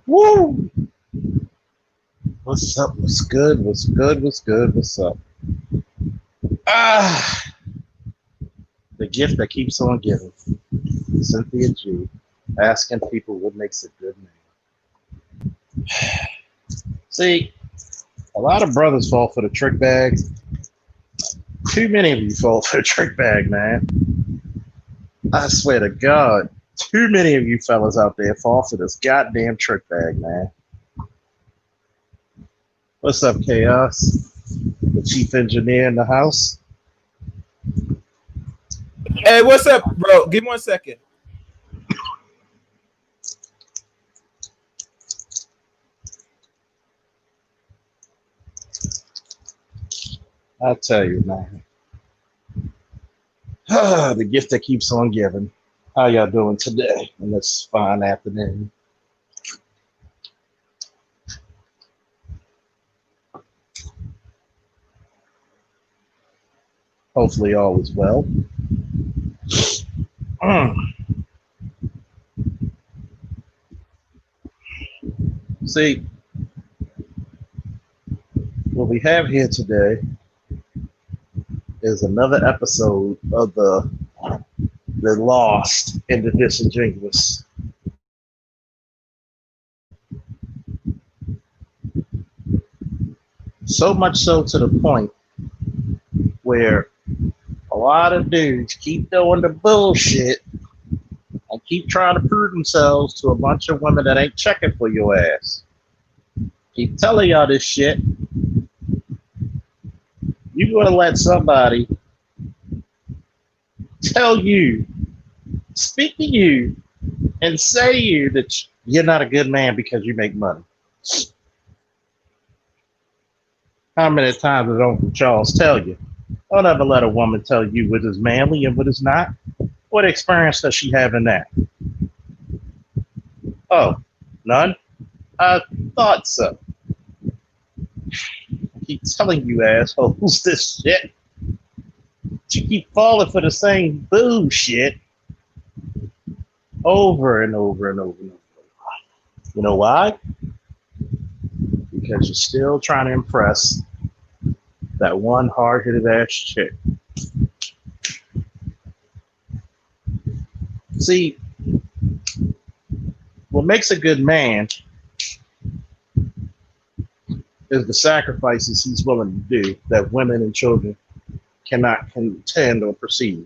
Woo! What's up? What's good? What's good? What's good? What's up? Ah, the gift that keeps on giving. Cynthia G. Asking people what makes a good man. See, a lot of brothers fall for the trick bag. Too many of you fall for the trick bag, man. I swear to God, too many of you fellas out there fall for this goddamn trick bag, man. What's up, Chaos? The chief engineer in the house. Hey, what's up, bro? Give me 1 second. I tell you, man. The gift that keeps on giving. How y'all doing today on this fine afternoon? Hopefully all is well. See, what we have here today is another episode of the Lost and the Disingenuous. So much so to the point where a lot of dudes keep doing the bullshit and keep trying to prove themselves to a bunch of women that ain't checking for your ass. Keep telling y'all this shit. You're going to let somebody tell you, speak to you, and say to you that you're not a good man because you make money. How many times did Uncle Charles tell you? Don't ever let a woman tell you what is manly and what is not. What experience does she have in that? Oh, none? I thought so. I keep telling you assholes this shit. You keep falling for the same bullshit over and over and over and over. You know why? Because you're still trying to impress that one hard-headed ass chick. See, what makes a good man is the sacrifices he's willing to do that women and children cannot contend or perceive.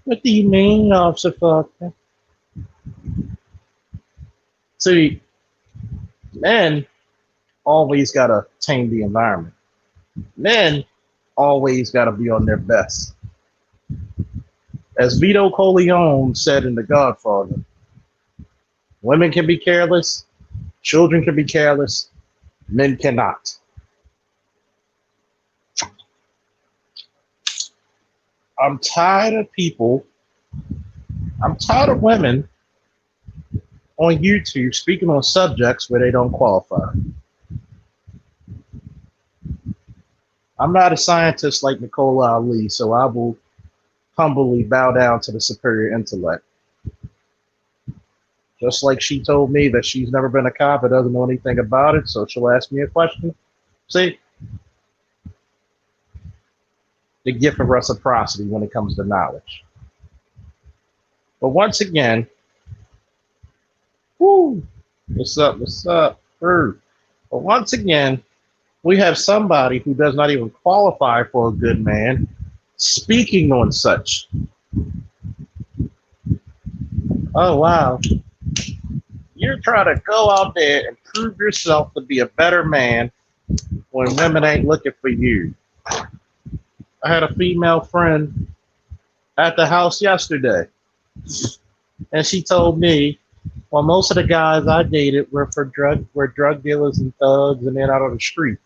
What do you mean, Officer Faulkner? See, men always got to tame the environment. Men always got to be on their best. As Vito Corleone said in The Godfather, women can be careless, children can be careless, men cannot. I'm tired of people, I'm tired of women on YouTube speaking on subjects where they don't qualify. I'm not a scientist like Nicola Ali, so I will humbly bow down to the superior intellect. Just like she told me that she's never been a cop and doesn't know anything about it, so she'll ask me a question. See? The gift of reciprocity when it comes to knowledge. But once again, woo, what's up, what's up? But once again, we have somebody who does not even qualify for a good man speaking on such. Oh, wow. You're trying to go out there and prove yourself to be a better man when women ain't looking for you. I had a female friend at the house yesterday, and she told me, well, most of the guys I dated were drug dealers and thugs and then out on the street.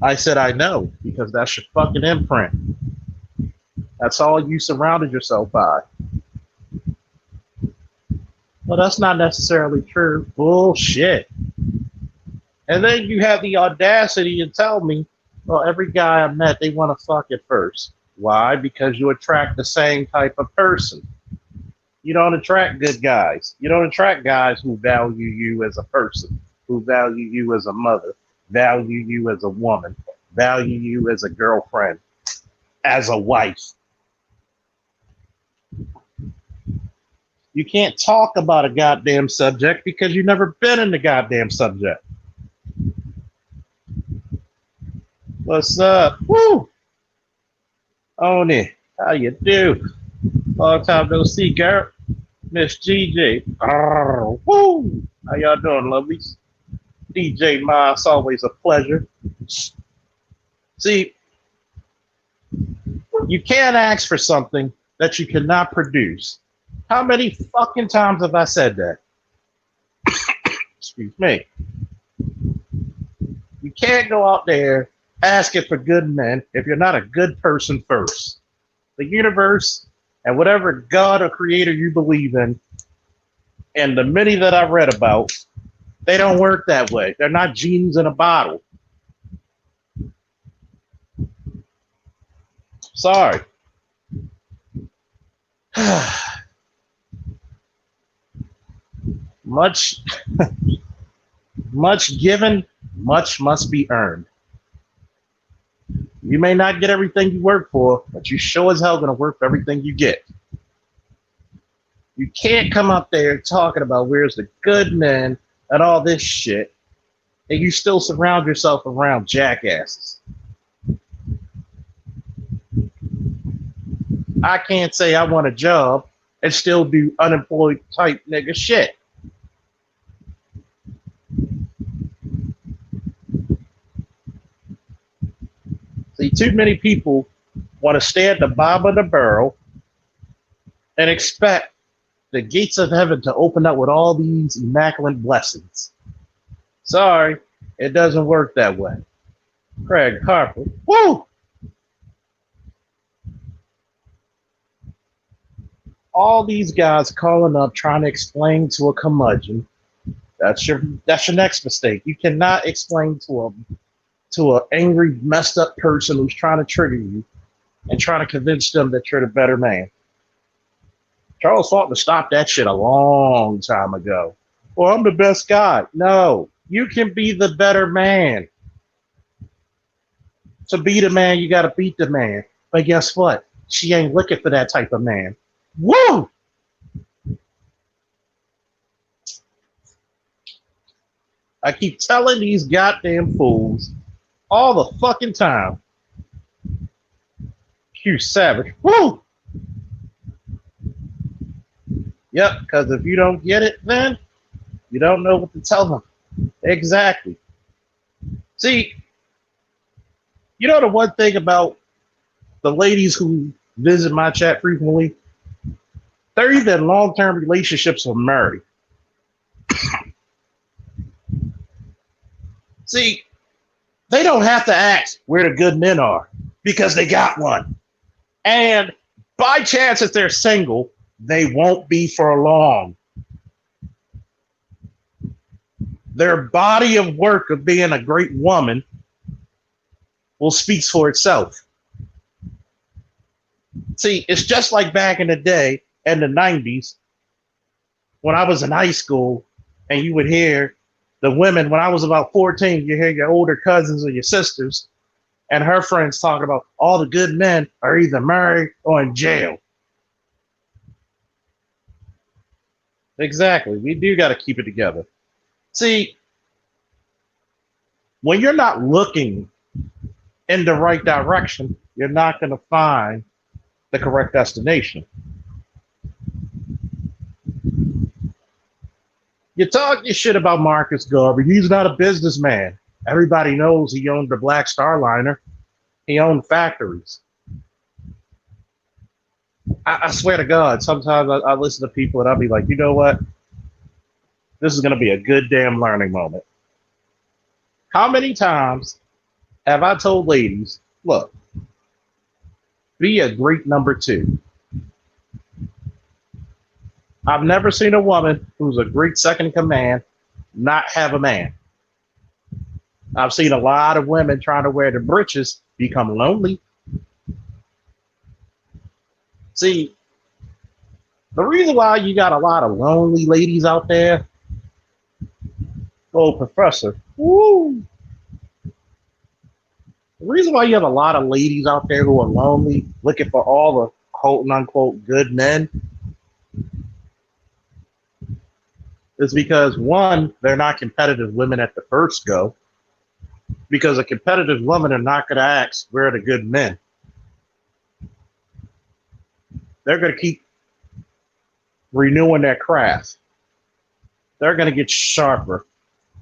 I said, I know, because that's your fucking imprint. That's all you surrounded yourself by. Well, that's not necessarily true. Bullshit. And then you have the audacity to tell me, well, every guy I met, they want to fuck at first. Why? Because you attract the same type of person. You don't attract good guys. You don't attract guys who value you as a person, who value you as a mother, value you as a woman, value you as a girlfriend, as a wife. You can't talk about a goddamn subject because you've never been in the goddamn subject. What's up? Woo! Oni, how you do? Long time no see, girl. Miss GJ. Woo! How y'all doing, lovelies? DJ Moss, always a pleasure. See, you can't ask for something that you cannot produce. How many fucking times have I said that? Excuse me. You can't go out there asking for good men if you're not a good person first. The universe and whatever God or creator you believe in, and the many that I read about, they don't work that way. They're not genies in a bottle. Sorry. much given, much must be earned. You may not get everything you work for, but you sure as hell gonna work for everything you get. You can't come up there talking about where's the good men and all this shit, and you still surround yourself around jackasses. I can't say I want a job and still do unemployed type nigga shit. See, too many people want to stay at the bottom of the barrel and expect the gates of heaven to open up with all these immaculate blessings. Sorry, it doesn't work that way. Craig Harper, woo! All these guys calling up trying to explain to a curmudgeon. That's your next mistake. You cannot explain to an angry, messed up person who's trying to trigger you and trying to convince them that you're the better man. Charles Faulkner stopped that shit a long time ago. Well, I'm the best guy. No, you can be the better man. To be the man, you got to beat the man. But guess what? She ain't looking for that type of man. Woo! I keep telling these goddamn fools all the fucking time. Q Savage. Woo! Yep, because if you don't get it, then you don't know what to tell them. Exactly. See, you know the one thing about the ladies who visit my chat frequently? They're either in long-term relationships or married. See, they don't have to ask where the good men are because they got one. And by chance, if they're single, they won't be for long. Their body of work of being a great woman will speak for itself. See, it's just like back in the day in the 90s when I was in high school and you would hear the women, when I was about 14, you hear your older cousins or your sisters and her friends talking about all the good men are either married or in jail. Exactly. We do got to keep it together. See, when you're not looking in the right direction, you're not going to find the correct destination. You talk your shit about Marcus Garvey. He's not a businessman. Everybody knows he owned the Black Star Liner. He owned factories. I swear to God, sometimes I listen to people and I'll be like, you know what? This is going to be a good damn learning moment. How many times have I told ladies, look, be a great number two. I've never seen a woman who's a great second in command not have a man. I've seen a lot of women trying to wear the breeches become lonely. See, the reason why you got a lot of lonely ladies out there, oh, professor, woo. The reason why you have a lot of ladies out there who are lonely, looking for all the quote unquote good men, is because one, they're not competitive women at the first go. Because a competitive woman are not going to ask, where are the good men? They're going to keep renewing their craft. They're going to get sharper.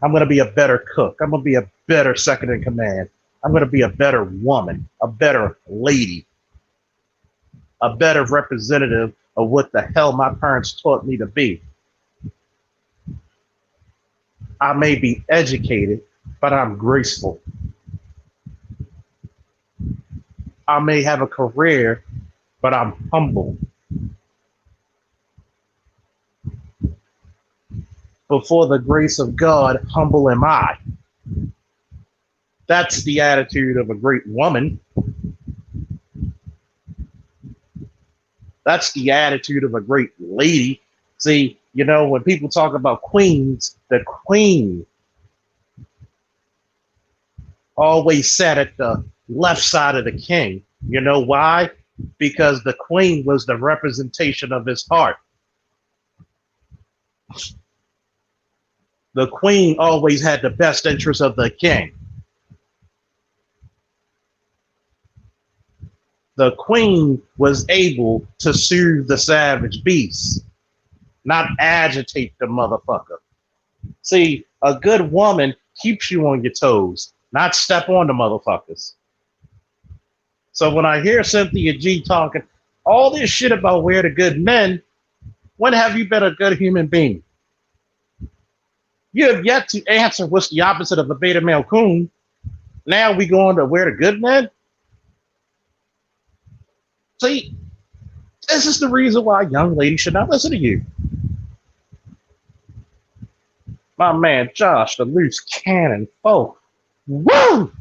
I'm going to be a better cook. I'm going to be a better second in command. I'm going to be a better woman, a better lady, a better representative of what the hell my parents taught me to be. I may be educated, but I'm graceful. I may have a career, but I'm humble. Before the grace of God, humble am I. That's the attitude of a great woman. That's the attitude of a great lady. See, you know, when people talk about queens, the queen always sat at the left side of the king. You know why? Because the queen was the representation of his heart. The queen always had the best interest of the king. The queen was able to soothe the savage beast, not agitate the motherfucker. See, a good woman keeps you on your toes, not step on the motherfuckers. So when I hear Cynthia G talking all this shit about where the good men, when have you been a good human being? You have yet to answer what's the opposite of a beta male coon. Now we going to where the good men? See, this is the reason why young ladies should not listen to you. My man Josh, the loose cannon folk. Woo!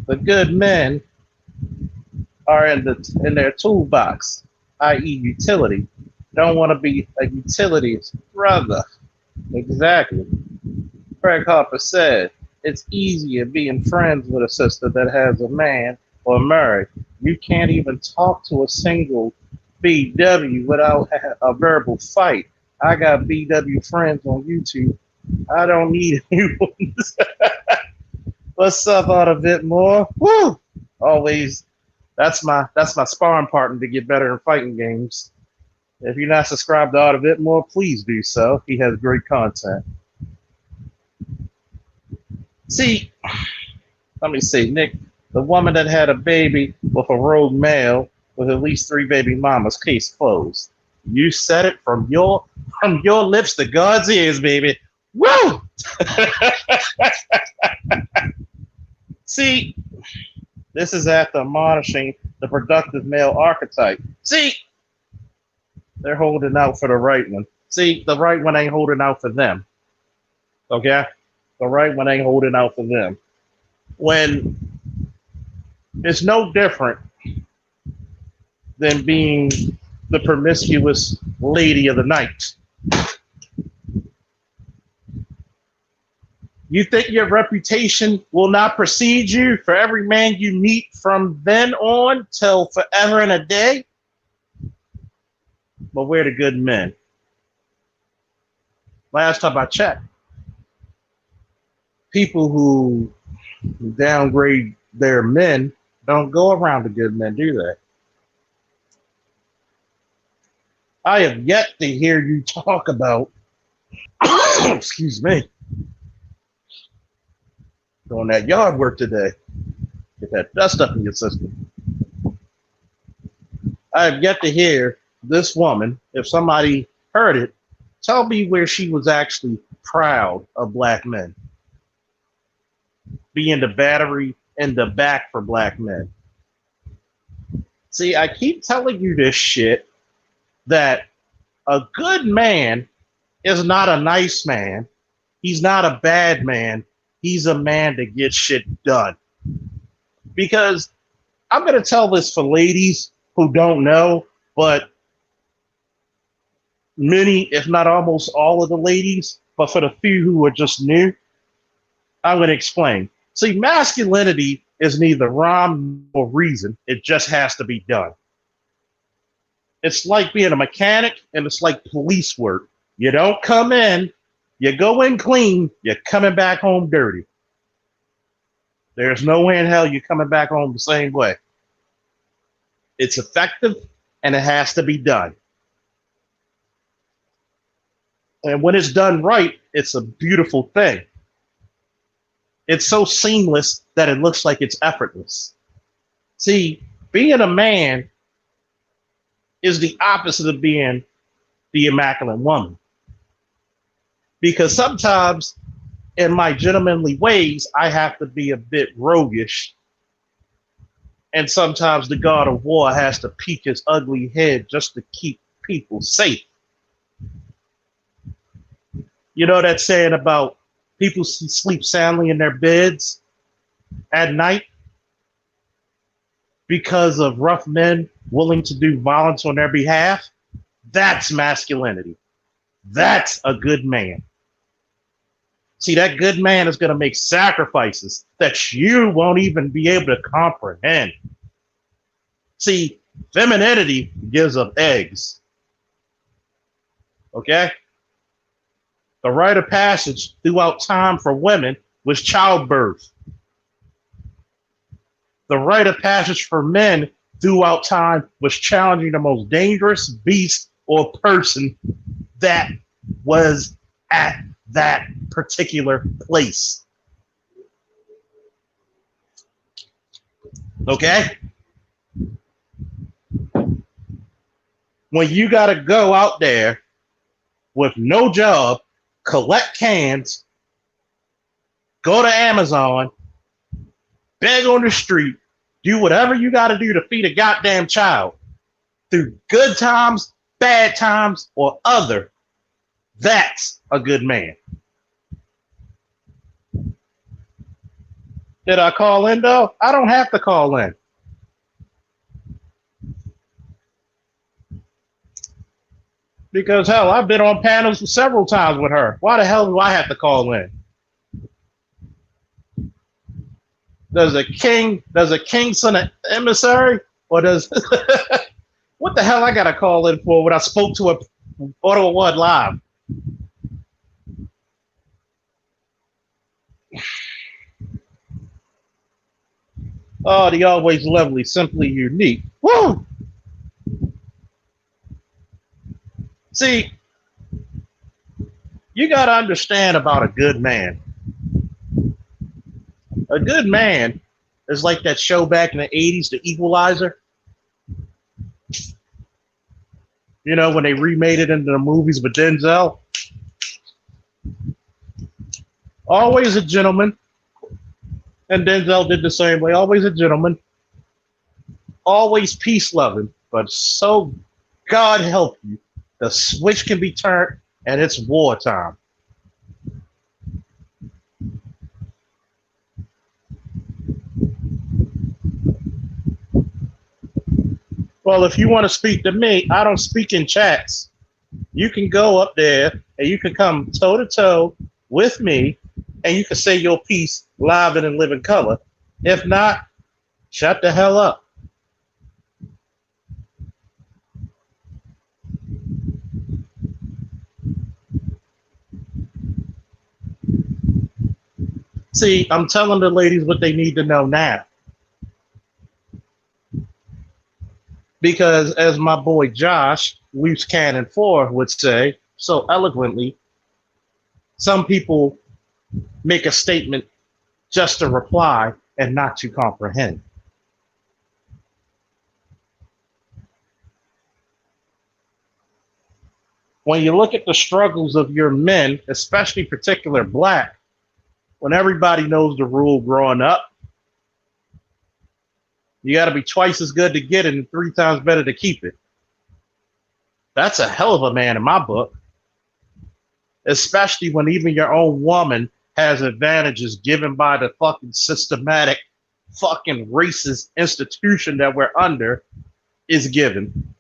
The good men are in their toolbox, i.e. utility. Don't want to be a utility's brother. Exactly. Craig Harper said, it's easier being friends with a sister that has a man or married. You can't even talk to a single BW without a verbal fight. I got BW friends on YouTube. I don't need anyone. What's up, Out a bit more? Woo! Always, that's my sparring partner to get better in fighting games. If you're not subscribed to Out a bit more, please do so. He has great content. See, let me see, Nick, the woman that had a baby with a rogue male with at least 3 baby mamas, case closed. You said it from your lips to God's ears, baby. Woo! See, this is after admonishing the productive male archetype. See, they're holding out for the right one. See, the right one ain't holding out for them. Okay? The right one ain't holding out for them. When it's no different than being the promiscuous lady of the night. You think your reputation will not precede you for every man you meet from then on till forever and a day? But where the good men? Last time I checked, people who downgrade their men don't go around the good men, do they? I have yet to hear you talk about, excuse me, doing that yard work today. Get that dust up in your system. I have yet to hear this woman, if somebody heard it, tell me where she was actually proud of black men. Being the battery in the back for black men. See, I keep telling you this shit that a good man is not a nice man. He's not a bad man. He's a man that gets shit done. Because I'm going to tell this for ladies who don't know, but many, if not almost all of the ladies, but for the few who are just new, I'm going to explain. See, masculinity is neither rhyme nor reason. It just has to be done. It's like being a mechanic, and it's like police work. You don't come in, you go in clean, you're coming back home dirty. There's no way in hell you're coming back home the same way. It's effective, and it has to be done. And when it's done right, it's a beautiful thing. It's so seamless that it looks like it's effortless. See, being a man is the opposite of being the immaculate woman. Because sometimes in my gentlemanly ways, I have to be a bit roguish. And sometimes the god of war has to peek his ugly head just to keep people safe. You know that saying about people sleep soundly in their beds at night because of rough men willing to do violence on their behalf? That's masculinity. That's a good man. See, that good man is going to make sacrifices that you won't even be able to comprehend. See, femininity gives up eggs. Okay? The rite of passage throughout time for women was childbirth. The rite of passage for men throughout time was challenging the most dangerous beast or person that was at that particular place. Okay? When you got to go out there with no job, collect cans, go to Amazon, beg on the street, do whatever you got to do to feed a goddamn child through good times, bad times, or other, that's a good man. Did I call in though? I don't have to call in. Because hell, I've been on panels several times with her. Why the hell do I have to call in? Does a king send an emissary? Or does what the hell I gotta call in for when I spoke to a Auto One live? Oh, the always lovely, simply unique. Woo! See, you got to understand about a good man. A good man is like that show back in the 80s, The Equalizer. You know, when they remade it into the movies with Denzel. Always a gentleman. And Denzel did the same way. Always a gentleman. Always peace-loving. But so, God help you, the switch can be turned and it's wartime. Well, if you want to speak to me, I don't speak in chats. You can go up there and you can come toe-to-toe with me and you can say your piece live and in living color. If not, shut the hell up. See, I'm telling the ladies what they need to know now. Because as my boy Josh, Loose Cannon 4 would say so eloquently, some people make a statement just to reply and not to comprehend. When you look at the struggles of your men, especially particular black, when everybody knows the rule growing up, you got to be twice as good to get it and 3 times better to keep it. That's a hell of a man in my book. Especially when even your own woman has advantages given by the fucking systematic fucking racist institution that we're under is given.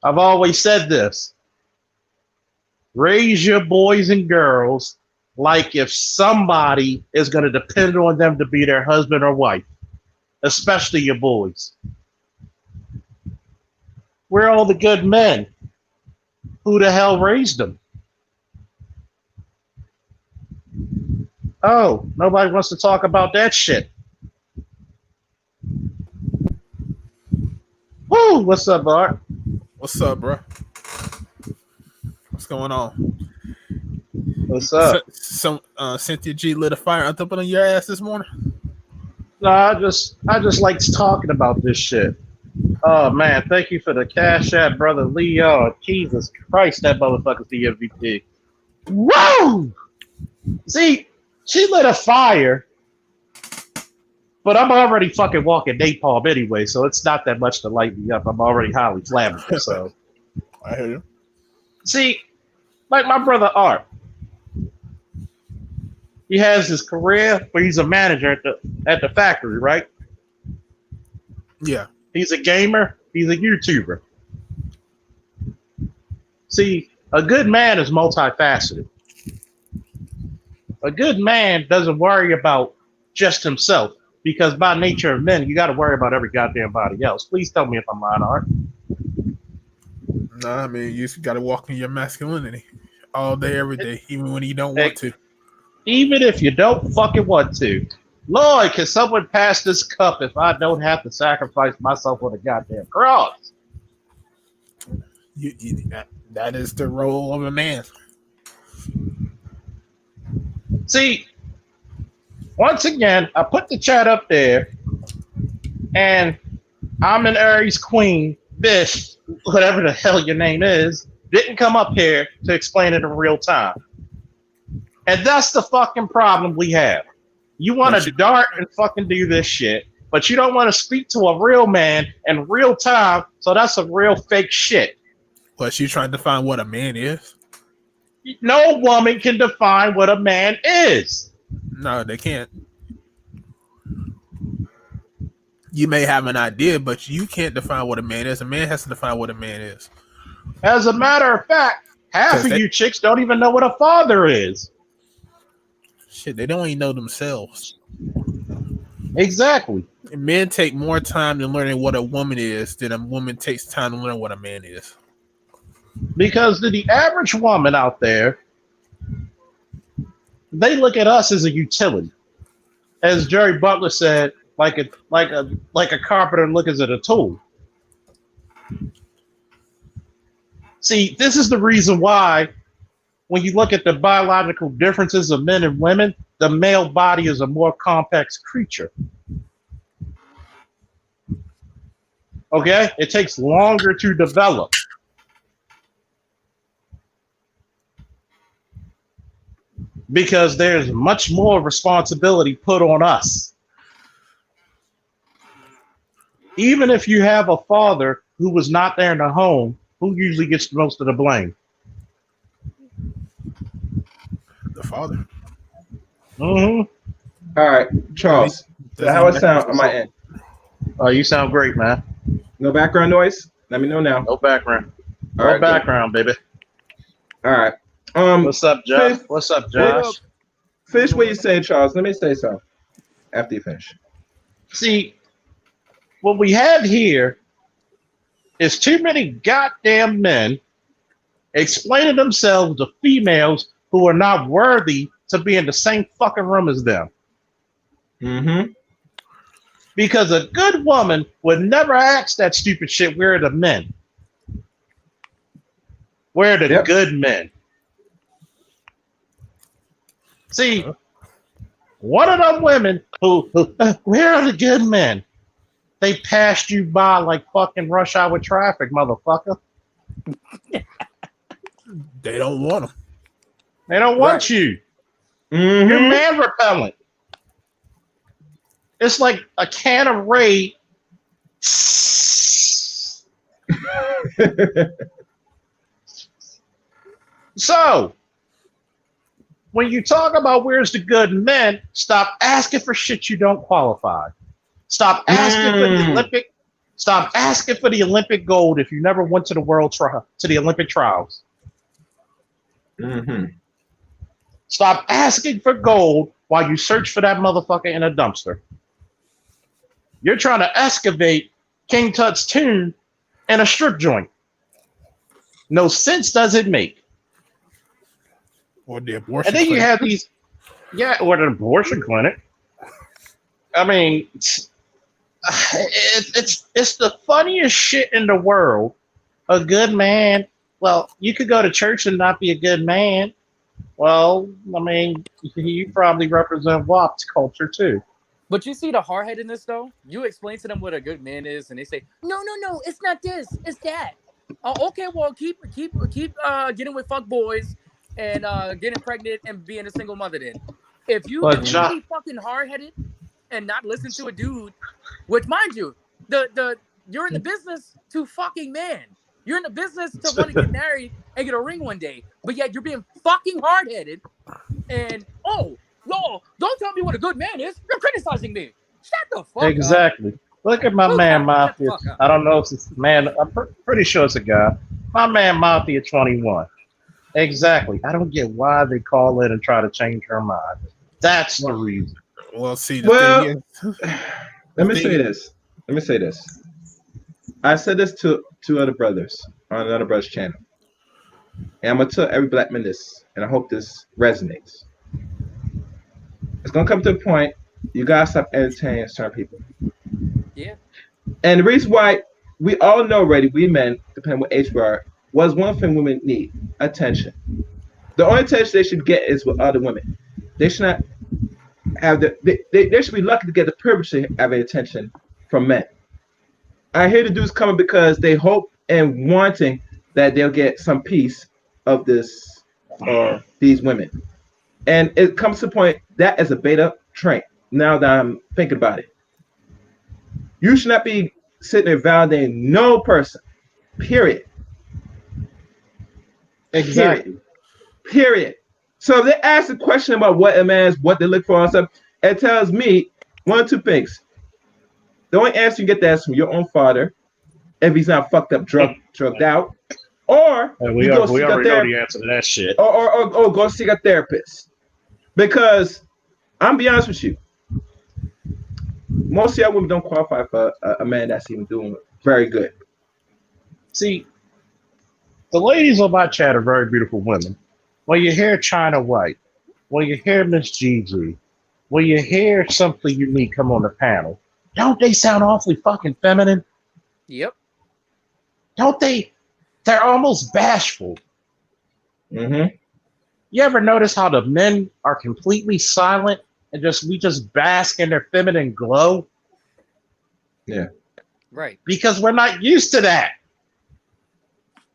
I've always said this. Raise your boys and girls like if somebody is going to depend on them to be their husband or wife, especially your boys. Where are all the good men? Who the hell raised them? Oh, nobody wants to talk about that shit. Woo! What's up, Art? What's up, bro? What's going on? What's up? Some Cynthia G lit a fire up on your ass this morning. No, I just like talking about this shit. Oh man, thank you for the cash app, brother Leo. Jesus Christ, that motherfucker's the MVP. Whoa! See, she lit a fire, but I'm already fucking walking napalm anyway, so it's not that much to light me up. I'm already highly flammable. So, I hear you. see, like my brother Art, he has his career where he's a manager at the factory, right? Yeah. He's a gamer. He's a YouTuber. See, a good man is multifaceted. A good man doesn't worry about just himself because by nature of men, you got to worry about every goddamn body else. Please tell me if I'm lying, Art. No, I mean, you just got to walk in your masculinity all day, every day, even when you don't want to. Even if you don't fucking want to. Lord, can someone pass this cup if I don't have to sacrifice myself on the goddamn cross? That is the role of a man. See, once again, I put the chat up there, and I'm an Aries Queen, Bish, whatever the hell your name is, didn't come up here to explain it in real time. And that's the fucking problem we have. You want to dart and fucking do this shit, but you don't want to speak to a real man in real time, so that's some real fake shit. But you trying to define what a man is? No woman can define what a man is. No, they can't. You may have an idea, but you can't define what a man is. A man has to define what a man is. As a matter of fact, half of you chicks don't even know what a father is. Shit, they don't even know themselves. Exactly. Men take more time in learning what a woman is than a woman takes time to learn what a man is. Because to the average woman out there, they look at us as a utility. As Jerry Butler said, like a carpenter looks at a tool. See, this is the reason why when you look at the biological differences of men and women, the male body is a more complex creature. Okay? It takes longer to develop. Because there's much more responsibility put on us. Even if you have a father who was not there in the home, who usually gets most of the blame? The father. Mm-hmm. All right, Charles. How it sound on my end? Oh, you sound great, man. No background noise? Let me know now. No background. All No right, background, baby. All right. What's up, Josh? What's up, Josh? Finish what you say, Charles. Let me say something after you finish. See, what we have here is too many goddamn men explaining themselves to females who are not worthy to be in the same fucking room as them. Mm-hmm. Because a good woman would never ask that stupid shit, where are the men? Where are the good men? See, one of them women who where are the good men? They passed you by like fucking rush hour traffic, motherfucker. They don't want them. They don't want you. Mm-hmm. You're man repellent. It's like a can of Raid. So, when you talk about where's the good men, stop asking for shit you don't qualify. Stop asking for the Olympic. Stop asking for the Olympic gold if you never went to the to the Olympic trials. Mm-hmm. Stop asking for gold while you search for that motherfucker in a dumpster. You're trying to excavate King Tut's tomb in a strip joint. No sense does it make. Or the abortion And then you clinic. have these, yeah, or the abortion clinic. I mean, it's the funniest shit in the world. A good man. Well, you could go to church and not be a good man. Well, I mean, you probably represent WAP's culture too. But you see the hard-headedness, though? You explain to them what a good man is, and they say, no, it's not this, it's that. Okay, well, keep getting with fuck boys and getting pregnant and being a single mother then. If you But really fucking hard-headed and not listen to a dude, which, mind you, you're in the business to fucking man. You're in the business to want to get married and get a ring one day, but yet you're being fucking hard-headed and, no, don't tell me what a good man is. You're criticizing me. Shut the fuck up. exactly. Look at my man Mafia. I don't know if it's man. I'm pretty sure it's a guy. My man Mafia 21. Exactly. I don't get why they call in and try to change her mind. That's the reason. Well, see, Well, let me say this. I said this to two other brothers on another brother's channel. And I'm going to tell every black man this, and I hope this resonates. It's going to come to a point you got to stop entertaining certain people. Yeah. And the reason why we all know already, we men, depending on what age we are, was one thing women need: attention. The only attention they should get is with other women. They should not have they should be lucky to get the privilege of having attention from men. I hear the dudes coming because they hope and wanting that they'll get some piece of this or these women. And it comes to the point that is a beta train. Now that I'm thinking about it, you should not be sitting there validating no person. Period. Exactly. Period. So if they ask a question about what a man's, what they look for and stuff, it tells me one of two things. The only answer you get that is from your own father, if he's not fucked up, drugged out, or we already know the answer to that shit. Or go seek a therapist. Because I'm be honest with you, most of y'all women don't qualify for a man that's even doing very good. See, the ladies on my chat are very beautiful women. When you hear China White, when you hear Miss Gigi, when you hear something unique come on the panel, don't they sound awfully fucking feminine? Yep. Don't they? They're almost bashful. Mm-hmm. You ever notice how the men are completely silent and we just bask in their feminine glow? Yeah. Right. Because we're not used to that.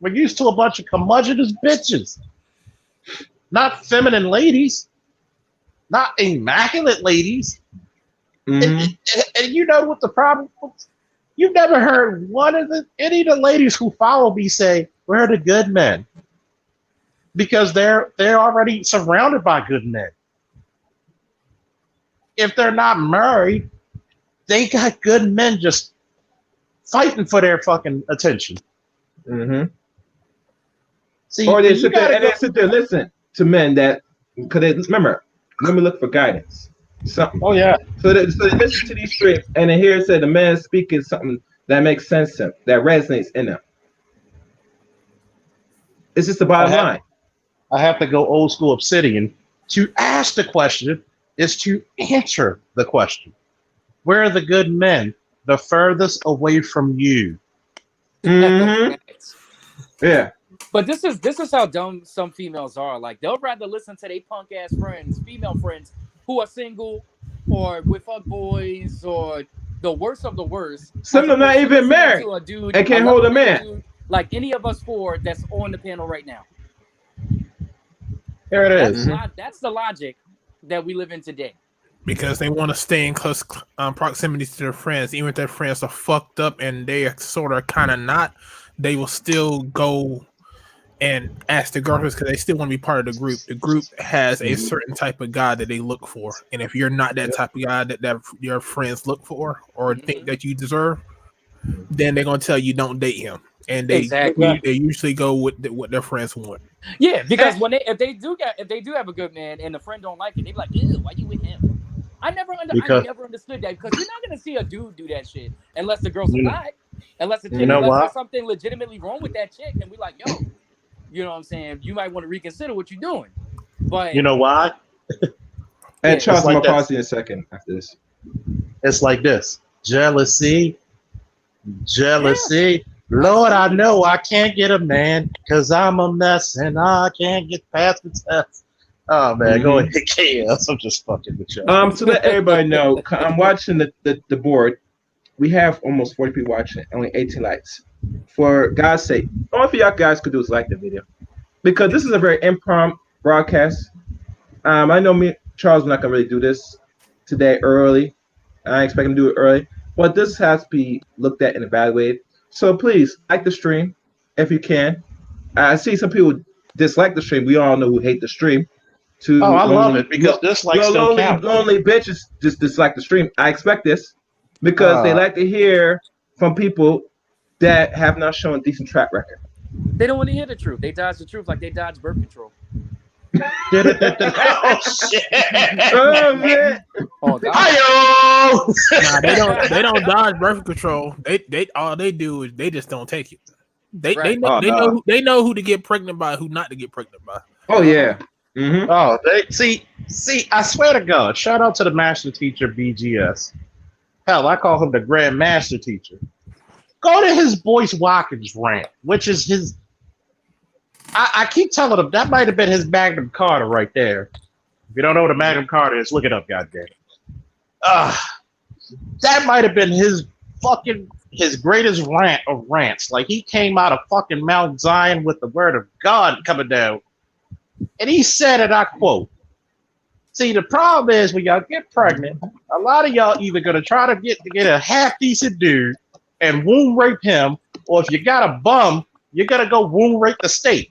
We're used to a bunch of curmudgeonous bitches. Not feminine ladies. Not immaculate ladies. Mm-hmm. And you know what the problem is? You've never heard any of the ladies who follow me say, we're the good men. Because they're already surrounded by good men. If they're not married, they got good men just fighting for their fucking attention. Mm-hmm. See, Or they sit there, listen to men that, because they remember, women look for guidance. Something. Oh yeah. So they listen to these scripts, and then here it said the man speaking something that makes sense to them, that resonates in them. It's just the bottom line. I have to go old school Obsidian. To ask the question is to answer the question. Where are the good men? The furthest away from you. Mm-hmm. Yeah. But this is how dumb some females are. Like, they'll rather listen to their punk ass friends, female friends, who are single or with fuck boys or the worst of the worst. Some of them not even married. A dude, and can't hold a man. Dude, like any of us four that's on the panel right now. Here it is. That's the logic that we live in today. Because they want to stay in close proximity to their friends, even if their friends are fucked up and they are sort of kind of not, they will still go and ask the girls because they still want to be part of the group. The group has a certain type of guy that they look for, and if you're not that type of guy that your friends look for or think that you deserve, then they're gonna tell you don't date him, and they usually go with what their friends want. Yeah, because when if they do have a good man and the friend don't like it, they be like, ew, why you with him? I never understood that, because you're not gonna see a dude do that shit unless the girl's alive, unless there's something legitimately wrong with that chick, and we like, yo, you know what I'm saying? You might want to reconsider what you're doing. But you know why? And Charles, I'm like gonna pause you in a second after this. It's like this: jealousy. Lord, I know I can't get a man because I'm a mess and I can't get past the test. Oh man, go ahead, chaos. I'm just fucking with you. To let everybody know, I'm watching the board. We have almost 40 people watching, only 18 likes. For God's sake, all of y'all guys could do is like the video, because this is a very impromptu broadcast. I know me, Charles, we're not gonna really do this today early. I expect him to do it early, but this has to be looked at and evaluated. So please like the stream if you can. I see some people dislike the stream. We all know who hate the stream. I love it because dislikes don't count. Lonely bitches just dislike the stream. I expect this because they like to hear from people that have not shown a decent track record. They don't want to hear the truth. They dodge the truth like they dodge birth control. Oh shit! Oh man! Oh, Nah, they don't dodge birth control. They all they do is they just don't take it. They know who to get pregnant by, who not to get pregnant by. Oh yeah. Mm-hmm. Oh, they see. I swear to God, shout out to the master teacher BGS. Hell, I call him the Grand Master Teacher. Go to his Boyce Watkins rant, which is his. I keep telling him that might have been his Magnum Carta right there. If you don't know what a Magnum Carta is, look it up, goddamn. That might have been his greatest rant of rants. Like, he came out of fucking Mount Zion with the word of God coming down. And he said, and I quote, see, the problem is when y'all get pregnant, a lot of y'all either going to try to get a half-decent dude and womb rape him, or if you got a bum, you're going to go womb rape the state.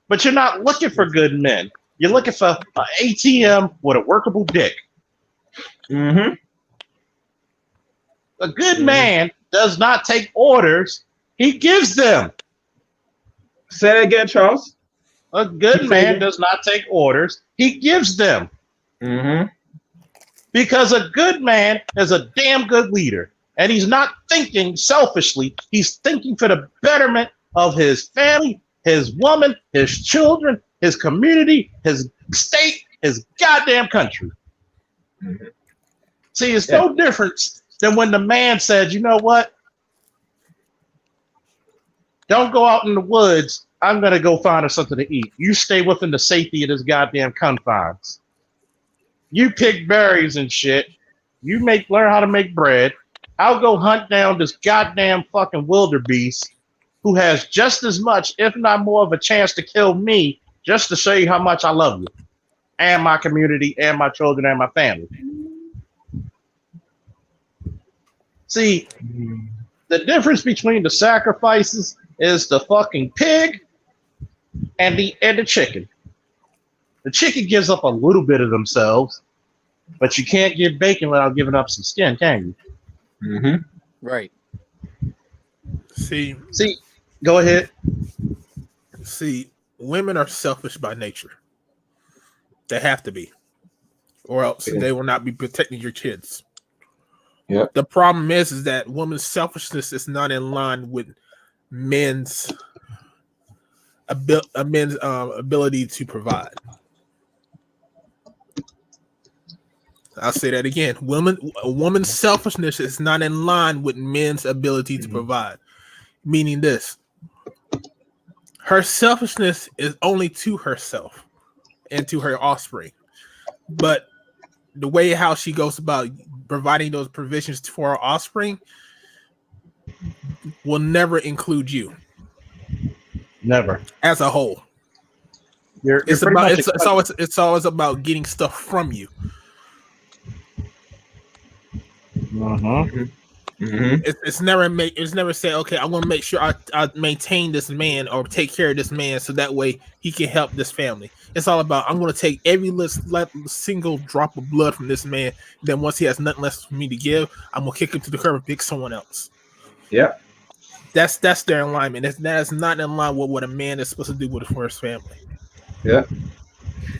But you're not looking for good men. You're looking for an ATM with a workable dick. Mm-hmm. A good man does not take orders. He gives them. Say that again, Charles. A good man does not take orders. He gives them. Mm-hmm. Because a good man is a damn good leader. And he's not thinking selfishly. He's thinking for the betterment of his family, his woman, his children, his community, his state, his goddamn country. Mm-hmm. See, it's no difference than when the man said, you know what? Don't go out in the woods. I'm going to go find us something to eat. You stay within the safety of this goddamn confines. You pick berries and shit. You learn how to make bread. I'll go hunt down this goddamn fucking wildebeest who has just as much, if not more, of a chance to kill me just to show you how much I love you and my community and my children and my family. See, the difference between the sacrifices is the fucking pig and the chicken. The chicken gives up a little bit of themselves, but you can't give bacon without giving up some skin, can you? Mm-hmm. Right. See, go ahead. See, women are selfish by nature. They have to be, or else they will not be protecting your kids. Yeah. The problem is that women's selfishness is not in line with men's ability to provide. I'll say that again. A woman's selfishness is not in line with men's ability to provide. Meaning this. Her selfishness is only to herself and to her offspring. But the way how she goes about providing those provisions for her offspring will never include you. Never. As a whole. It's always about getting stuff from you. Mm-hmm. Mm-hmm. It's never said, okay, I want to make sure I maintain this man or take care of this man so that way he can help this family. It's all about I'm going to take every single drop of blood from this man. Then once he has nothing left for me to give, I'm going to kick him to the curb and pick someone else. Yep. That's their alignment. That is not in line with what a man is supposed to do with his family. Yeah.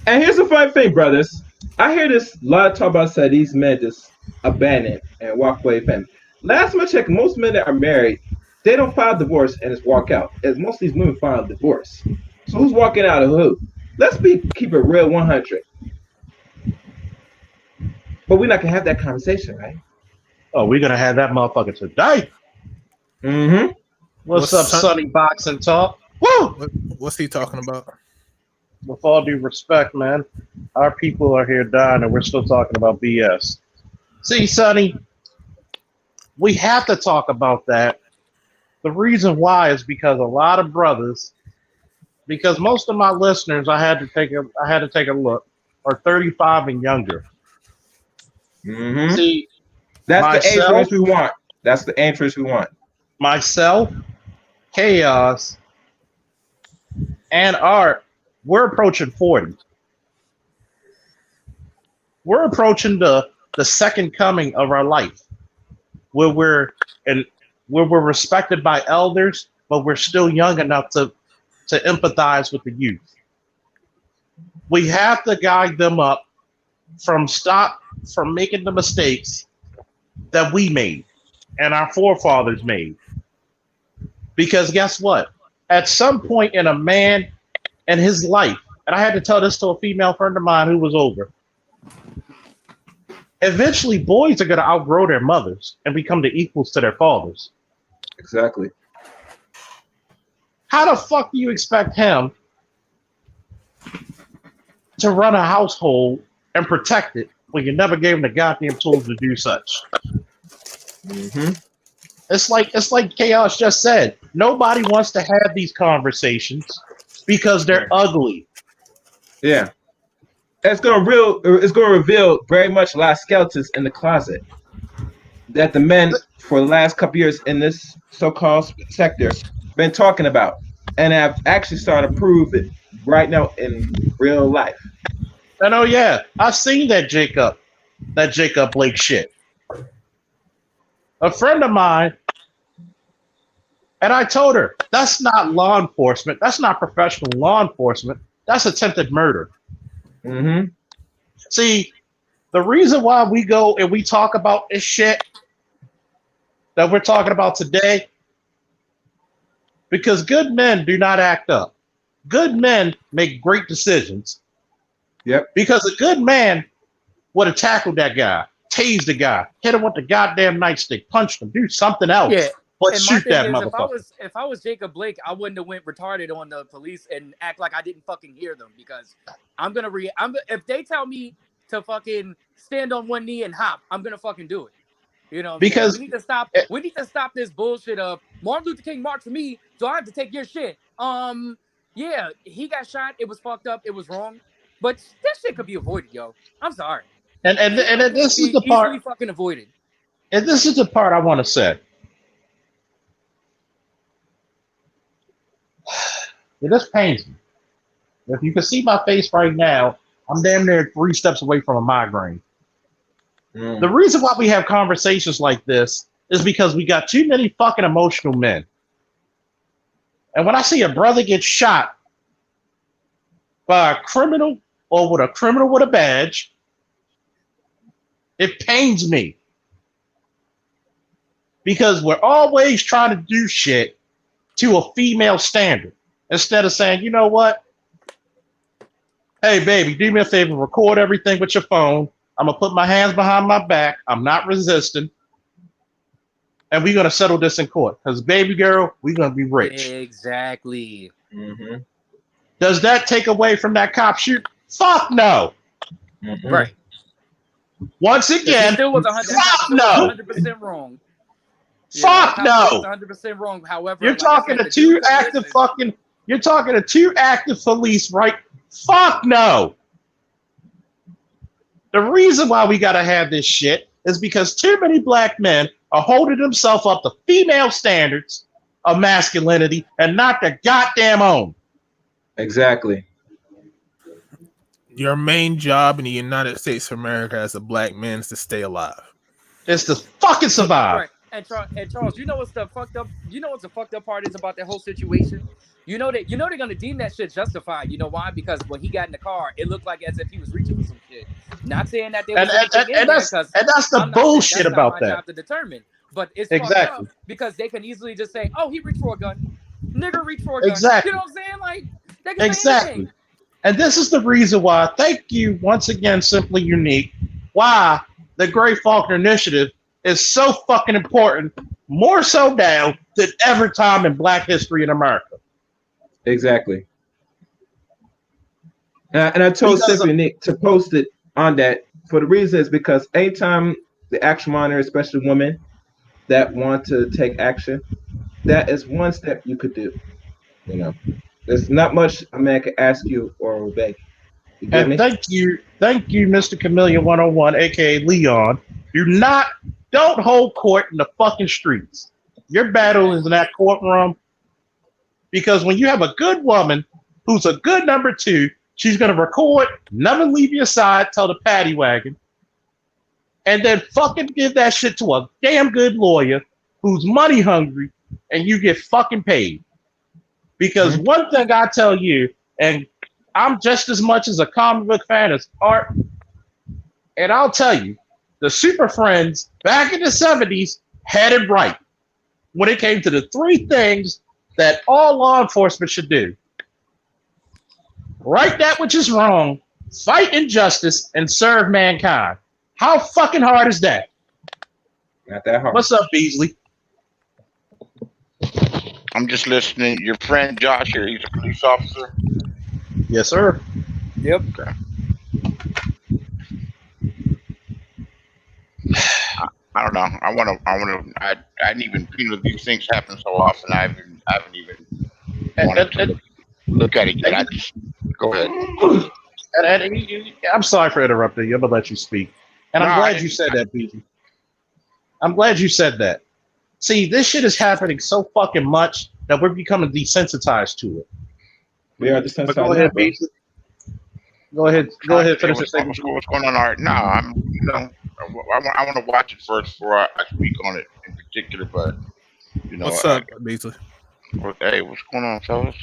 And here's the funny thing, brothers. I hear this a lot of talk about say these men just abandon and walk away from family. Last time I checked, most men that are married, they don't file divorce and just walk out. As most of these women file divorce. So who's walking out of who? Let's keep it real 100. But we're not gonna have that conversation, right? Oh, we're gonna have that motherfucker today. Mm-hmm. What's up, Sonny Boxing Talk? Woo! What's he talking about? With all due respect, man, our people are here dying and we're still talking about BS. See, Sonny, we have to talk about that. The reason why is because a lot of brothers, because most of my listeners, I had to take a look, are 35 and younger. Mm-hmm. See, that's the age range we want. That's the age range we want. Myself, Chaos, and Art, we're approaching 40. We're approaching the second coming of our life, where we're respected by elders, but we're still young enough to empathize with the youth. We have to guide them up from making the mistakes that we made and our forefathers made. Because guess what? At some point in a man and his life, and I had to tell this to a female friend of mine who was over, eventually boys are going to outgrow their mothers and become the equals to their fathers. Exactly. How the fuck do you expect him to run a household and protect it when you never gave him the goddamn tools to do such? Mm-hmm. It's like Chaos just said. Nobody wants to have these conversations because they're ugly. Yeah. It's gonna reveal very much a lot of skeletons in the closet that the men for the last couple years in this so-called sector been talking about and have actually started to prove it right now in real life. And oh yeah, I've seen that Jacob Blake shit. A friend of mine, and I told her, that's not law enforcement. That's not professional law enforcement. That's attempted murder. Mm-hmm. See, the reason why we go and we talk about this shit that we're talking about today, because good men do not act up. Good men make great decisions. Yep. Because a good man would have tackled that guy, tased the guy, hit him with the goddamn nightstick, punched him, do something else. Yeah. But And shoot that motherfucker. If I was Jacob Blake, I wouldn't have went retarded on the police and act like I didn't fucking hear them, because if they tell me to fucking stand on one knee and hop, I'm gonna fucking do it. You know, because we need to stop this bullshit of Martin Luther King marched for me, so I have to take your shit. Yeah, he got shot. It was fucked up. It was wrong, but that shit could be avoided, yo. I'm sorry. And this is the part. Easily fucking avoided. And this is the part I want to say. It just pains me. If you can see my face right now, I'm damn near 3 steps away from a migraine. Mm. The reason why we have conversations like this is because we got too many fucking emotional men. And when I see a brother get shot by a criminal or with a criminal with a badge, it pains me. Because we're always trying to do shit to a female standard. Instead of saying, you know what? Hey, baby, do me a favor, record everything with your phone. I'm going to put my hands behind my back. I'm not resisting. And we're going to settle this in court. Because, baby girl, we're going to be rich. Exactly. Mm-hmm. Does that take away from that cop shoot? Fuck no. Mm-hmm. Right. Once again, He still was fuck no. 100% wrong. Fuck no. 100% wrong. However, You're talking to two active police, right? Fuck no. The reason why we got to have this shit is because too many black men are holding themselves up to female standards of masculinity and not their goddamn own. Exactly. Your main job in the United States of America as a black man is to stay alive. It's to fucking survive. Right. And Charles, you know what's the fucked up? You know what's the fucked up part is about that whole situation? You know they're gonna deem that shit justified. You know why? Because when he got in the car, it looked like as if he was reaching for some shit. Not saying that there was anything in there, because that's the bullshit that's about not my that. job to determine. But it's Exactly. fucked up because they can easily just say, "Oh, he reached for a gun, nigga, reach for a gun." Exactly. You know what I'm saying? Like they can say Exactly. anything. And this is the reason why, thank you once again, Simply Unique, why the Great Faulkner Initiative is so fucking important, more so now than ever time in black history in America. Exactly. And I told Simply Nick to post it on that for the reason is because anytime the action monitor, especially women that want to take action, that is one step you could do. You know, there's not much a man can ask you or obey. You get And me? thank you, Mr. Chameleon 101, aka Leon. Don't hold court in the fucking streets. Your battle is in that courtroom, because when you have a good woman who's a good number two, she's gonna record, never leave your side, tell the paddy wagon, and then fucking give that shit to a damn good lawyer who's money hungry, and you get fucking paid. Because one thing I tell you, and I'm just as much as a comic book fan as Art, and I'll tell you, the Super Friends back in the 70s had it right when it came to the three things that all law enforcement should do. Right that which is wrong, fight injustice, and serve mankind. How fucking hard is that? Not that hard. What's up, Beasley? I'm just listening. Your friend Josh here, he's a police officer. Yes, sir. Yep. Okay. I don't know. I didn't even, these things happen so often. I haven't even wanted to look at it yet. I just, go ahead. I'm sorry for interrupting you. I'm going to let you speak. And I'm glad you said that, Beasley. I'm glad you said that. See, this shit is happening so fucking much that we're becoming desensitized to it. We are desensitized. But go ahead, Beasley. Go ahead. Finish your statement. What's going on, Art? No, I want to watch it first before I speak on it in particular. But what's up, Beasley? Hey, what's going on, fellas?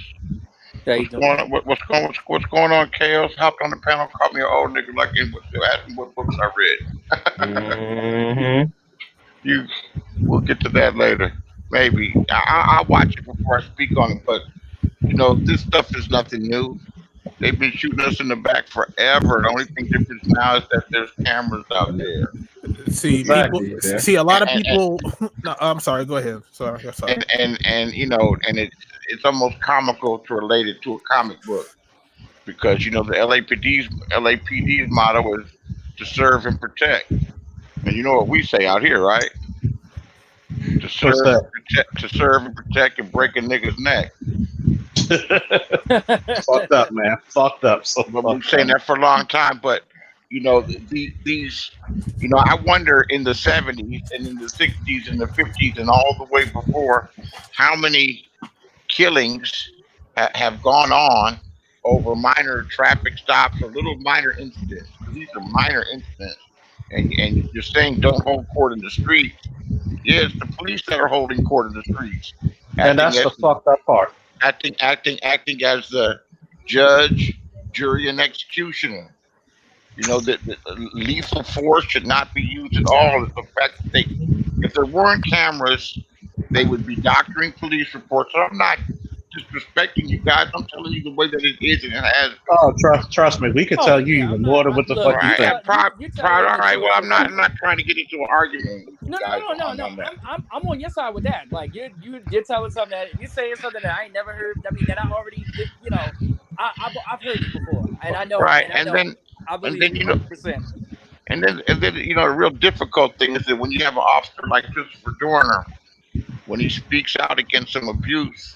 What's going on, Chaos? Hopped on the panel, called me an old nigga like him, asked me what books I read. We'll get to that later. Maybe I'll watch it before I speak on it. But this stuff is nothing new. They've been shooting us in the back forever. The only thing different now is that there's cameras out there. See, a lot of people. No, I'm sorry. Go ahead. Sorry. And it's almost comical to relate it to a comic book, because the LAPD's motto is to serve and protect. And you know what we say out here, right? To serve and protect and break a nigga's neck. Fucked up, man. Fucked up. So we've been saying that for a long time, but these I wonder in the 70s and in the 60s and the 50s and all the way before, how many killings have gone on over minor traffic stops or little minor incidents. These are minor incidents, and you're saying don't hold court in the streets. Yeah, it's the police that are holding court in the streets, and that's the fucked up part. Acting as the judge, jury, and executioner. That lethal force should not be used at all. The fact that if there weren't cameras, they would be doctoring police reports. So I'm not disrespecting you guys. I'm telling you the way that it is and it has. Oh, trust me, we could tell you even more than what the fuck you think. All right. Well, I'm not trying to get into an argument. No. I'm on your side with that. Like you're telling something that you're saying something that I ain't never heard. I mean, that I already, I've heard you before, and I know. Right, I believe 100%. And then the real difficult thing is that when you have an officer like Christopher Dorner, when he speaks out against some abuse,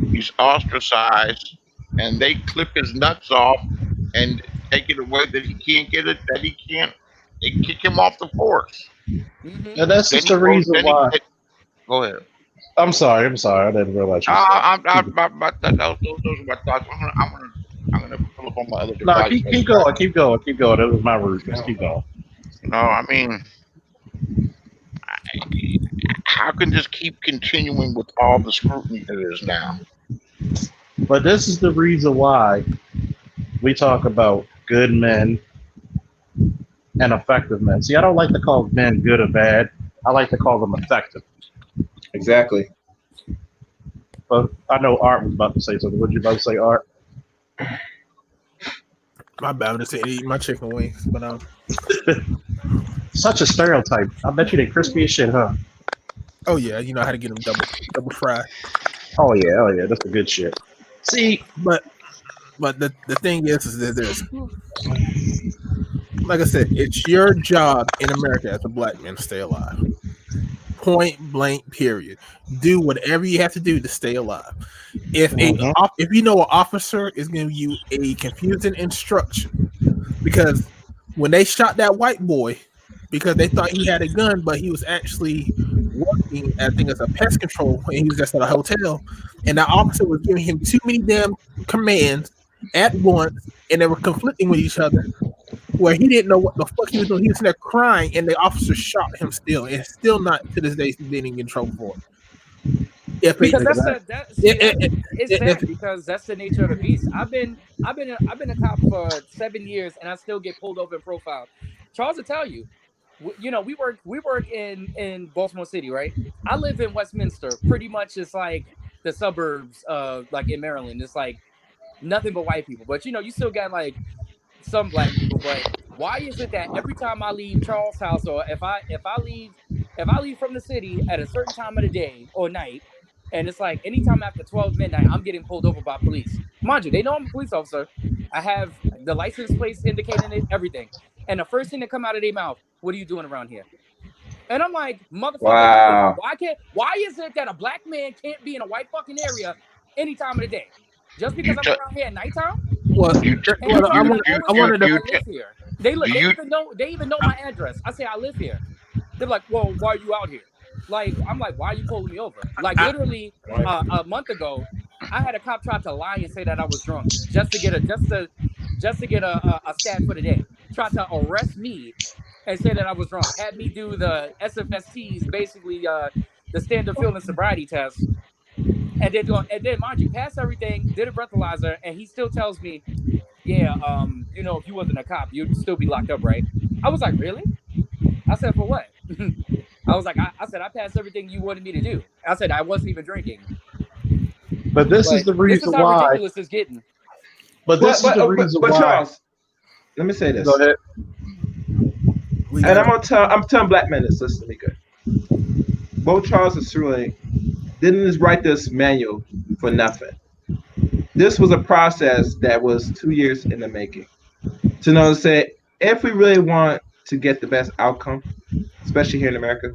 he's ostracized, and they clip his nuts off and take it away that he can't get it, that he can't They kick him off the force. Mhm. And that's Then just he the goes. reason Then he why. go ahead. I'm sorry. I didn't realize you were saying. Those are my thoughts. I'm gonna pull up on my other No, device. keep going. Keep going. Keep going. That was my rudeness. Keep going. No, I mean, how can this keep continuing with all the scrutiny there is now? But this is the reason why we talk about good men and effective men. See, I don't like to call men good or bad. I like to call them effective. Exactly. But I know Art was about to say something. What you about to say, Art? My bad. I'm just saying, eat my chicken wings, but Such a stereotype. I bet you they crispy as shit, huh? oh yeah, you know how to get them double fried. Oh yeah, that's the good shit. See, But the thing is that there's, like I said, it's your job in America as a black man to stay alive. Point blank, period. Do whatever you have to do to stay alive. If you know an officer is giving you a confusing instruction, because when they shot that white boy because they thought he had a gun, but he was actually working, I think, as a pest control, and he was just at a hotel, and the officer was giving him too many damn commands at once, and they were conflicting with each other, where he didn't know what the fuck he was doing. He was in there crying, and the officer shot him still, and still not to this day he didn't get in trouble for it. Because it's sad because that's the nature of the beast. I've been a cop for 7 years and I still get pulled over and profiled. Charles will tell you, you know, we work in Baltimore City, right? I live in Westminster. Pretty much it's like the suburbs of like in Maryland. It's like nothing but white people. But you know, you still got like some black people. But why is it that every time I leave Charles' house, or if I leave from the city at a certain time of the day or night, and it's like anytime after 12 midnight, I'm getting pulled over by police. Mind you, they know I'm a police officer. I have the license plates indicating it, everything. And the first thing that come out of their mouth, what are you doing around here? And I'm like, motherfucker, Wow. why is it that a black man can't be in a white fucking area any time of the day? Just because You I'm t- around here at nighttime? Well, you t- And you I you already you wanted to. know you I t- live here. They do you even know my address. I say I live here. They're like, well, why are you out here? Like, I'm like, why are you pulling me over? Like, literally, a month ago, I had a cop try to lie and say that I was drunk just to get a stat for the day. Tried to arrest me and say that I was drunk. Had me do the SFSTs, basically the standard field and sobriety test. And then mind you, passed everything, did a breathalyzer, and he still tells me, yeah, you know, if you wasn't a cop, you'd still be locked up, right? I was like, really? I said, for what? I was like, I said, I passed everything you wanted me to do. I said, I wasn't even drinking. but this is But the this is reason how why. ridiculous it's getting. But this is the reason But why. Charles, let me say this. Go ahead. And I'm telling black men this, listen to me good. Both Charles and Sterling didn't just write this manual for nothing. This was a process that was 2 years in the making. To know to say, if we really want to get the best outcome, especially here in America,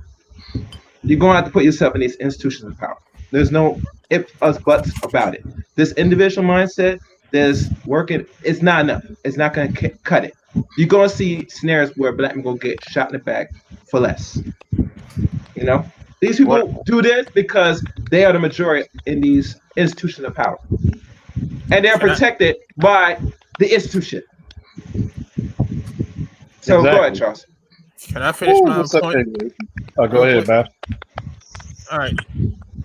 you're going to have to put yourself in these institutions of power. There's no ifs, us, buts about it. This individual mindset, this working, it's not enough. It's not going to cut it. You're going to see scenarios where black men going to get shot in the back for less. You know, these people do this because they are the majority in these institutions of power, and they're protected by the institution. So go ahead, Charles. Can I finish my point? Oh, go ahead, man. All right.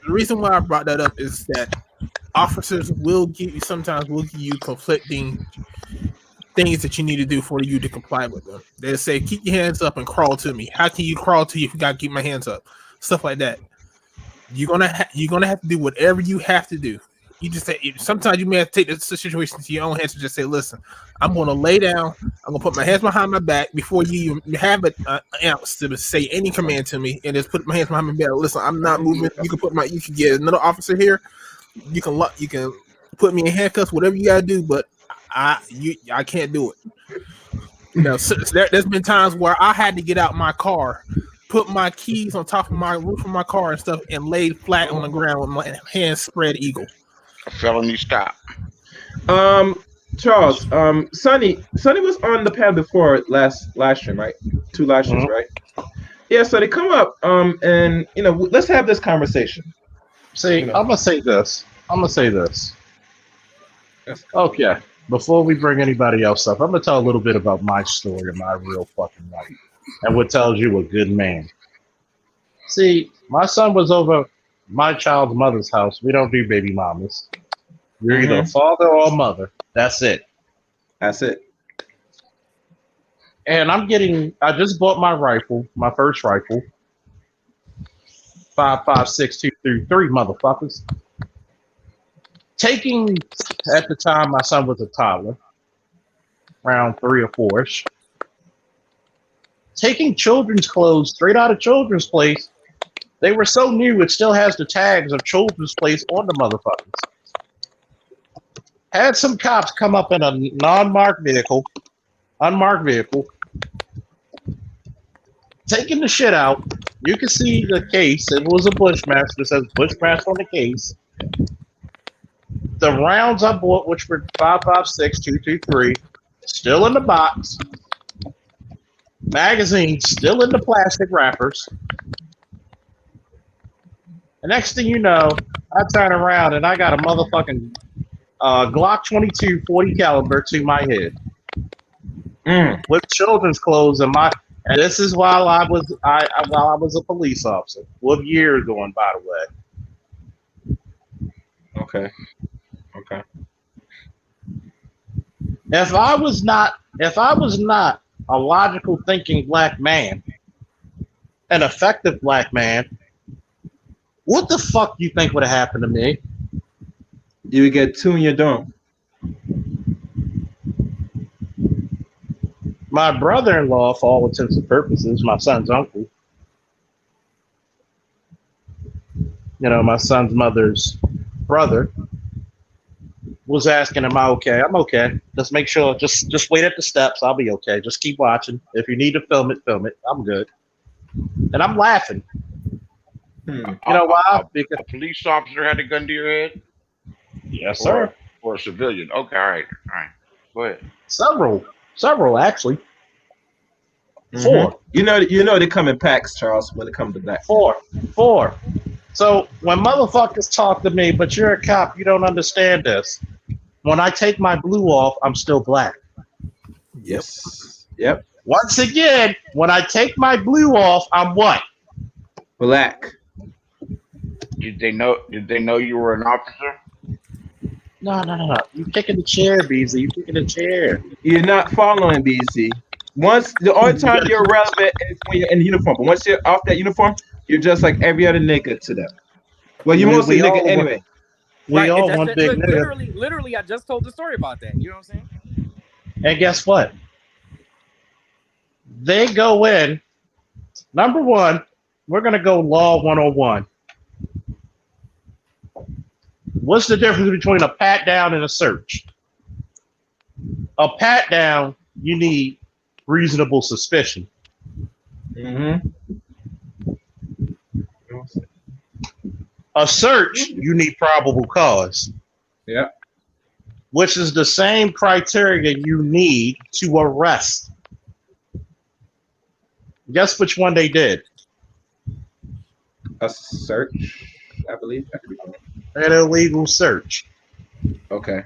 The reason why I brought that up is that officers sometimes will give you conflicting things that you need to do for you to comply with them. They'll say, keep your hands up and crawl to me. How can you crawl to you if you gotta keep my hands up? Stuff like that. You're gonna have to do whatever you have to do. You just say sometimes you may have to take the situation to your own hands and just say, listen, I'm gonna lay down, I'm gonna put my hands behind my back before you have an ounce to say any command to me, and just put my hands behind my back. Listen, I'm not moving. You can get another officer here. You can put me in handcuffs, whatever you gotta do, but I can't do it. You know, so there's been times where I had to get out my car, put my keys on top of my roof of my car and stuff, and laid flat on the ground with my hands spread eagle. A felony stop. Charles, Sonny was on the panel before last stream, right? 2 lashes, right? Yeah, so they come up, and let's have this conversation. See, I'm gonna say this. Yes. Okay. Before we bring anybody else up, I'm gonna tell a little bit about my story and my real fucking life, and what tells you a good man. See, my son was over my child's mother's house. We don't do baby mamas. You're either a father or a mother. That's it. That's it. And I just bought my rifle, my first rifle. 5.56 2 3 motherfuckers. Taking, at the time, my son was a toddler, around 3 or 4ish. Taking children's clothes straight out of Children's Place. They were so new, it still has the tags of Children's Place on the motherfuckers. Had some cops come up in a unmarked vehicle, taking the shit out. You can see the case. It was a Bushmaster. It says Bushmaster on the case. The rounds I bought, which were 5.56 2 still in the box. Magazines still in the plastic wrappers. The next thing you know, I turn around and I got a motherfucking Glock 22 40 caliber to my head with children's clothes in my. And this is while I was a police officer. With years going, by the way. Okay. If I was not a logical thinking black man, an effective black man, what the fuck do you think would have happened to me? You would get 2 in your dome. My brother-in-law, for all intents and purposes, my son's uncle, my son's mother's brother, was asking, am I okay? I'm okay. Just make sure, just wait at the steps. I'll be okay. Just keep watching. If you need to film it, film it. I'm good. And I'm laughing. You know why? Because a police officer had a gun to your head? Yes, sir. Or a civilian? Okay, all right. Go ahead. Several actually. 4. You know they come in packs, Charles, when it comes to black. 4. So when motherfuckers talk to me, but you're a cop, you don't understand this. When I take my blue off, I'm still black. Yep. Once again, when I take my blue off, I'm what? Black. Did they know you were an officer? No. You kicking the chair, BZ. You kicking the chair. You're not following, BZ. The only time you're relevant is when you're in uniform. But once you're off that uniform, you're just like every other nigga to them. Well, you're mostly nigga anyway. We all want big nigga. Literally, I just told the story about that. You know what I'm saying? And guess what? They go in. Number one, we're going to go law 101. What's the difference between a pat down and a search? A pat down, you need reasonable suspicion. A search, you need probable cause. Yeah. Which is the same criteria you need to arrest. Guess which one they did? A search, I believe. An illegal search. Okay.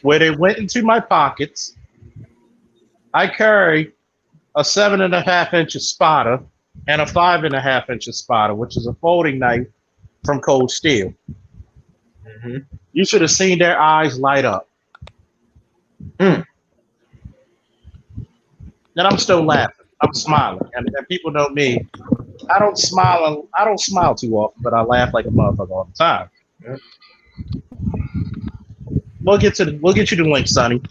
Where they went into my pockets. I carry a 7.5-inch spotter and a 5.5-inch spotter, which is a folding knife from Cold Steel. You should have seen their eyes light up. And I'm still laughing. I'm smiling. And people know me. I don't smile too often, but I laugh like a motherfucker all the time. We'll get you the link, Sonny.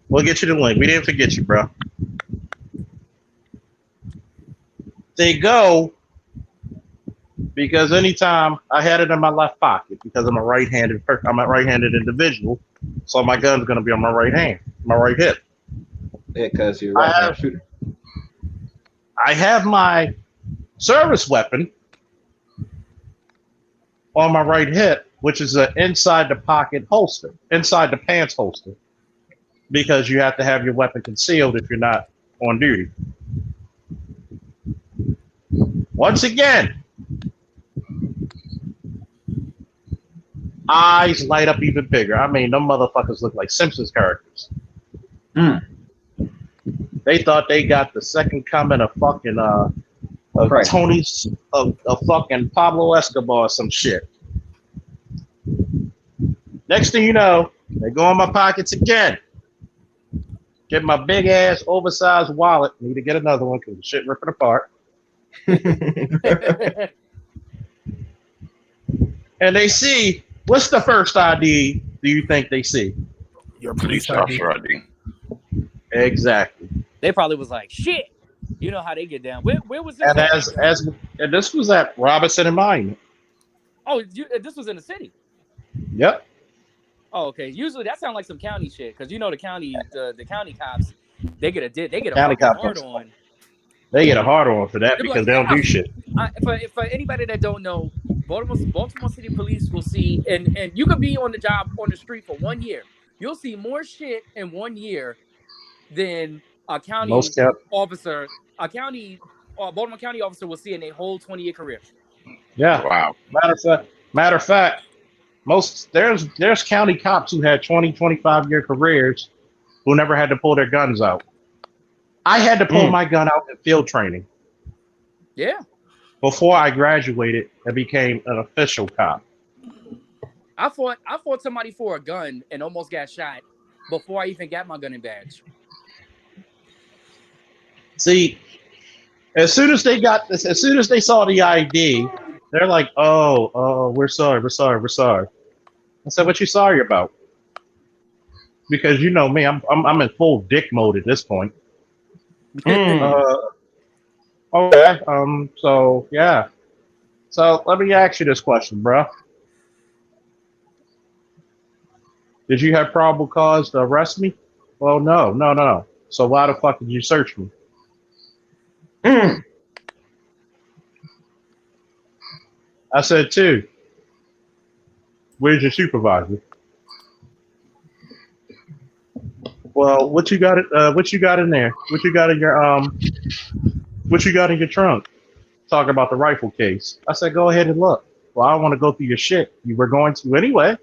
We'll get you the link. We didn't forget you, bro. They go because anytime I had it in my left pocket because I'm a right-handed individual, so my gun's gonna be on my right hand, my right hip. Yeah, because you're right shooter. I have my service weapon on my right hip, which is an inside the pocket holster, inside the pants holster, because you have to have your weapon concealed if you're not on duty. Once again, eyes light up even bigger. I mean, them motherfuckers look like Simpsons characters. They thought they got the second coming of fucking of Tony's of fucking Pablo Escobar or some shit. Next thing you know, they go in my pockets again. Get my big ass oversized wallet. Need to get another one because the shit ripping apart. And they see, what's the first ID do you think they see? Your police officer ID. ID. Exactly. They probably was like, shit. You know how they get down. Where was this? And this was at Robinson and Monument. Oh, this was in the city. Yep. Oh, okay. Usually that sounds like some county shit because you know the county cops, they get a County hard cops. on. They get a hard on for that because like, they don't do shit. For anybody that don't know, Baltimore City Police will see, and you could be on the job on the street for 1 year. You'll see more shit in 1 year than a county officer, Baltimore County officer will see in a whole 20-year career. Yeah. Wow. Matter of fact, there's county cops who had 20, 25-year careers who never had to pull their guns out. I had to pull my gun out in field training. Yeah. Before I graduated and became an official cop. I fought somebody for a gun and almost got shot before I even got my gun and badge. See, as soon as they saw the ID, they're like, "Oh, we're sorry." I said, "What you sorry about?" Because you know me, I'm in full dick mode at this point. Okay. So yeah. So let me ask you this question, bro. Did you have probable cause to arrest me? Well, no. So why the fuck did you search me? I said, too, where's your supervisor? Well, what you got in there? What you got in your trunk? Talking about the rifle case. I said, go ahead and look. Well, I don't want to go through your shit. You were going to anyway.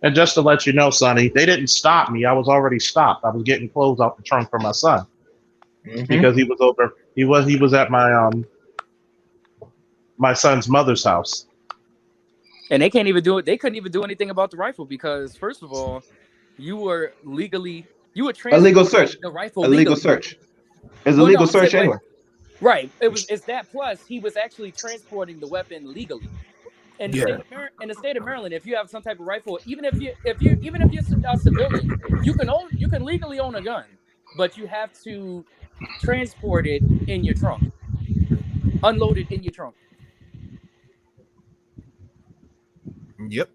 And just to let you know, Sonny, they didn't stop me. I was already stopped. I was getting clothes out the trunk for my son because he was over. He was at my son's mother's house. And they can't even do it. They couldn't even do anything about the rifle because, first of all, you were illegal search. The rifle. Illegal search. It's a legal search anyway. Right. It's that plus he was actually transporting the weapon legally. In the state of Maryland, if you have some type of rifle, even if you're a civilian, you can legally own a gun, but you have to transport it in your trunk, unload it in your trunk. Yep.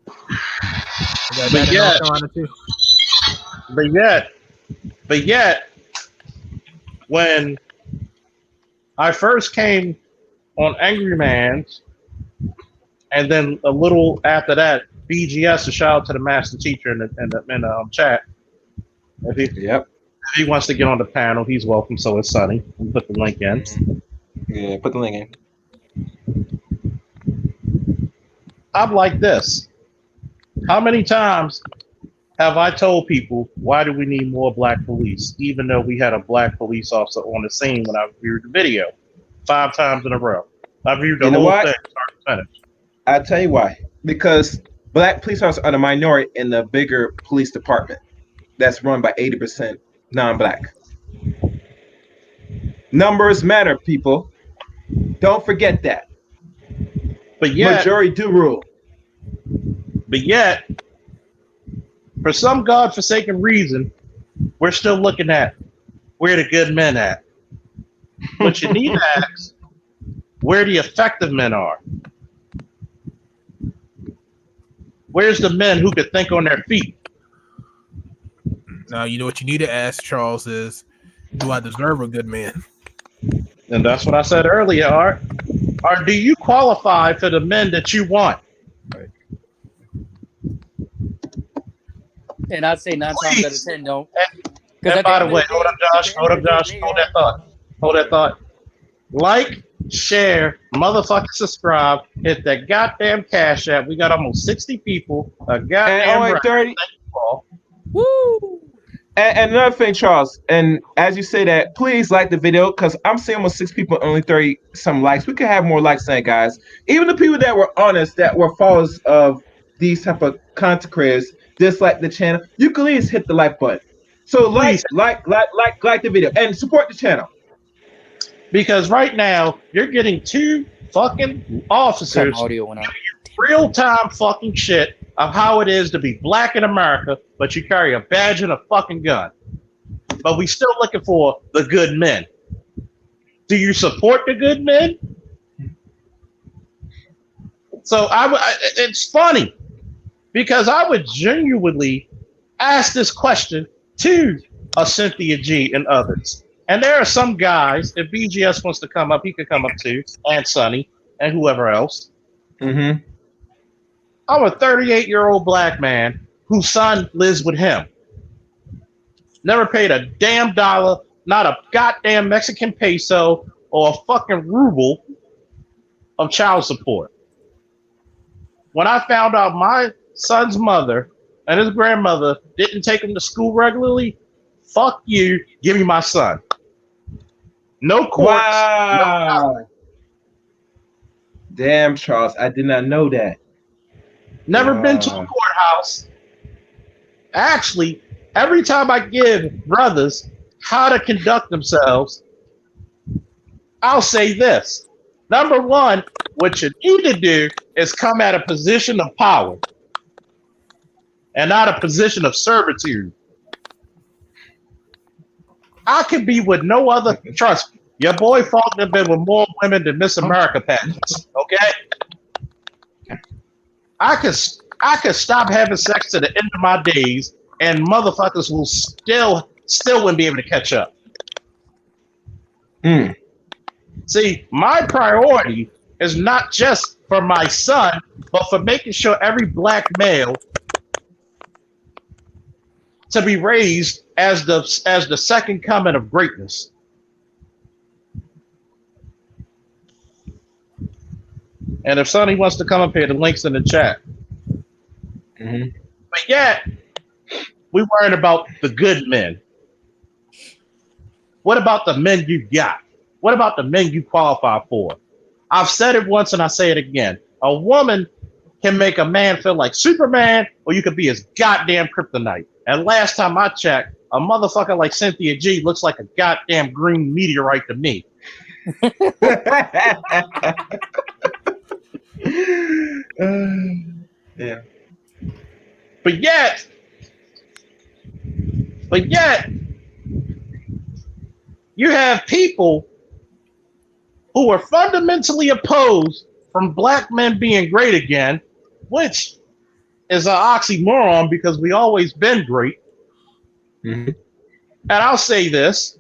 But yet, when I first came on Angry Man's, and then a little after that, BGS, a shout out to the master teacher in the chat. If he wants to get on the panel, he's welcome. So is Sonny. We'll put the link in. Yeah, put the link in. I'm like this. How many times have I told people, why do we need more black police? Even though we had a black police officer on the scene when I viewed the video 5 times in a row. I viewed the whole thing start to finish. I'll tell you why. Because black police officers are the minority in the bigger police department that's run by 80% non-black. Numbers matter, people. Don't forget that. But yet, majority do rule. But yet, for some godforsaken reason, we're still looking at where the good men at. But you need to ask where the effective men are. Where's the men who could think on their feet? Now, you know what you need to ask, Charles, is, do I deserve a good man? And that's what I said earlier, Art. Or do you qualify for the men that you want? Right. And I'd say 9 times out of 10, no. And by the way, hold up, Josh. Hold that thought. Like, share, motherfucking subscribe, hit that goddamn Cash App. We got almost 60 people. A And goddamn only right. 30. All. Woo! And another thing, Charles, and as you say that, please like the video because I'm seeing almost 6 people, only 30 some likes. We could have more likes than that, guys. Even the people that were honest, that were followers of these type of content creators, dislike the channel. You can at least hit the like button. So Please. like the video and support the channel. Because right now, you're getting 2 fucking Cut officers my audio went out. real-time fucking shit of how it is to be black in America, but you carry a badge and a fucking gun. But we still looking for the good men. Do you support the good men? So it's funny because I would genuinely ask this question to a Cynthia G and others. And there are some guys, if BGS wants to come up, he could come up too, and Sonny, and whoever else. Mm-hmm. I'm a 38-year-old black man whose son lives with him. Never paid a damn dollar, not a goddamn Mexican peso or a fucking ruble of child support. When I found out my son's mother and his grandmother didn't take him to school regularly, fuck you, give me my son. No courts. Wow. No, Damn, Charles, I did not know that. never been to a courthouse. Actually, every time I give brothers how to conduct themselves, I'll say this. Number one, what you need to do is come at a position of power and not a position of servitude. I could be with no other. Trust me, your boy Faulkner been with more women than Miss America pageants. Okay, I could stop having sex to the end of my days, and motherfuckers will still wouldn't be able to catch up. Mm. See, my priority is not just for my son, but for making sure every black male to be raised as the second coming of greatness. And if Sonny wants to come up here, the link's in the chat. Mm-hmm. But yet, we worrying about the good men. What about the men you got? What about the men you qualify for? I've said it once and I say it again. A woman can make a man feel like Superman, or you could be his goddamn kryptonite. And last time I checked, a motherfucker like Cynthia G looks like a goddamn green meteorite to me. Yeah. But yet, you have people who are fundamentally opposed from black men being great again, which is an oxymoron because we always been great. Mm-hmm. And I'll say this,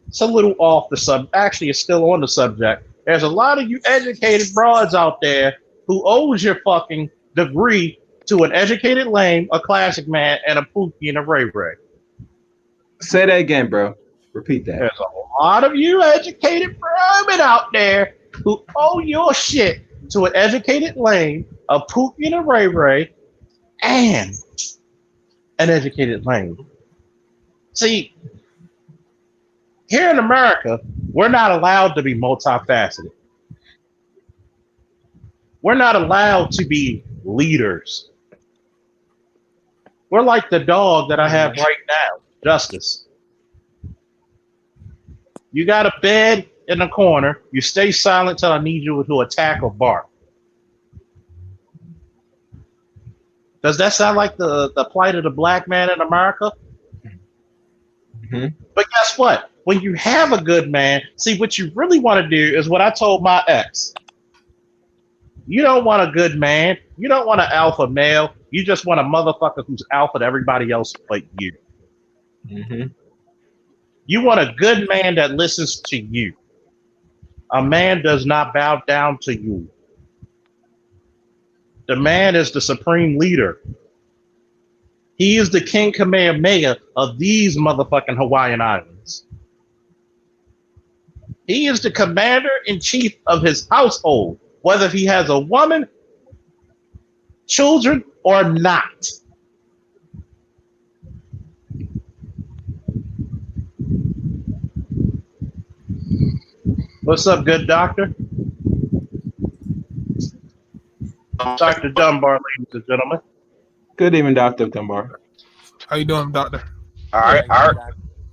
it's a little off the subject. Actually, it's still on the subject. There's a lot of you educated broads out there who owes your fucking degree to an educated lame, a classic man, and a pookie and a ray-ray. Say that again, bro. Repeat that. There's a lot of you educated women out there who owe your shit to an educated lame, a pookie and a ray-ray, and an educated lame. See, here in America, we're not allowed to be multifaceted. We're not allowed to be leaders. We're like the dog that I have right now, Justice. You got a bed in the corner. You stay silent till I need you to attack or bark. Does that sound like the plight of the black man in America? Mm-hmm. But guess what? When you have a good man, see, what you really want to do is what I told my ex. You don't want a good man. You don't want an alpha male. You just want a motherfucker who's alpha to everybody else but you. Mm-hmm. You want a good man that listens to you. A man does not bow down to you. The man is the supreme leader. He is the King Kamehameha of these motherfucking Hawaiian Islands. He is the commander-in-chief of his household, whether he has a woman, children, or not. What's up, good doctor? Dr. Dunbar, ladies and gentlemen. Good evening, Dr. Dunbar. How you doing, doctor? All right.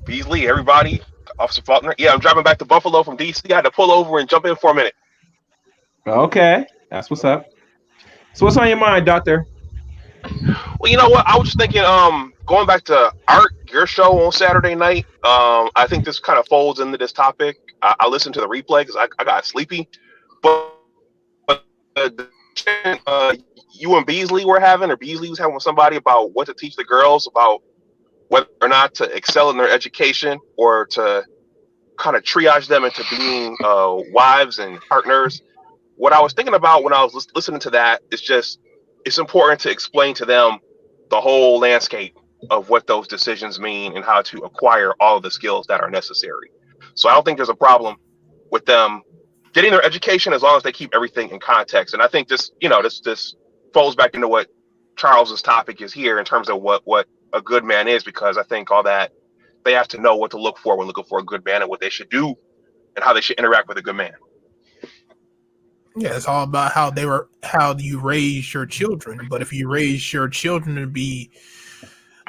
Beasley, everybody, Officer Faulkner. Yeah, I'm driving back to Buffalo from DC. I had to pull over and jump in for a minute. Okay, that's what's up. So what's on your mind, Doctor? Well, you know what? I was just thinking, going back to Art, your show on Saturday night. I think this kind of folds into this topic. I listened to the replay because I got sleepy. But you and Beasley were having, or Beasley was having with somebody about what to teach the girls about whether or not to excel in their education or to kind of triage them into being wives and partners. What I was thinking about when I was listening to that is just, it's important to explain to them the whole landscape of what those decisions mean and how to acquire all of the skills that are necessary. So I don't think there's a problem with them getting their education as long as they keep everything in context. And I think this falls back into what Charles's topic is here in terms of what a good man is, because I think all that they have to know what to look for when looking for a good man and what they should do and how they should interact with a good man. Yeah, it's all about how you raise your children. But if you raise your children to be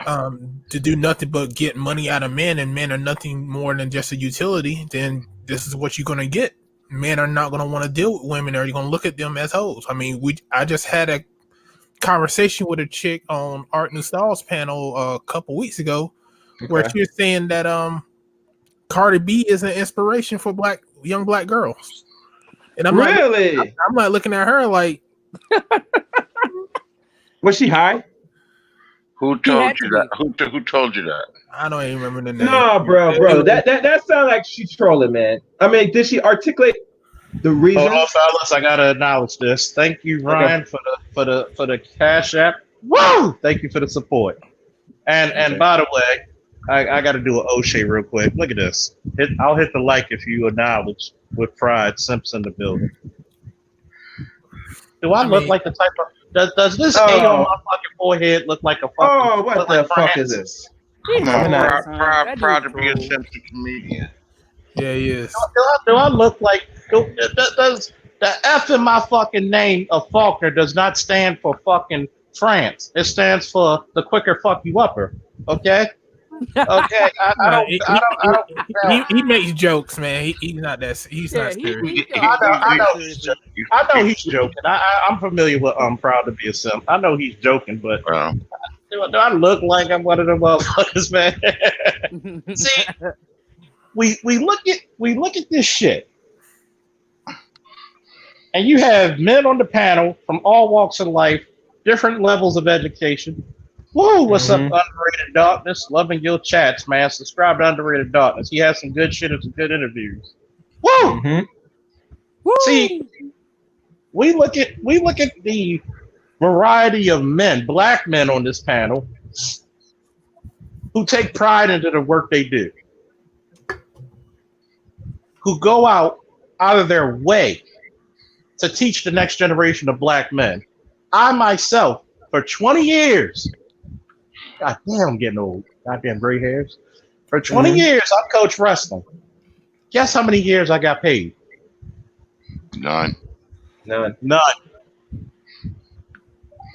to do nothing but get money out of men, and men are nothing more than just a utility, then this is what you're gonna get. Men are not gonna want to deal with women, or you're gonna look at them as hoes. I mean, I just had a conversation with a chick on Art Nostal's panel a couple weeks ago, where she was saying that Cardi B is an inspiration for young black girls. And I'm really? I'm not looking at her like. Was she high? Who told you that? Who told you that? I don't even remember the name. No, bro. That sounds like she's trolling, man. I mean, did she articulate the reason? Hold on, fellas. I gotta acknowledge this. Thank you, Ryan, for the Cash App. Woo! Thank you for the support. And by the way, I got to do an O'Shea real quick. Look at this. I'll hit the like if you acknowledge with pride Simpson in the building. Do I look like the type of... Does this hate on my fucking forehead look like a fucking... Oh, what the fuck is this? I'm proud to be a Simpson comedian. Yeah, he is. Do I look like... Does the F in my fucking name of Faulkner does not stand for fucking France. It stands for the quicker fuck you upper. Okay? Okay, he makes jokes, man. He's not that. He's not serious. I know he's joking. I'm familiar with Proud to be a Simp. I know he's joking, but do I look like I'm one of them motherfuckers, man? See, we look at this shit, and you have men on the panel from all walks of life, different levels of education. Woo, what's up, Underrated Darkness? Loving your chats, man. Subscribe to Underrated Darkness. He has some good shit and some good interviews. Woo! Woo! See, we look at the variety of men, black men on this panel, who take pride into the work they do, who go out of their way to teach the next generation of black men. I myself, for 20 years, God damn, I'm getting old. Goddamn gray hairs. For 20 years, I've coached wrestling. Guess how many years I got paid? None.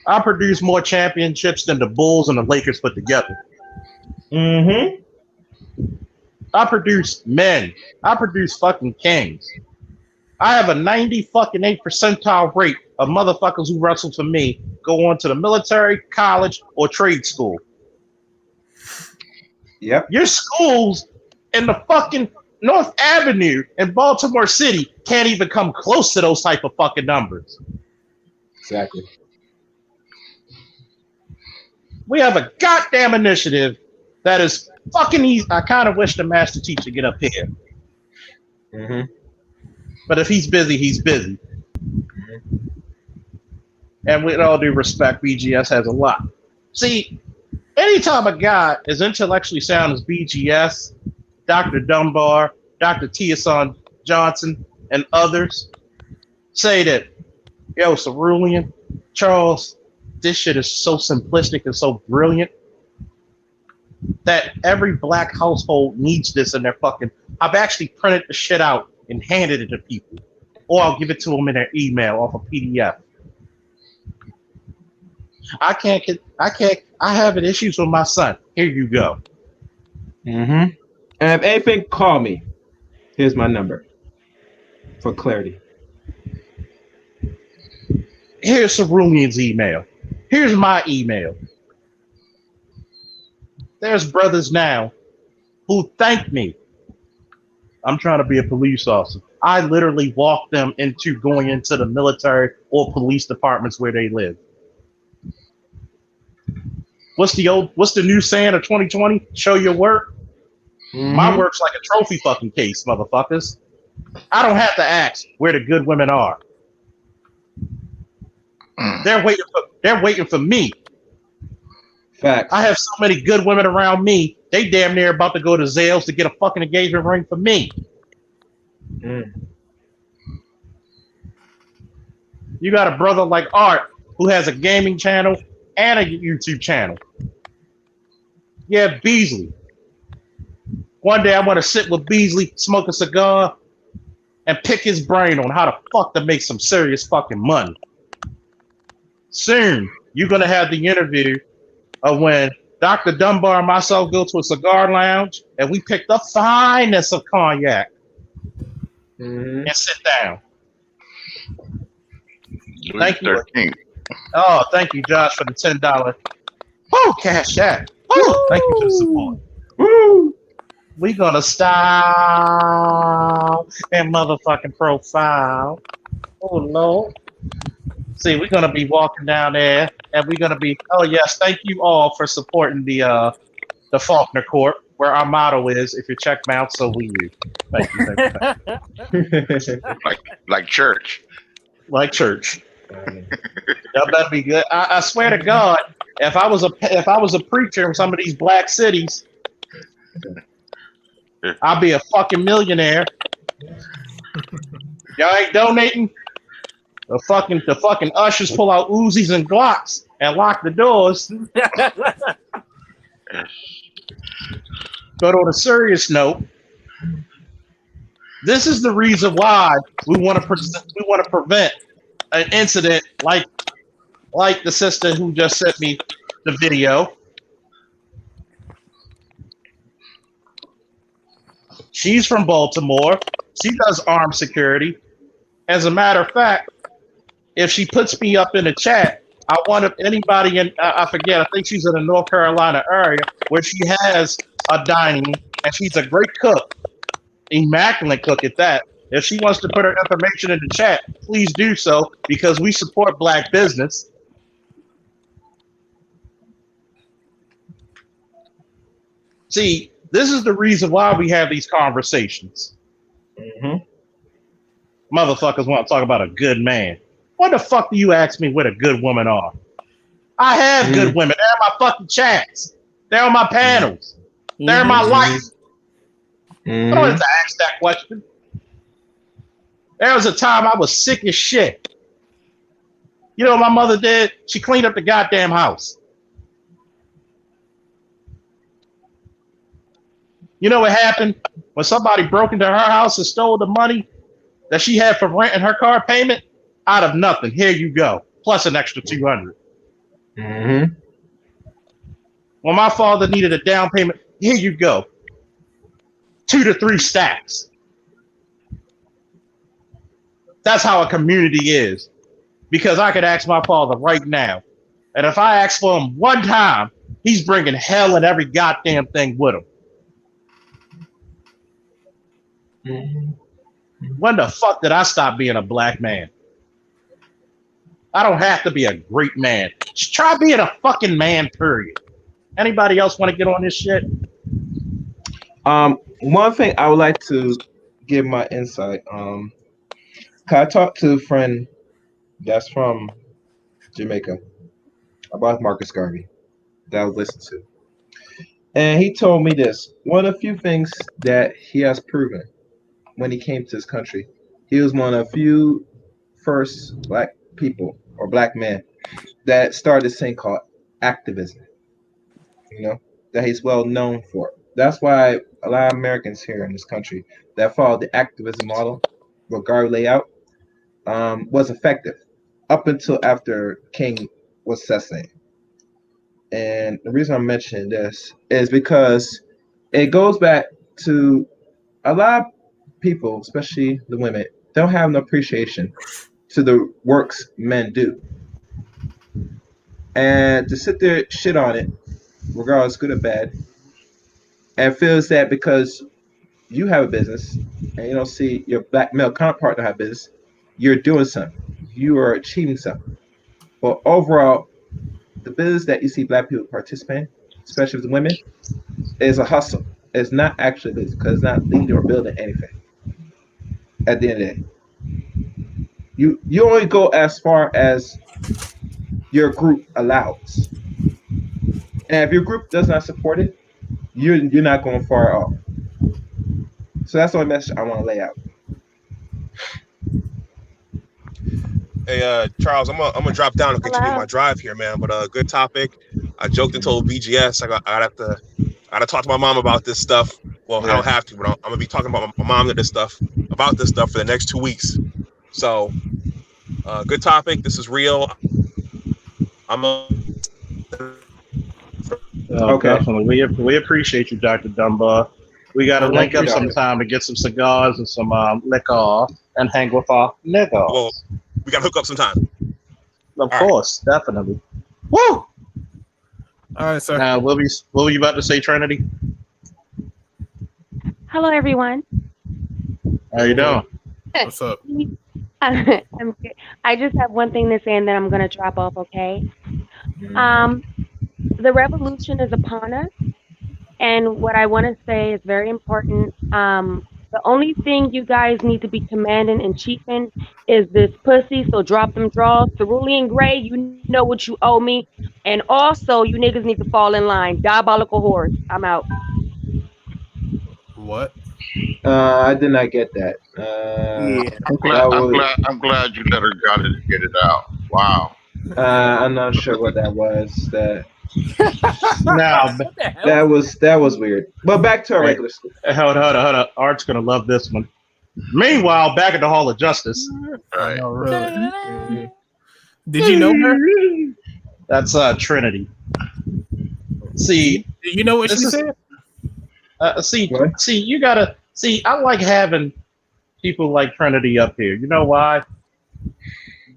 I produced more championships than the Bulls and the Lakers put together. I produce men. I produce fucking kings. I have a 90 fucking 8 percentile rate of motherfuckers who wrestle for me go on to the military, college, or trade school. Yep. Your schools in the fucking North Avenue in Baltimore City can't even come close to those type of fucking numbers. Exactly. We have a goddamn initiative that is fucking easy. I kind of wish the master teacher get up here. But if he's busy, he's busy. And with all due respect, BGS has a lot. See, anytime a guy is intellectually sound as BGS, Dr. Dunbar, Dr. Tiason Johnson, and others say that, yo, Cerulean, Charles, this shit is so simplistic and so brilliant that every black household needs this in their fucking. I've actually printed the shit out and handed it to people, or I'll give it to them in their email off a PDF. I can't. I have issues with my son. Here you go. And if anything, call me. Here's my number for clarity. Here's Cerulean's email. Here's my email. There's brothers now who thank me. I'm trying to be a police officer. I literally walk them into going into the military or police departments where they live. What's the new saying of 2020? Show your work. My work's like a trophy fucking case, motherfuckers. I don't have to ask where the good women are. They're waiting for me. Facts. I have so many good women around me. They damn near about to go to Zales to get a fucking engagement ring for me. You got a brother like Art who has a gaming channel and a YouTube channel. Yeah, Beasley. One day I want to sit with Beasley, smoke a cigar, and pick his brain on how the fuck to make some serious fucking money. Soon, you're going to have the interview of when Dr. Dunbar and myself go to a cigar lounge and we pick the finest of cognac and sit down. Thank you. Oh, thank you, Josh, for the $10. Oh, cash app. Oh, thank you for the support. Woo! We gonna style and motherfucking profile. Oh Lord. See, we're gonna be walking down there, and we're gonna be. Oh yes, thank you all for supporting the Faulkner Corp, where our motto is: if you check me out, so will you. Thank you. like church. Like church. That better be good. I swear to God, if I was a preacher in some of these black cities, I'd be a fucking millionaire. Y'all ain't donating? The fucking ushers pull out Uzis and Glocks and lock the doors. But on a serious note, this is the reason why we want to prevent an incident like the sister who just sent me the video. She's from Baltimore. She does armed security. As a matter of fact, if she puts me up in the chat, I want anybody in, I forget, I think she's in the North Carolina area where she has a dining and she's a great cook, immaculate cook at that. If she wants to put her information in the chat, please do so because we support black business. See, this is the reason why we have these conversations. Motherfuckers want to talk about a good man. What the fuck do you ask me what a good woman are? I have good women. They're in my fucking chats. They're on my panels. They're in my life. I don't have to ask that question. There was a time I was sick as shit. You know what my mother did? She cleaned up the goddamn house. You know what happened when somebody broke into her house and stole the money that she had for rent and her car payment? Out of nothing. Here you go. Plus an extra $200. When my father needed a down payment, here you go. 2 to 3 stacks. That's how a community is. Because I could ask my father right now. And if I ask for him one time, he's bringing hell and every goddamn thing with him. When the fuck did I stop being a black man? I don't have to be a great man. Just try being a fucking man, period. Anybody else want to get on this shit? One thing I would like to give my insight. I talked to a friend that's from Jamaica about Marcus Garvey that I was listening to. And he told me this. One of the few things that he has proven when he came to this country. He was one of the few first black people or black men that started this thing called activism. You know, that he's well known for. That's why a lot of Americans here in this country that follow the activism model, what Garvey laid out, was effective up until after King was assassinated. And the reason I'm mentioning this is because it goes back to a lot of people, especially the women, don't have no appreciation to the works men do. And to sit there shit on it, regardless good or bad, and feels that because you have a business and you don't see your black male counterpart to have business, you're doing something. You are achieving something. But overall, the business that you see black people participate in, especially with the women, is a hustle. It's not actually business because it's not leading or building anything. At the end of the day, you only go as far as your group allows, and if your group does not support it, you're not going far off. So that's the only message I want to lay out. Hey, Charles, I'm gonna drop down and continue my drive here, man. But good topic. I joked and told BGS I gotta talk to my mom about this stuff. Well, I don't have to, but I'm gonna be talking about my mom about this stuff for the next 2 weeks. So, good topic. This is real. Okay. Definitely. We appreciate you, Dr. Dunbar. We got to link up sometime to get some cigars and some liquor and hang with our niggas. Well, we got to hook up sometime. Of course, definitely. Woo! All right, sir. Now, what were you about to say, Trinity? Hello, everyone. How you doing? What's up? I'm good. I just have one thing to say, and then I'm going to drop off, okay? The revolution is upon us, and what I want to say is very important. The only thing you guys need to be commanding and chiefing is this pussy, so drop them draws. Cerulean Gray, you know what you owe me. And also, you niggas need to fall in line. Diabolical horse. I'm out. What? I did not get that. Yeah. I'm glad you let her get it out. Wow. I'm not sure what that was. Now, that was weird. But back to our regular school. Hold on. Art's gonna love this one. Meanwhile, back at the Hall of Justice. Right. Oh, really? Did you know her? That's Trinity. See, you know what she said? See, you gotta see. I like having people like Trinity up here. You know why?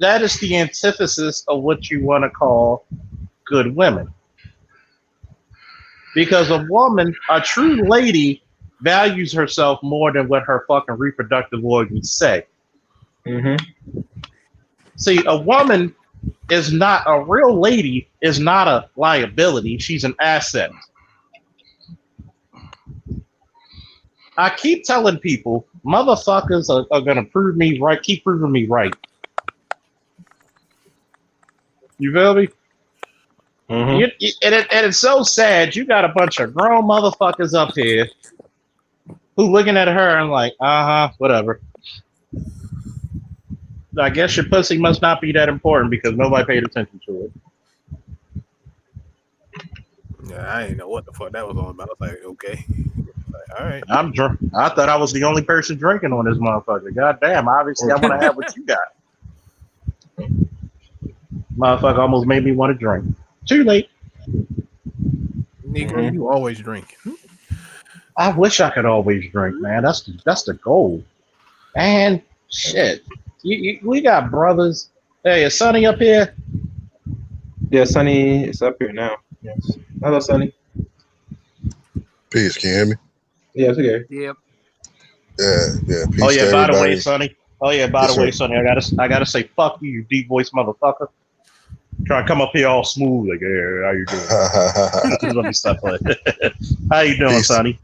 That is the antithesis of what you want to call good women. Because a true lady, values herself more than what her fucking reproductive organs say. Mm-hmm. See, a woman is not a real lady. Is not a liability. She's an asset. I keep telling people, motherfuckers are gonna prove me right. Keep proving me right. You feel me? Mm-hmm. And it's so sad. You got a bunch of grown motherfuckers up here who looking at her and like, whatever. I guess your pussy must not be that important because nobody paid attention to it. Yeah, I didn't know what the fuck that was all about. I was like, okay. Like, all right. I'm drunk. I thought I was the only person drinking on this motherfucker. God damn, obviously I want to have what you got. Motherfucker almost made me want to drink. Too late. Negro, you always drink. I wish I could always drink, man. That's the goal. And shit. We got brothers. Hey, is Sonny up here? Yeah, Sonny is up here now. Yes. Hello, Sonny. Peace, can you hear me? Yeah, it's okay. Yep. Yeah. Peace Oh yeah, to by the way, everybody. Sonny. Oh yeah, by Yes, the way, sir. Sonny, I gotta say fuck you, you deep voice motherfucker. Try to come up here all smooth, like, hey, how you doing? Just let me stop playing. How you doing, Peace. Sonny?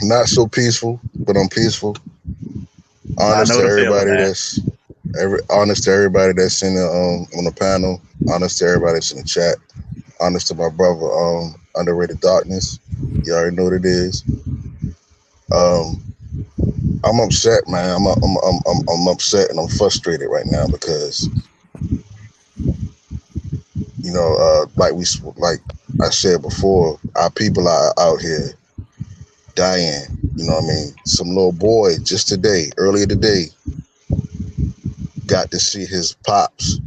Not so peaceful, but I'm peaceful. Honest to everybody that's in the on the panel. Honest to everybody that's in the chat. Honest to my brother, Underrated Darkness. You already know what it is. Um, I'm upset, man. I'm upset and I'm frustrated right now because like I said before, our people are out here dying. You know what I mean? Some little boy just earlier today, got to see his pops.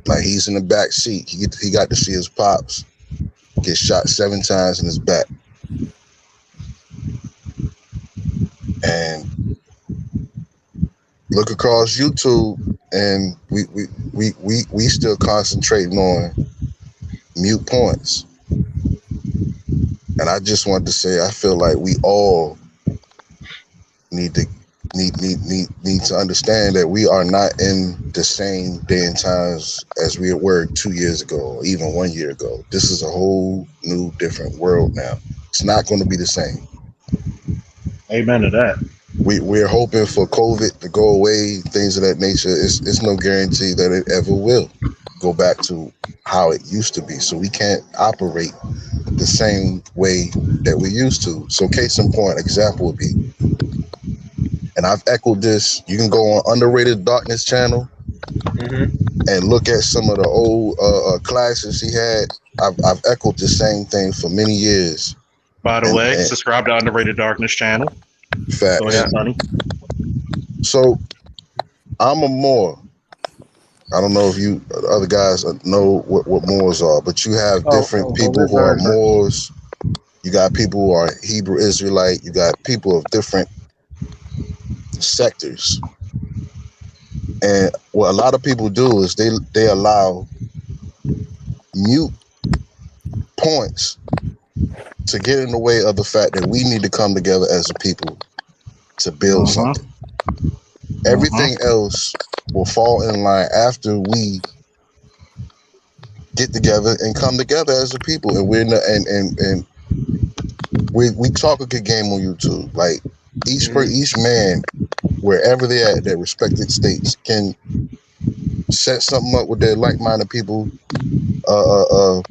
Like he's in the back seat. He got to see his pops get shot 7 times in his back. And look across YouTube, and we still concentrating on mute points. And I just want to say, I feel like we all need to understand that we are not in the same day and times as we were 2 years ago, or even 1 year ago. This is a whole new, different world now. It's not going to be the same. Amen to that. We're hoping for COVID to go away, things of that nature. It's no guarantee that it ever will go back to how it used to be. So we can't operate the same way that we used to. So case in point, example would be, and I've echoed this, you can go on Underrated Darkness channel and look at some of the old classes he had. I've echoed the same thing for many years. By the way, subscribe to Underrated Darkness channel. Facts. Go ahead, Sonny. So I'm a Moor. I don't know if you other guys know what Moors are, but you have different people who are Moors. You got people who are Hebrew Israelite. You got people of different sectors. And what a lot of people do is they allow mute points to get in the way of the fact that we need to come together as a people to build something. Everything else will fall in line after we get together and come together as a people. And we talk a good game on YouTube. Like each man, wherever they're at, their respected states, can set something up with their like-minded people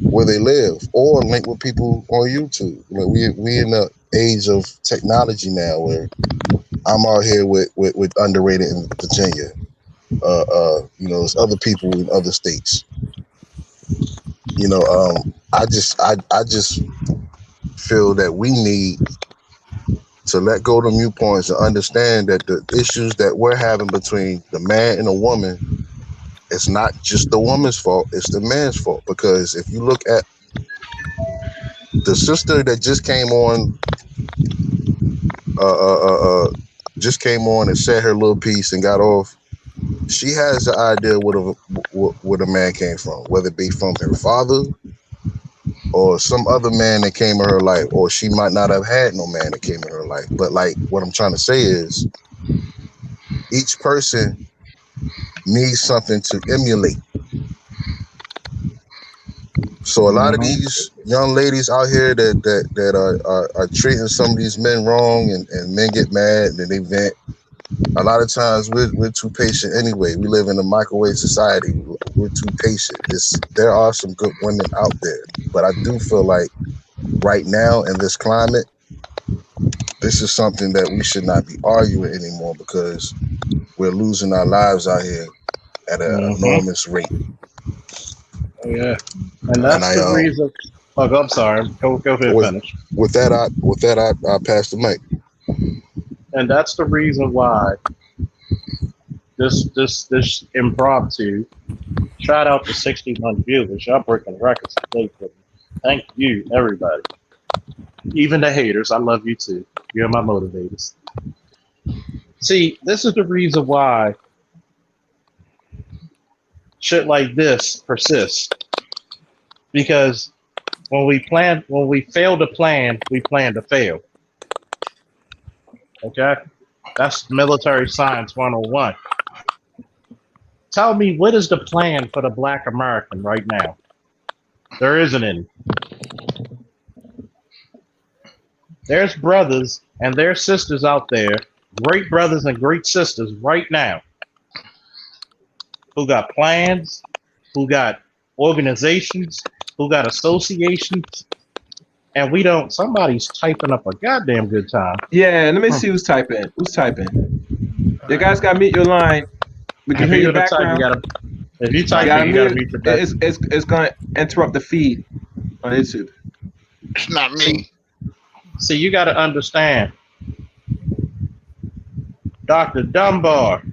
where they live, or link with people on YouTube. Like we in the age of technology now, where I'm out here with Underrated in Virginia. There's other people in other states. I just feel that we need to let go of the mute points and understand that the issues that we're having between the man and the woman, it's not just the woman's fault, it's the man's fault. Because if you look at the sister that just came on and said her little piece and got off, she has the idea where the man came from, whether it be from her father or some other man that came in her life, or she might not have had no man that came in her life. But like what I'm trying to say is, each person needs something to emulate. So a lot of these young ladies out here that are treating some of these men wrong, and men get mad and they vent. A lot of times we're too patient anyway. We live in a microwave society. We're too patient. There are some good women out there, but I do feel like right now in this climate, this is something that we should not be arguing anymore, because we're losing our lives out here at an enormous rate. Oh yeah, and that's the reason. Oh, I'm sorry. Go ahead and finish. With that, I pass the mic. And that's the reason why this impromptu. Shout out to 61 viewers. Y'all breaking records today for me. Thank you, everybody. Even the haters, I love you too. You're my motivators. See, this is the reason why shit like this persists. Because when we fail to plan, we plan to fail. Okay? That's military science 101. Tell me, what is the plan for the Black American right now? There isn't any. There's brothers and there's sisters out there, great brothers and great sisters right now, who got plans, who got organizations, who got associations, and we don't. Somebody's typing up a goddamn good time. Yeah, let me see who's typing. Who's typing? You guys got to mute your line. We can If hear you're your gonna type, you background. gotta. If you You type, gotta you gotta mute. mute your back. It's going to interrupt the feed on YouTube. It's not See, me. see, you gotta understand, Dr. Dunbar.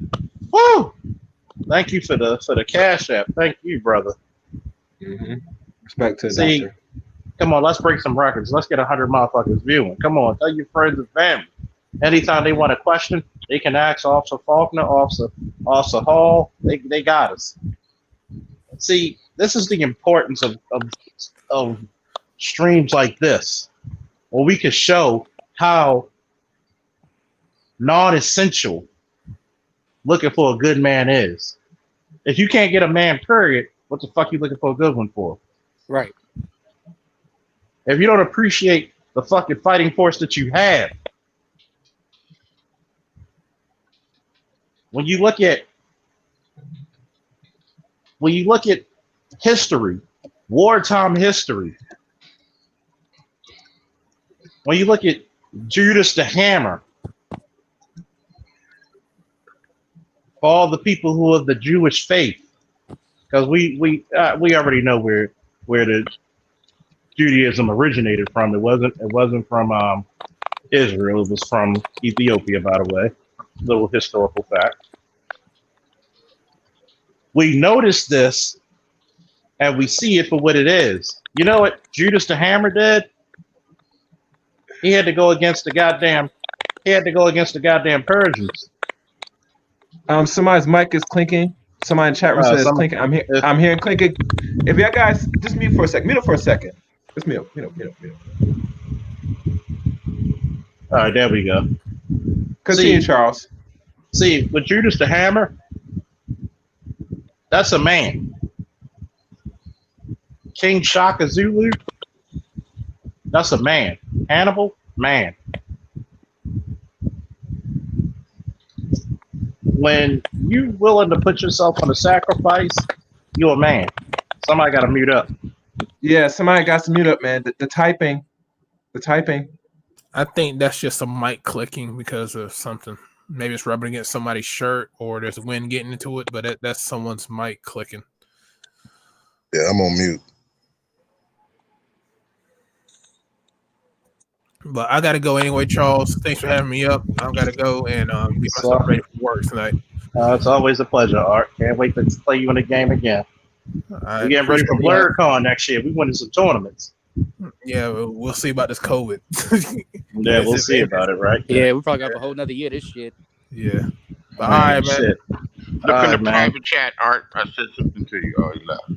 Woo! Thank you for the cash app. Thank you, brother. Mm-hmm. Respect to the See, doctor. come on, let's break some records. Let's get 100 motherfuckers viewing. Come on, tell your friends and family. Anytime they want a question, they can ask Officer Faulkner, Officer Hall. They got us. See, this is the importance of streams like this, where we can show how non-essential looking for a good man is. If you can't get a man, period, what the fuck you looking for a good one for? Right. If you don't appreciate the fucking fighting force that you have, when you look at history, wartime history, when you look at Judas the Hammer, for all the people who are the Jewish faith, because we already know where the Judaism originated from. It wasn't from Israel. It was from Ethiopia, by the way. Little historical fact. We notice this and we see it for what it is. You know what Judas the Hammer did? He had to go against the goddamn Persians. Somebody's mic is clinking. Somebody in the chat room says clinking. I'm hearing clinking. If y'all guys just mute for a second. Mute it for a second. Just mute. All right, there we go. Continue, Charles. See, with Judas the Hammer, that's a man. King Shaka Zulu, that's a man. Hannibal, man. When you willing to put yourself on a sacrifice, you're a man. Somebody got to mute up. Yeah, somebody got to mute up, man. The typing. I think that's just a mic clicking because of something. Maybe it's rubbing against somebody's shirt or there's wind getting into it, but that's someone's mic clicking. Yeah, I'm on mute. But I got to go anyway, Charles. Thanks for having me up. I've got to go and get myself ready for work tonight. It's always a pleasure, Art. Can't wait to play you in the game again. We're getting ready for BlurCon next year. We winning some tournaments. Yeah, we'll see about this COVID. Yeah, we'll see about it, right? Yeah, we probably got a whole nother year this shit. Yeah. All right, man. Shit. Look in the private chat, Art. I said something to you. Oh, you left.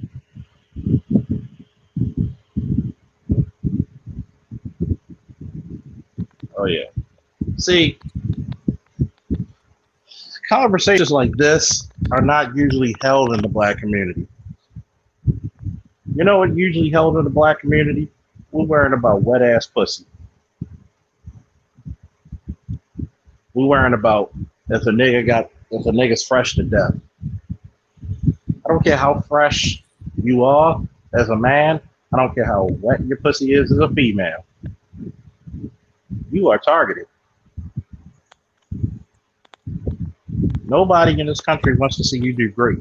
Oh, yeah. See, conversations like this are not usually held in the black community. You know what usually held in the black community? We're worrying about wet ass pussy. We're worrying about if a nigga's fresh to death. I don't care how fresh you are as a man. I don't care how wet your pussy is as a female. You are targeted. Nobody in this country wants to see you do great.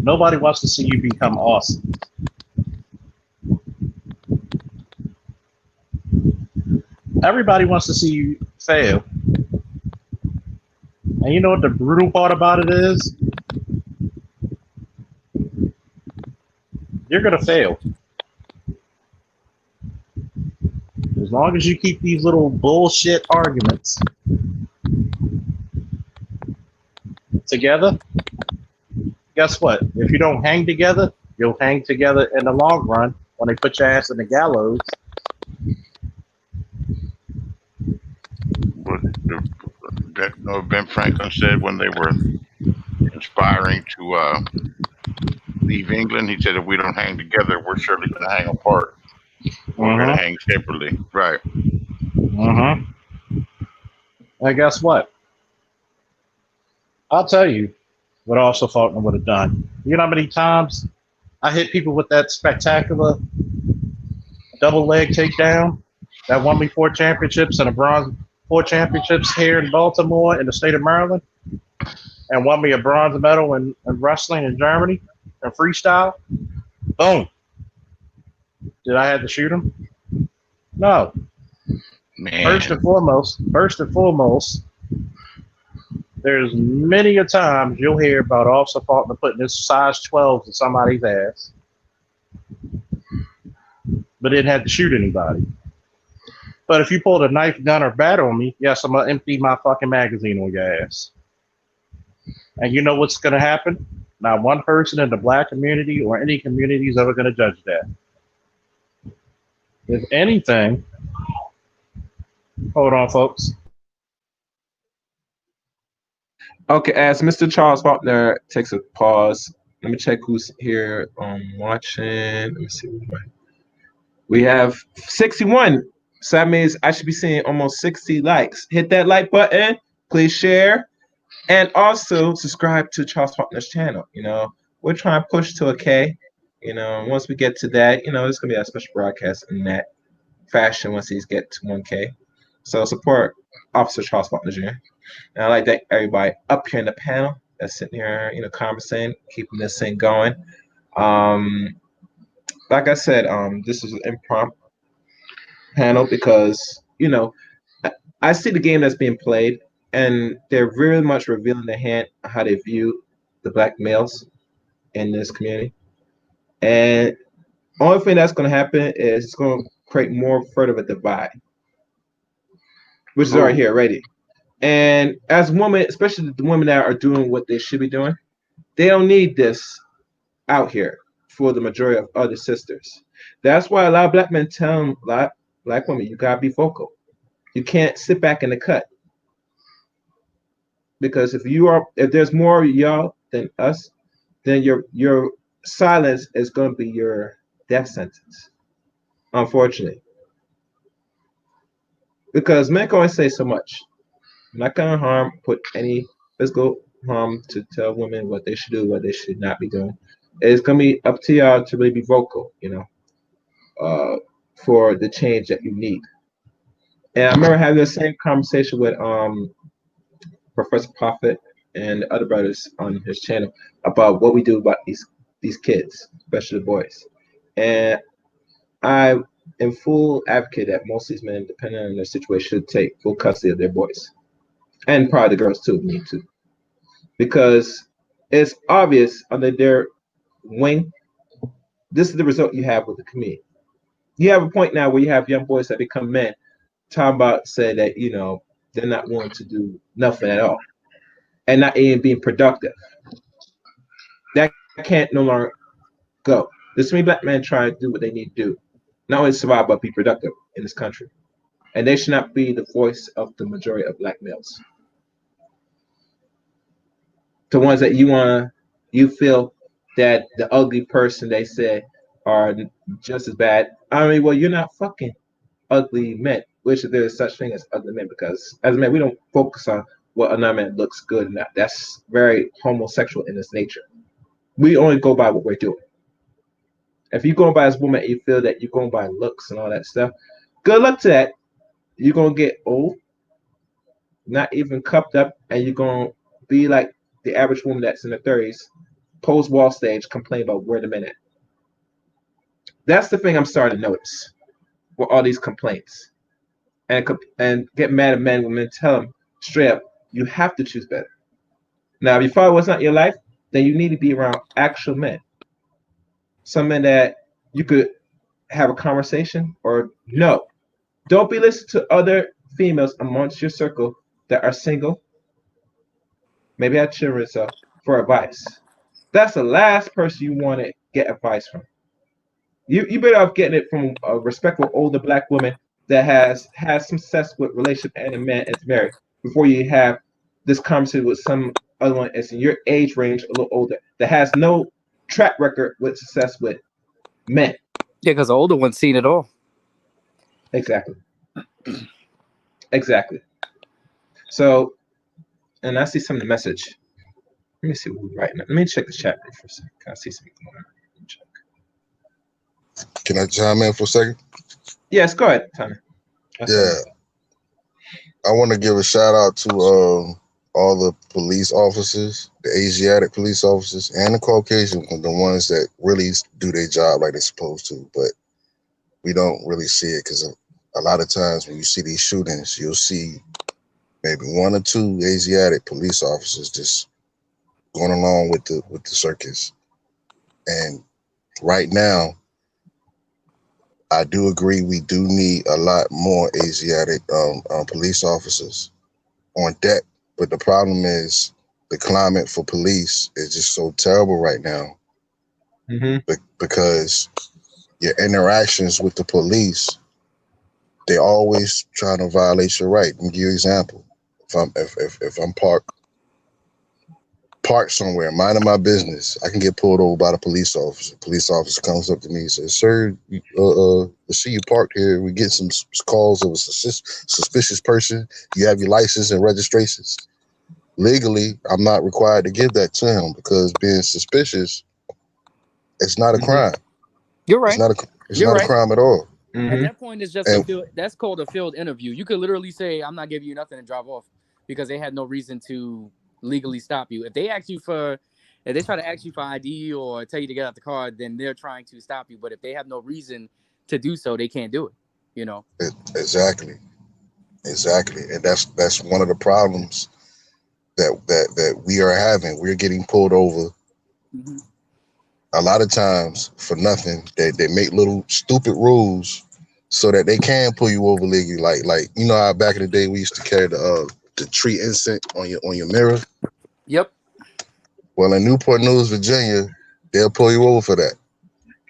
Nobody wants to see you become awesome. Everybody wants to see you fail. And you know what the brutal part about it is? You're going to fail. As long as you keep these little bullshit arguments together, guess what? If you don't hang together, you'll hang together in the long run when they put your ass in the gallows. Ben Franklin said when they were inspiring to leave England, he said, if we don't hang together, we're surely going to hang apart. We're going to hang separately. Right. And guess what? I'll tell you what also Faulkner would have done. You know how many times I hit people with that spectacular double leg takedown that won me 4 championships and a bronze 4 championships here in Baltimore in the state of Maryland, and won me a bronze medal in wrestling in Germany and freestyle. Boom. Did I have to shoot him? No. First Man, and foremost, there's many a times you'll hear about Officer Faulkner putting his size 12 to somebody's ass, but didn't have to shoot anybody. But if you pulled a knife, gun, or bat on me, yes, I'm gonna empty my fucking magazine on your ass. And you know what's gonna happen? Not one person in the black community or any community is ever gonna judge that. If anything, hold on, folks. Okay, as Mr. Charles Faulkner takes a pause, let me check who's here watching. Let me see. We have 61. So that means I should be seeing almost 60 likes. Hit that like button. Please share. And also subscribe to Charles Faulkner's channel. You know, we're trying to push to a K. You know, once we get to that, you know, it's going to be a special broadcast in that fashion once he's get to 1K. So support Officer Charles Faulkner Jr. And I'd like to thank everybody up here in the panel that's sitting here, you know, conversing, keeping this thing going. Like I said, this is an impromptu panel because, you know, I see the game that's being played, and they're very much revealing their hand on how they view the black males in this community. And only thing that's going to happen is it's going to create more further of a divide, which is already here already. And as women, especially the women that are doing what they should be doing, they don't need this out here for the majority of other sisters. That's why a lot of black men tell a lot of black women, you gotta be vocal. You can't sit back in the cut. Because if there's more of y'all than us, then your silence is gonna be your death sentence. Unfortunately. Because men can only say so much. I'm not gonna put any physical harm to tell women what they should do, what they should not be doing. It's gonna be up to y'all to really be vocal, you know, for the change that you need. And I remember having the same conversation with Professor Prophet and the other brothers on his channel about what we do about these kids, especially the boys. And I am full advocate that most of these men, depending on their situation, should take full custody of their boys. And probably the girls too, need to. Because it's obvious under their wing, this is the result you have with the community. You have a point now where you have young boys that become men, talking about say that, you know, they're not willing to do nothing at all and not even being productive. That can't no longer go. There's many black men trying to do what they need to do, not only survive but be productive in this country. And they should not be the voice of the majority of black males. The ones that you feel that the ugly person they say are just as bad. I mean, well, you're not fucking ugly men, which there's such thing as ugly men, because as men, we don't focus on what another man looks good or not. That's very homosexual in its nature. We only go by what we're doing. If you're going by as a woman and you feel that you're going by looks and all that stuff, good luck to that. You're going to get old, not even cupped up, and you're going to be like the average woman that's in her 30s, post wall stage, complain about where the men at. That's the thing I'm starting to notice with all these complaints. And get mad at men when men tell them straight up, you have to choose better. Now, if you follow what's not your life, then you need to be around actual men. Some men that you could have a conversation or no. Don't be listening to other females amongst your circle that are single, maybe have children, so for advice. That's the last person you want to get advice from. You better off getting it from a respectful older black woman that has had some success with relationship and a man is married before you have this conversation with some other one that's in your age range, a little older, that has no track record with success with men. Yeah, because the older one's seen it all. Exactly. Exactly. So, and I see some of the message. Let me see what we're writing. Let me check the chat for a second. I see something going on. Let me check. Can I chime in for a second? Yes, go ahead, Tommy. Yeah, I want to give a shout out to all the police officers, the Asiatic police officers, and the Caucasian, the ones that really do their job like they're supposed to. But we don't really see it because a lot of times when you see these shootings, you'll see maybe one or two Asiatic police officers just going along with the circus. And right now, I do agree we do need a lot more Asiatic police officers on deck. But the problem is the climate for police is just so terrible right now because your interactions with the police, they're always trying to violate your right. Let me give you an example. If I'm parked somewhere, minding my business, I can get pulled over by the police officer. Police officer comes up to me and says, "Sir, I see you parked here. We get some calls of a suspicious person. You have your license and registrations." Legally, I'm not required to give that to him because being suspicious, it's not a crime. You're right. It's not a crime at all. At that point, it's just that's called a field interview. You could literally say, "I'm not giving you nothing," and drive off because they had no reason to legally stop you. If they try to ask you for ID or tell you to get out the car, then they're trying to stop you. But if they have no reason to do so, they can't do it. You know. Exactly, and that's one of the problems that we are having. We're getting pulled over a lot of times for nothing. They make little stupid rules so that they can pull you over legally. Like you know how back in the day we used to carry the tree incense on your mirror. Yep. Well, in Newport News, Virginia, they'll pull you over for that.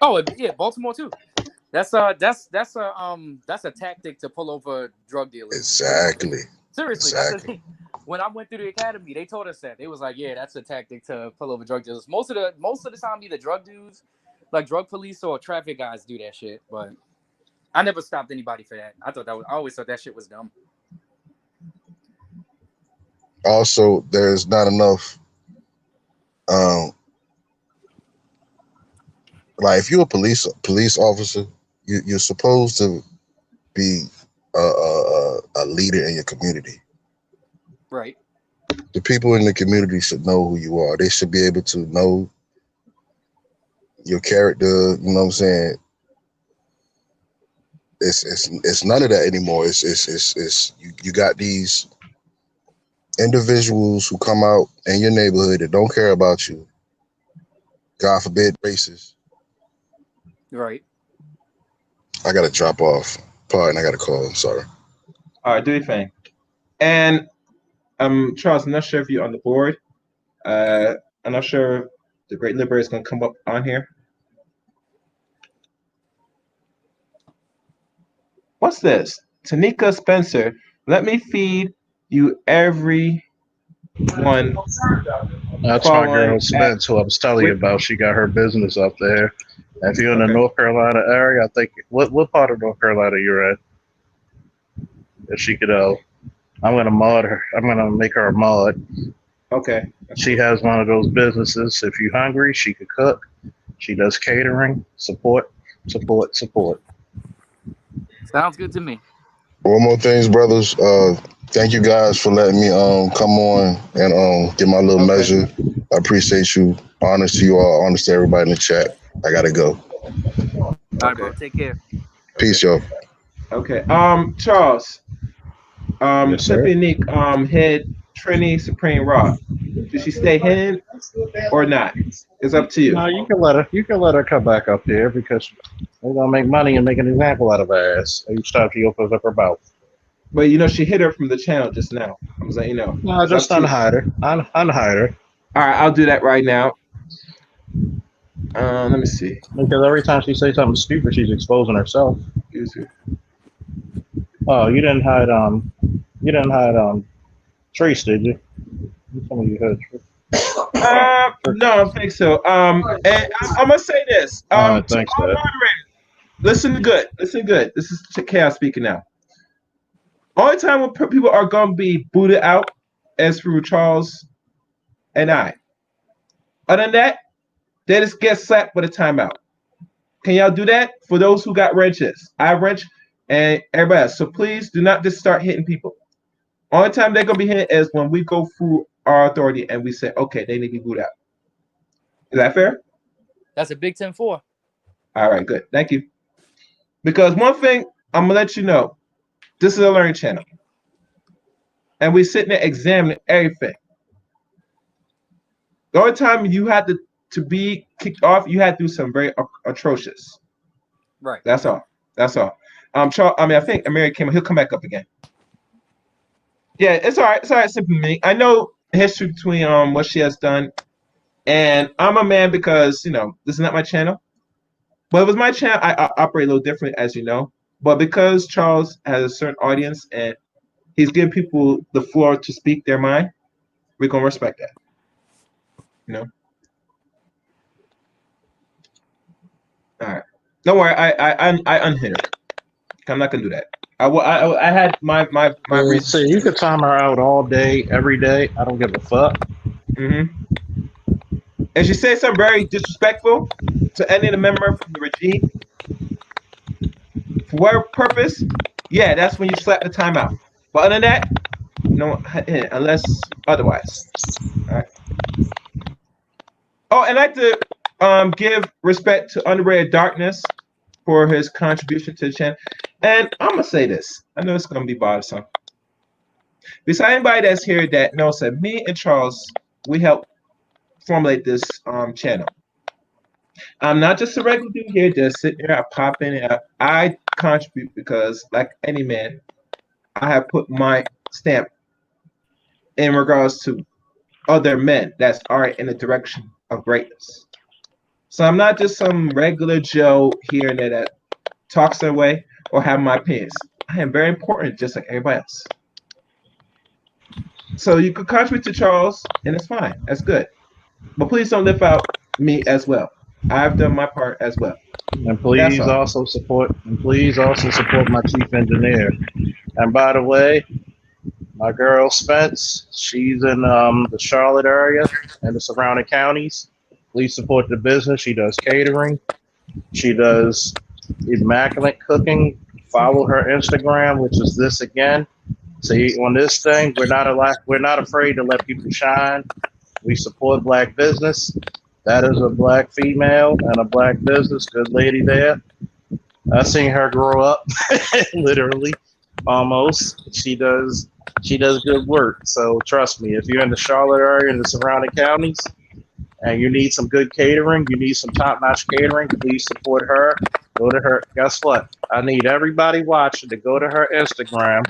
Oh yeah, Baltimore too. That's a tactic to pull over drug dealers. Exactly. Seriously, that's the thing. When I went through the academy, they told us that. They was like, yeah, that's a tactic to pull over drug dealers. Most of the time, either drug dudes, like drug police, or traffic guys do that shit. But I never stopped anybody for that. I always thought that shit was dumb. Also, there's not enough. Like if you're a police officer, you're supposed to be a leader in your community. Right. The people in the community should know who you are. They should be able to know your character. You know what I'm saying? It's none of that anymore. It's you got these individuals who come out in your neighborhood that don't care about you. God forbid, racist. Right. I gotta drop off. Pardon, I gotta call. I'm sorry. All right, do your thing. And Charles, I'm not sure if you're on the board. I'm not sure if the Great Liberator is going to come up on here. What's this? Tanika Spencer, let me feed you every one. That's my girl Spence, who I was telling you about. She got her business up there. If you're in the North Carolina area, I think what part of North Carolina you're at? If she could, I'm gonna mod her. I'm gonna make her a mod. Okay. She has one of those businesses. If you're hungry, she could cook. She does catering. Support. Sounds good to me. One more things, brothers. Thank you guys for letting me come on and get my little measure. I appreciate you. Honest to you all. Honest to everybody in the chat. I gotta go. All right, bro. Take care. Peace, y'all. Okay. Charles. Yes, sir. Simply Nick hid Trini Supreme Raw. Should she stay hidden or not? It's up to you. No, you can let her come back up there because they're gonna make money and make an example out of her ass each time she opens up her mouth. But you know she hit her from the channel just now. I was letting you know. No, just unhide her. Unhide her. All right, I'll do that right now. Let me see. Because every time she says something stupid, she's exposing herself. Oh, you didn't hide Trace, did you? Some of you heard Trace. No, I don't think so. And I'm gonna say this. Thanks, to all moderators, listen good. This is Chaos speaking now. Only time when people are gonna be booted out is through Charles and I. Other than that, they just get slapped with a timeout. Can y'all do that for those who got wrenches? I wrench and everybody else. So please do not just start hitting people. Only time they're gonna be hit is when we go through our authority and we say, okay, they need to be booed out. Is that fair? That's a big 10-4. All right, good. Thank you. Because one thing I'm gonna let you know, this is a learning channel. And we sitting there examining everything. The only time you had to be kicked off, you had to do something very atrocious. Right. That's all. That's all. Charles, I think Amiri came. He'll come back up again. Yeah, it's all right. It's all right. Simply me. I know the history between what she has done, and I'm a man because this is not my channel. But if it was my channel, I operate a little differently, as you know. But because Charles has a certain audience and he's giving people the floor to speak their mind, we're gonna respect that. All right. Don't worry. I unhit her. I'm not gonna do that. I had my reason. So you could time her out all day, every day. I don't give a fuck. And she said something very disrespectful to any of the member from the regime. For what purpose? Yeah, that's when you slap the timeout. But other than that, no, unless otherwise. All right. Oh, and I'd like to give respect to Underrated Darkness for his contribution to the channel. And I'm gonna say this. I know it's gonna be bothersome. Besides anybody that's here that knows that me and Charles, we helped formulate this channel. I'm not just a regular dude here, just sitting here, I pop in and I contribute because, like any man, I have put my stamp in regards to other men that's already in the direction of greatness. So I'm not just some regular Joe here and there that talks their way or have my opinions. I am very important, just like everybody else. So you could contribute to Charles, and it's fine. That's good. But please don't lift out me as well. I've done my part as well. And please also support my chief engineer. And by the way, my girl Spence, she's in the Charlotte area and the surrounding counties. Please support the business. She does catering. She does immaculate cooking. Follow her Instagram, which is this again. See, on this thing, we're not afraid to let people shine. We support black business. That is a black female and a black business. Good lady there. I seen her grow up, literally, almost. She does good work. So trust me, if you're in the Charlotte area and the surrounding counties, and you need some good catering, you need some top-notch catering, please support her. Go to her. Guess what? I need everybody watching to go to her Instagram.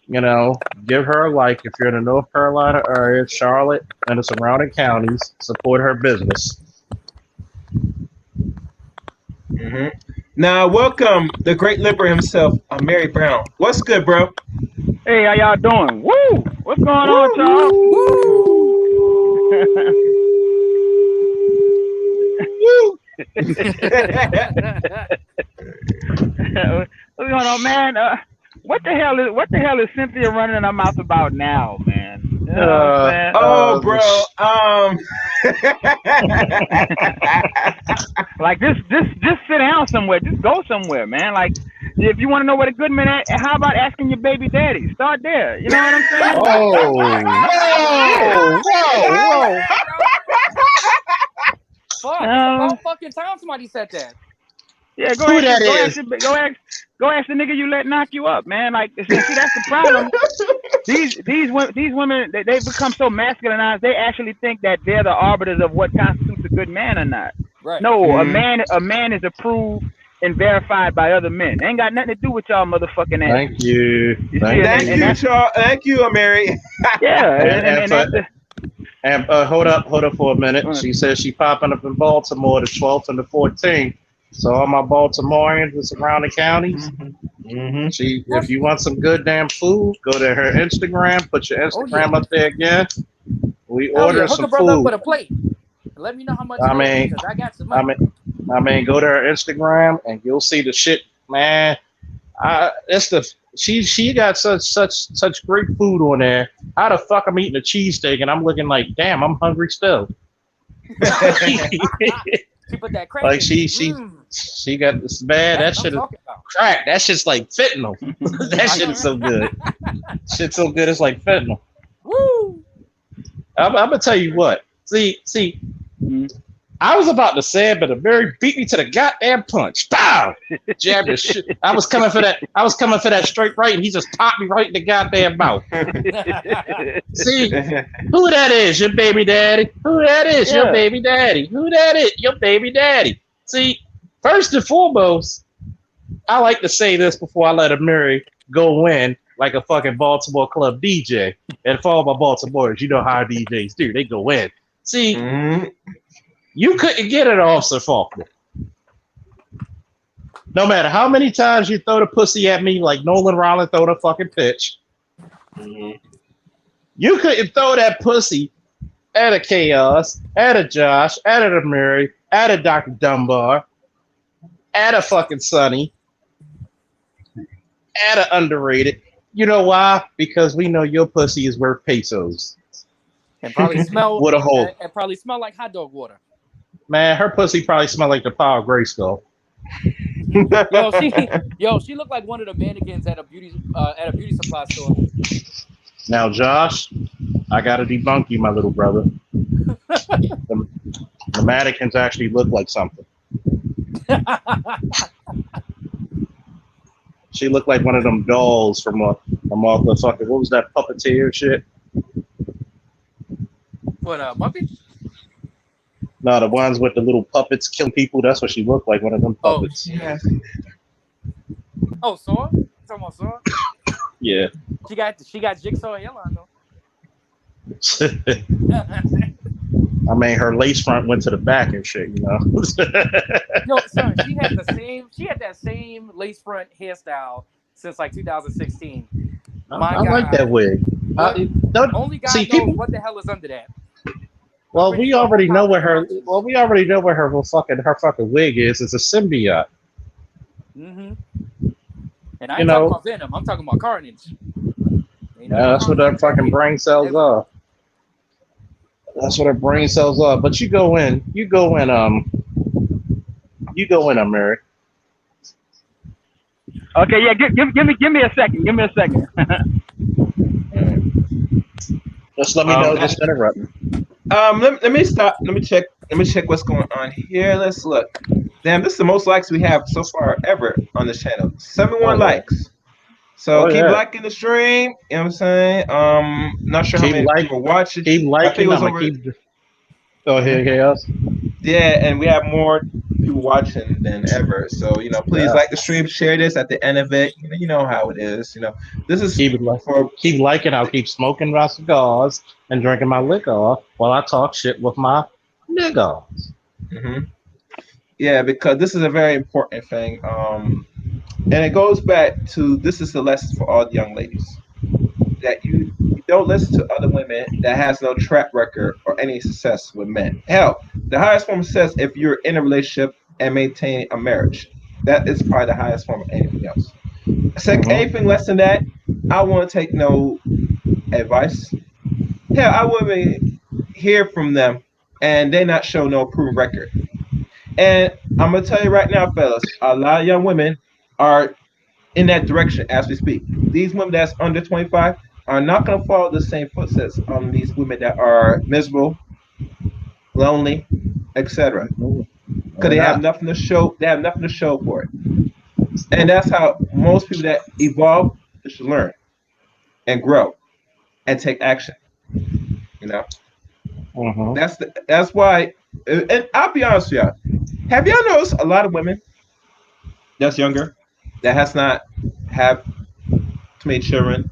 Give her a like if you're in the North Carolina area, Charlotte, and the surrounding counties. Support her business. Now, welcome the great liberator himself, Mary Brown. What's good, bro? Hey, how y'all doing? Woo! What's going on, y'all? Woo! What's going on, man? What the hell is Cynthia running her mouth about now, man? You know bro. Like just sit down somewhere. Just go somewhere, man. Like if you want to know what a good man is, how about asking your baby daddy? Start there. You know what I'm saying? Whoa. Fuck, about fucking time somebody said that. Yeah, go ask the nigga you let knock you up, man. Like, see, that's the problem. These women, they become so masculinized. They actually think that they're the arbiters of what constitutes a good man or not. Right. No, a man is approved and verified by other men. Ain't got nothing to do with y'all motherfucking ass. Thank you. Thank you, Charles. Thank you, Mary. Yeah, and hold up for a minute. She says she popping up in Baltimore the 12th and the 14th. So all my Baltimoreans and surrounding counties, if you want some good damn food, go to her Instagram. Put your Instagram up there again. We order some hook a brother food. up with a plate. Let me know how much. I mean, because I got some money. Go to her Instagram and you'll see the shit, man. She got such great food on there. How the fuck I'm eating a cheesesteak and I'm looking like, damn, I'm hungry still. She put that crack Like in she got this man. That That's what shit I'm is talking about. crack. That shit's like fentanyl. That I shit know, is so good. Shit's so good. It's like fentanyl. Woo! I'm gonna tell you what. See. I was about to say it, but the Mary beat me to the goddamn punch. Bow! Jabbed the shit. I was coming for that straight right, and he just popped me right in the goddamn mouth. See, who that is? Your baby daddy. Who that is? Your baby daddy. Who that is? Your baby daddy. See, first and foremost, I like to say this before I let a Mary go in like a fucking Baltimore club DJ. And for all my Baltimoreans, you know how DJs do. They go in. See, you couldn't get it, Officer Faulkner. No matter how many times you throw the pussy at me like Nolan Rowland throw the fucking pitch, you couldn't throw that pussy at a Chaos, at a Josh, at a Mary, at a Dr. Dunbar, at a fucking Sonny, at a Underrated. You know why? Because we know your pussy is worth pesos. And probably smell With a hole. And probably smell like hot dog water. Man, her pussy probably smelled like the power of Grayskull. She looked like one of the mannequins at a beauty supply store. Now, Josh, I gotta debunk you, my little brother. The mannequins actually look like something. She looked like one of them dolls from off the fucking, what was that puppeteer shit? What, Muppet? No, the ones with the little puppets killing people. That's what she looked like, one of them puppets. Oh, Saw? You talking about Saw? Yeah. She got Jigsaw hairline though. I mean, her lace front went to the back and shit, you know. Yo, son, she had that same lace front hairstyle since like 2016. I like that wig. Only God knows what the hell is under that. Well, we already know where her fucking wig is. It's a symbiote. Mm-hmm. And I ain't talking about Venom. I'm talking about Carnage. That's what her fucking brain cells are. That's what her brain cells are. But you go in, Mary. Okay, yeah, give me a second. Give me a second. Just let me know. Just interrupt me. Let me stop. Let me check what's going on here. Let's look. Damn, this is the most likes we have so far ever on this channel. 71 likes. So keep liking the stream. You know what I'm saying? Not sure how many people watching. Keep liking. Go ahead, Chaos. Yeah, and we have more people watching than ever. So please like the stream, share this at the end of it. You know how it is. This is keep liking. I'll keep smoking my cigars and drinking my liquor while I talk shit with my niggas. Mm-hmm. Yeah, because this is a very important thing. And it goes back to, this is the lesson for all the young ladies, that you don't listen to other women that has no track record or any success with men. Hell, the highest form of success, if you're in a relationship and maintaining a marriage, that is probably the highest form of anything else. Anything less than that, I won't take no advice. Hell, I wouldn't even hear from them and they not show no proven record. And I'm gonna tell you right now, fellas, a lot of young women are in that direction as we speak. These women that's under 25 are not gonna follow the same footsteps on these women that are miserable, lonely, etc. Because they have nothing to show. They have nothing to show for it. And that's how most people that evolve should learn and grow and take action. That's why. And I'll be honest with y'all. Have y'all noticed a lot of women that's younger that has not have too many children,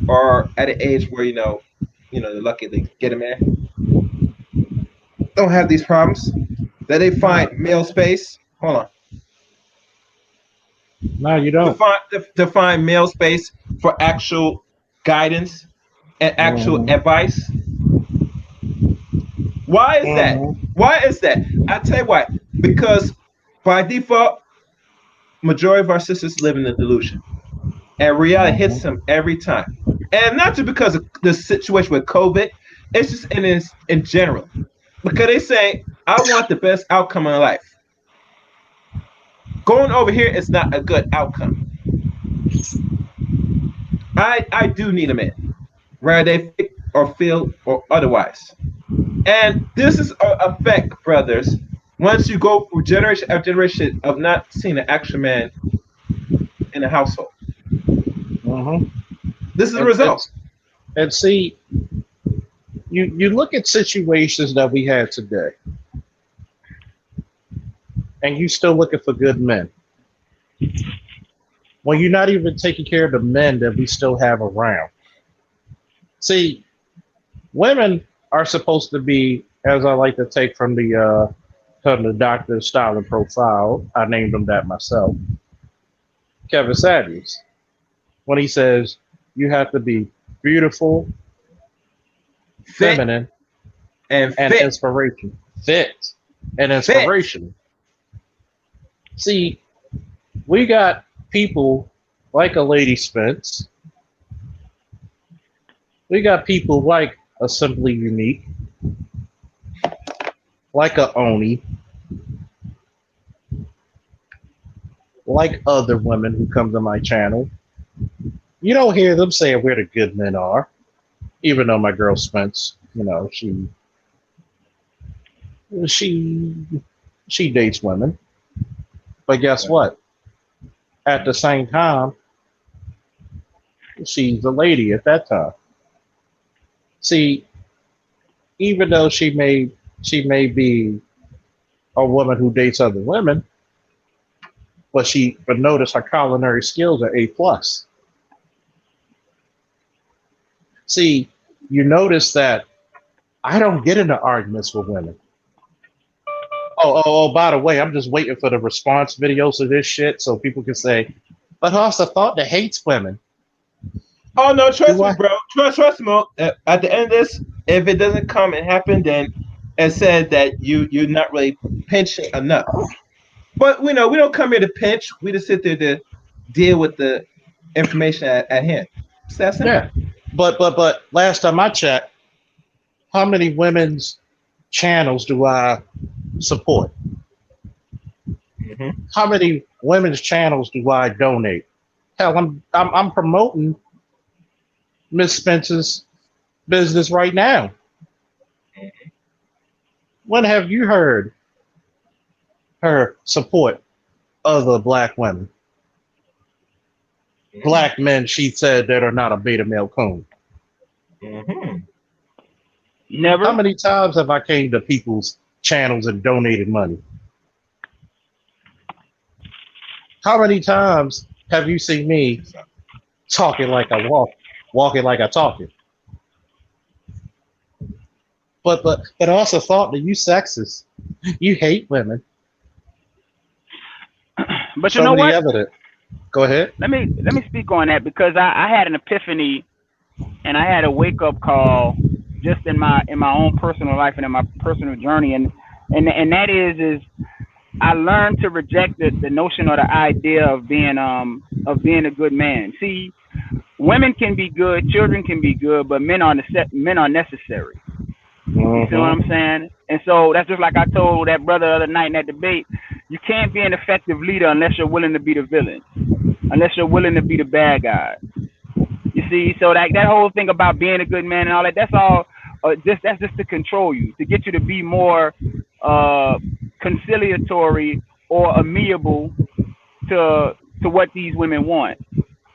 or at an age where they're lucky to get a man, don't have these problems, that they find male space. Hold on. No, you don't. To find male space for actual guidance and actual advice. Why is that? Why is that? I tell you why. Because by default, majority of our sisters live in a delusion, and reality hits them every time. And not just because of the situation with COVID, it's just in general. Because they say I want the best outcome in life. Going over here is not a good outcome. I do need a man, whether they fit or feel or otherwise. And this is a effect, brothers. Once you go through generation after generation of not seeing an actual man in a household, Mm-hmm. this is the And, and result. and see, you look at situations that we had today, and you still looking for good men. Well, you're not even taking care of the men that we still have around. See, women are supposed to be, as I like to take from the doctor's style and profile. I named him that myself. Kevin Samuels, when he says you have to be beautiful, Fit feminine, and and fit. inspiration. Fit and Fit. inspiration. See, we got people like a Lady Spence. We got people like a Simply Unique, like a Oni, like other women who come to my channel. You don't hear them saying where the good men are, even though my girl Spence, she she dates women. But guess what? At the same time, she's a lady at that time. See, even though she may be a woman who dates other women, but notice her culinary skills are A+. See, you notice that I don't get into arguments with women. Oh, by the way, I'm just waiting for the response videos of this shit so people can say, but who's the thought that hates women? Oh no, trust Do me, I? bro. Trust me. At the end of this, if it doesn't come and happen, then it says that you're not really pinching enough. But we don't come here to pinch. We just sit there to deal with the information at hand. It's that simple. Yeah. But last time I checked, how many women's channels do I support? Mm-hmm. How many women's channels do I donate? Hell, I'm promoting Miss Spence's business right now. When have you heard her support other black women? Black men, she said, that are not a beta male coon. Mm-hmm. Never. How many times have I came to people's channels and donated money? How many times have you seen me talking like I walk, walking like I talking? But I also thought that you sexist. You hate women. But you Show know me the what? evidence. Go ahead. Let me speak on that because I had an epiphany and I had a wake up call just in my own personal life and in my personal journey and that is I learned to reject the notion or the idea of being a good man. See, women can be good, children can be good, but men are necessary. You see what I'm saying? And so that's just like I told that brother the other night in that debate. You can't be an effective leader unless you're willing to be the villain, unless you're willing to be the bad guy. You see, so that whole thing about being a good man and all that, that's all that's just to control you, to get you to be more conciliatory or amenable to what these women want.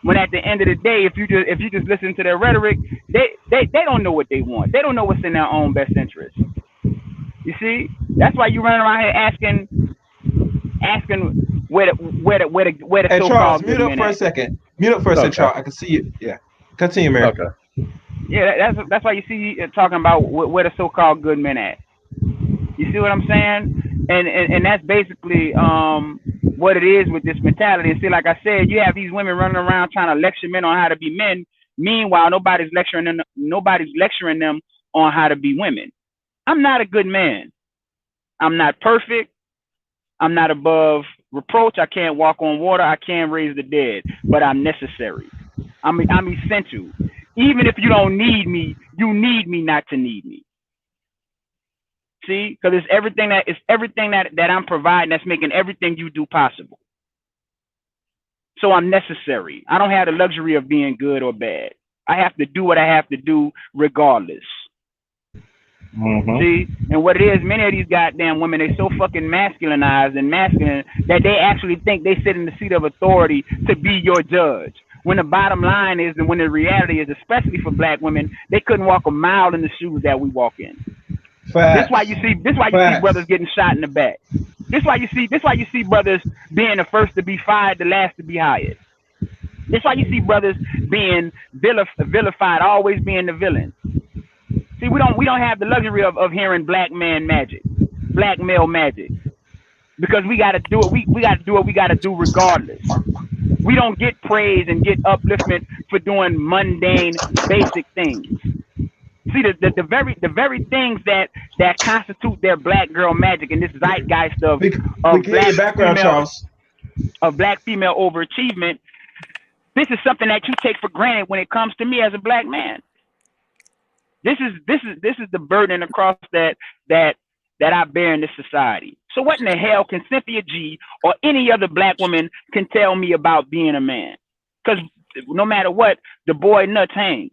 When at the end of the day, if you just listen to their rhetoric, they don't know what they want. They don't know what's in their own best interest. You see, that's why you run around here asking where the Hey Charles, so-called good mute up men for a at. second. Mute up for a second, Okay. Charles. I can see you. Yeah. Continue, man. Okay. Yeah, that's why you see talking about where the so-called good men at. You see what I'm saying? And that's basically what it is with this mentality. And see, like I said, you have these women running around trying to lecture men on how to be men. Meanwhile, nobody's lecturing them on how to be women. I'm not a good man. I'm not perfect. I'm not above reproach. I can't walk on water. I can't raise the dead. But I'm necessary. I'm essential. Even if you don't need me, you need me not to need me. See, because it's everything that I'm providing that's making everything you do possible. So I'm necessary. I don't have the luxury of being good or bad. I have to do what I have to do regardless. See, and what it is, many of these goddamn women, they so fucking masculinized and masculine that they actually think they sit in the seat of authority to be your judge. When the bottom line is, and when the reality is, especially for black women, they couldn't walk a mile in the shoes that we walk in. This why you see brothers getting shot in the back. This why you see brothers being the first to be fired, the last to be hired. This why you see brothers being vilified, always being the villain. See, we don't have the luxury of hearing black man magic, black male magic, because we got to do it. We got to do what we got to do regardless. We don't get praise and get upliftment for doing mundane, basic things. See, the very things that constitute their black girl magic and this zeitgeist of black female overachievement. This is something that you take for granted when it comes to me as a black man. This is the burden and the cross that I bear in this society. So what in the hell can Cynthia G or any other black woman can tell me about being a man? Because no matter what, the boy nuts hang.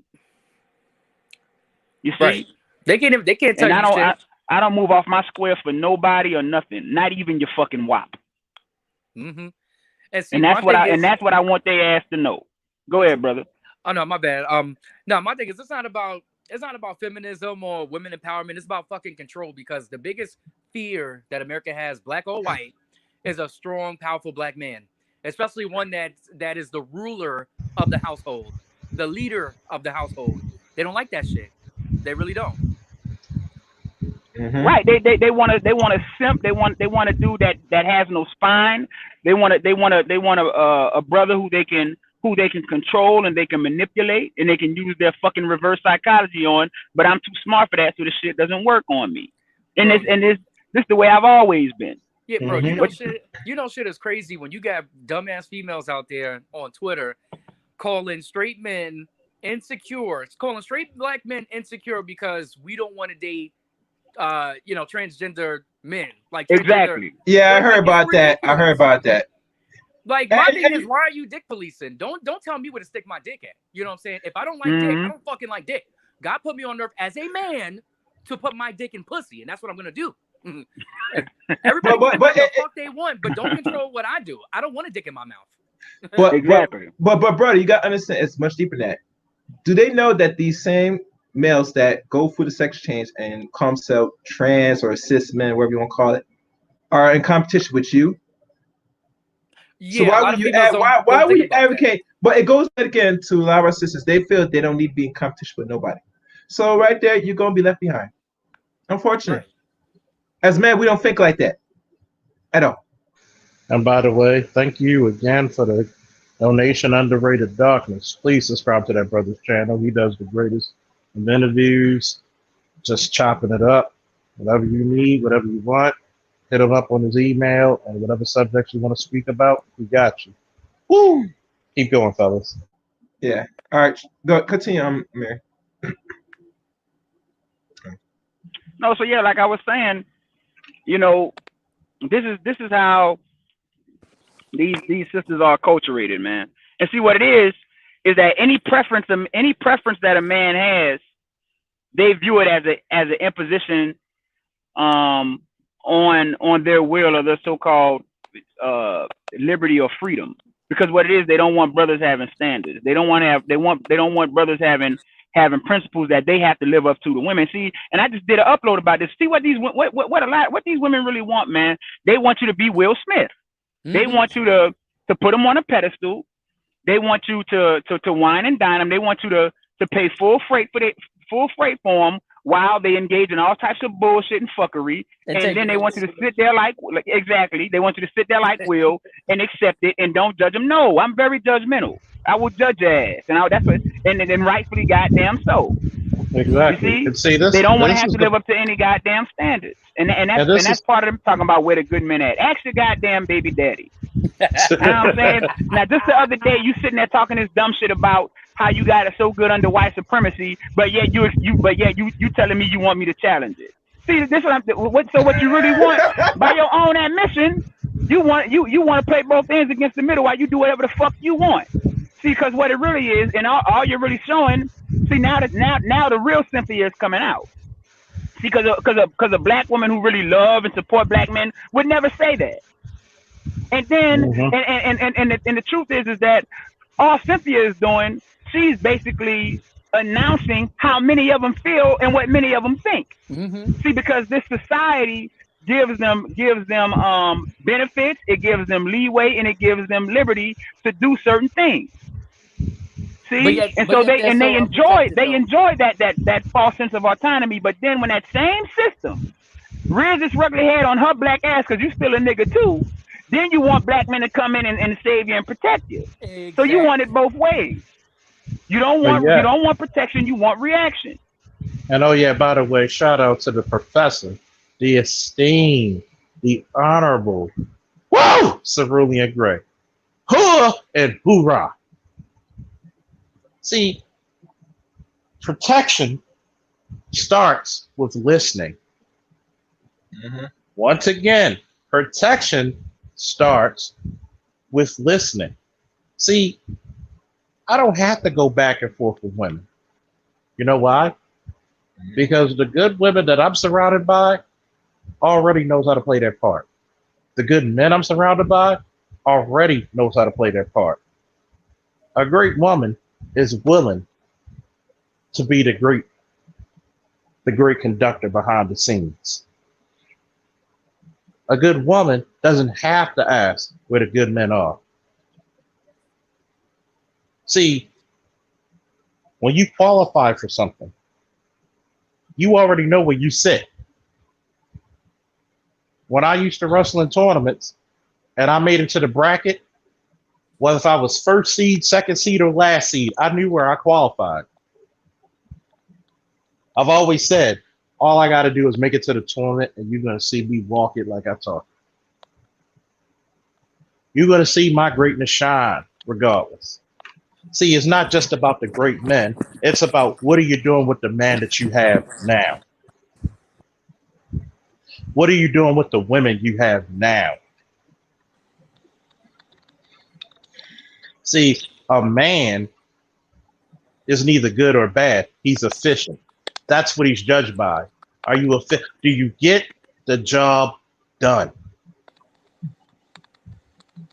You see, right. They can't tell you shit. I don't move off my square for nobody or nothing. Not even your fucking WAP. And that's what I want their ass to know. Go ahead, brother. Oh no, my bad. No, my thing is it's not about feminism or women empowerment. It's about fucking control, because the biggest fear that America has, black or white, is a strong, powerful black man, especially one that is the ruler of the household, the leader of the household. They don't like that shit. They really don't. Right. They want to simp. They want a dude that has no spine. They want a brother who they can control and they can manipulate and they can use their fucking reverse psychology on. But I'm too smart for that, so the shit doesn't work on me. And this is the way I've always been. Yeah, bro. Shit is crazy when you got dumbass females out there on Twitter calling straight men insecure, calling straight black men insecure because we don't want to date transgender men. Like exactly. Yeah, I heard about that. Like my thing is, why are you dick policing? Don't tell me where to stick my dick at. You know what I'm saying? If I don't like dick, I don't fucking like dick. God put me on earth as a man to put my dick in pussy, and that's what I'm gonna do. Everybody can do what the fuck they want, but don't control what I do. I don't want a dick in my mouth. But brother, you gotta understand, it's much deeper than that. Do they know that these same males that go through the sex change and call themselves trans or cis men, whatever you want to call it, are in competition with you? Yeah, so why would you advocate? But it goes back again to a lot of our sisters. They feel they don't need to be in competition with nobody. So right there, you're gonna be left behind. Unfortunately, as men, we don't think like that at all. And by the way, thank you again for the donation, Underrated Darkness. Please subscribe to that brother's channel. He does the greatest of interviews, just chopping it up. Whatever you need, whatever you want, hit him up on his email, and whatever subjects you want to speak about, we got you. Woo! Keep going, fellas. Yeah. All right. Go continue, Mary. No, so yeah, like I was saying, this is how these sisters are acculturated, man. And see what it is that any preference that a man has, they view it as an imposition on their will or their so-called liberty or freedom. Because what it is, they don't want brothers having standards. They don't want brothers having principles that they have to live up to the women. See, and I just did an upload about this. See what these women really want, man. They want you to be Will Smith. They want you to put them on a pedestal. They want you to wine and dine them. They want you to pay full freight for them while they engage in all types of bullshit and fuckery. And then they want you to sit there like exactly. They want you to sit there like Will and accept it and don't judge them. No, I'm very judgmental. I will judge your ass, and then rightfully goddamn so. Exactly. You see? They don't want to have to live up to any goddamn standards, and that's part of them talking about where the good men at. Ask your goddamn baby daddy. You know what I'm saying? Now, just the other day, you sitting there talking this dumb shit about how you got it so good under white supremacy, but yet you telling me you want me to challenge it. See, this what you really want by your own admission. You want to play both ends against the middle while you do whatever the fuck you want. See, because what it really is, and all you're really showing. See, now the real Cynthia is coming out. See, because a black woman who really love and support black men would never say that. And then and the truth is that all Cynthia is doing, she's basically announcing how many of them feel and what many of them think. See, because this society gives them benefits, it gives them leeway, and it gives them liberty to do certain things. See, they enjoy that false sense of autonomy. But then when that same system rears its ugly head on her black ass, because you still a nigga too, then you want black men to come in and save you and protect you. Exactly. So you want it both ways. You don't want protection, you want reaction. And oh yeah, by the way, shout out to the professor, the esteemed, the honorable, Cerulean Gray. Hooah and hoorah. See, protection starts with listening. Once again, protection starts with listening. See, I don't have to go back and forth with women. You know why? Because the good women that I'm surrounded by already knows how to play their part. The good men I'm surrounded by already knows how to play their part. A great woman is willing to be the great conductor behind the scenes. A good woman doesn't have to ask where the good men are. See, when you qualify for something, you already know where you sit. When I used to wrestle in tournaments and I made it to the bracket, whether if I was first seed, second seed, or last seed, I knew where I qualified. I've always said, all I got to do is make it to the tournament and you're going to see me walk it like I talk. You're going to see my greatness shine regardless. See, it's not just about the great men. It's about what are you doing with the man that you have now? What are you doing with the women you have now? See, a man is neither good or bad. He's efficient. That's what he's judged by. Are you efficient? Do you get the job done?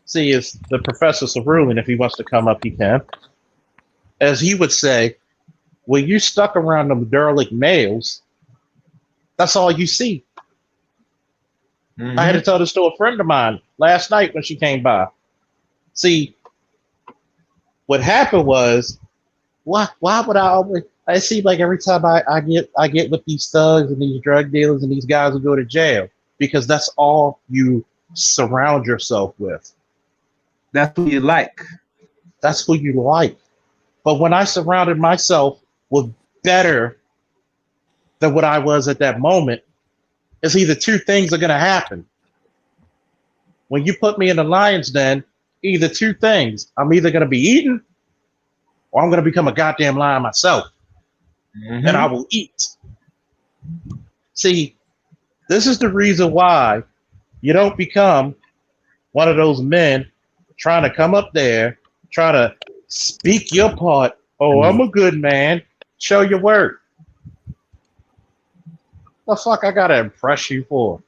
See, it's the Professor Cerulean, if he wants to come up, he can. As he would say, when you stuck around them derelict males, that's all you see. I had to tell this to a friend of mine last night when she came by. See, what happened was, why would I always? It seems like every time I get with these thugs and these drug dealers and these guys who go to jail, because that's all you surround yourself with. That's who you like. That's who you like. But when I surrounded myself with better than what I was at that moment, it's either two things are going to happen. When you put me in the lion's den, either two things. I'm either going to be eaten or I'm going to become a goddamn lion myself. And I will eat. See, this is the reason why you don't become one of those men trying to come up there, try to speak your part. Oh, I'm a good man. Show your work. The fuck I gotta impress you for?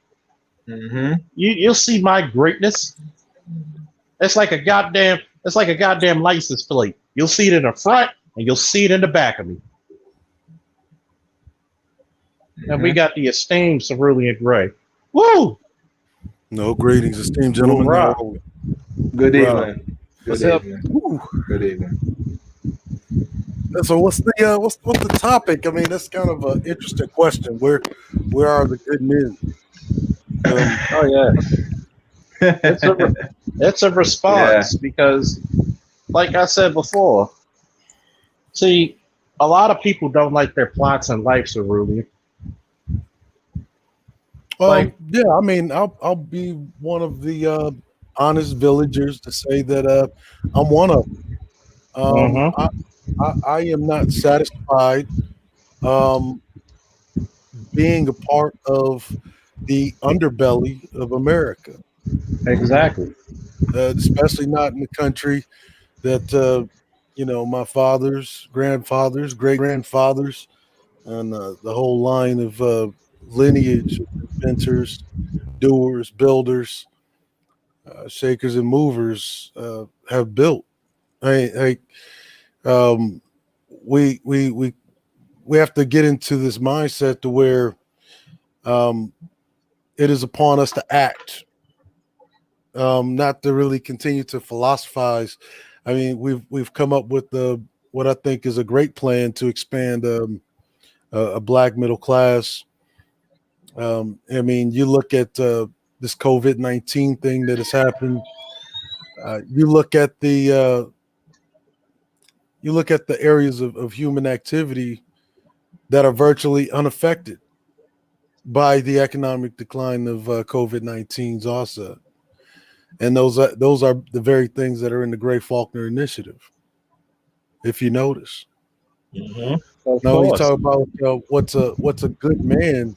You'll see my greatness. It's like a goddamn license plate. You'll see it in the front and you'll see it in the back of me. And we got the esteemed Cerulean Gray. Woo! No greetings, esteemed gentlemen. No. Good evening. What's up? Good evening. So what's the topic? I mean, that's kind of an interesting question. Where are the good men? It's a response because, like I said before, see, a lot of people don't like their plots in life, Cerulean. Yeah, I mean, I'll be one of the honest villagers to say that I'm one of them. I am not satisfied being a part of the underbelly of America. Exactly. Especially not in the country that my fathers, grandfathers, great grandfathers, and the whole line of lineage of inventors, doers, builders, shakers, and movers have built. Um, we we we we have to get into this mindset to where um, it is upon us to act, not to really continue to philosophize. I mean, we've come up with what I think is a great plan to expand a black middle class. I mean, you look at this COVID-19 thing that has happened. You look at the areas of human activity that are virtually unaffected by the economic decline of COVID-19's also. And those are the very things that are in the Gray Faulkner Initiative, if you notice. Mm-hmm. Of Now, when you course. talk about what's a good man,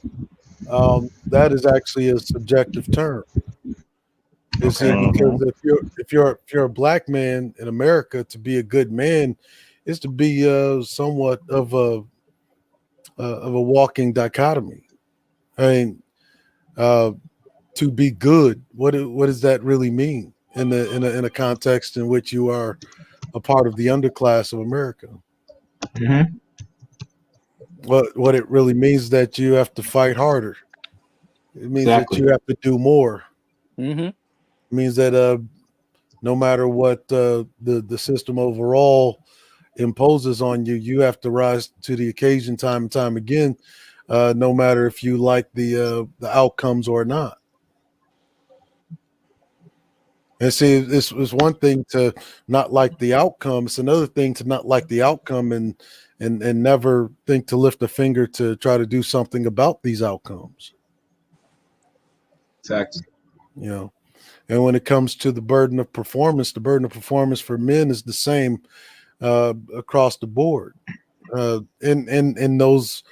that is actually a subjective term. You see, Okay. because if you're a black man in America, to be a good man is to be somewhat of a walking dichotomy. I mean, uh, to be good, what does that really mean in a context in which you are a part of the underclass of America? Mm-hmm. What it really means is that you have to fight harder. It means that Exactly. you have to do more. Mm-hmm. It means that no matter what the system overall imposes on you, you have to rise to the occasion time and time again, no matter if you like the outcomes or not. And see, this was one thing to not like the outcome. It's another thing to not like the outcome and never think to lift a finger to try to do something about these outcomes. Exactly. You know, and when it comes to the burden of performance, the burden of performance for men is the same across the board. And those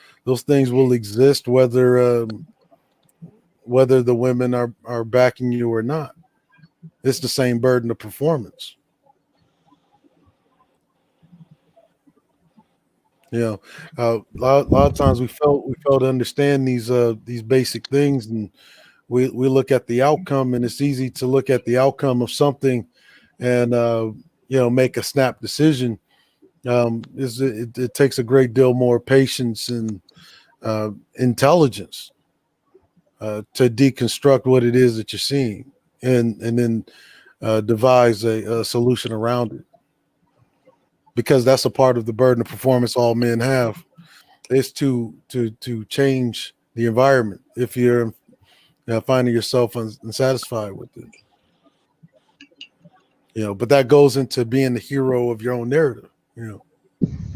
things will exist whether the women are backing you or not. It's the same burden of performance. You know, lot of times we fail to understand these basic things, and we look at the outcome, and it's easy to look at the outcome of something and make a snap decision. It takes a great deal more patience and intelligence to deconstruct what it is that you're seeing, and then devise a solution around it. Because that's a part of the burden of performance all men have, is to change the environment if you're finding yourself unsatisfied with it. But that goes into being the hero of your own narrative. There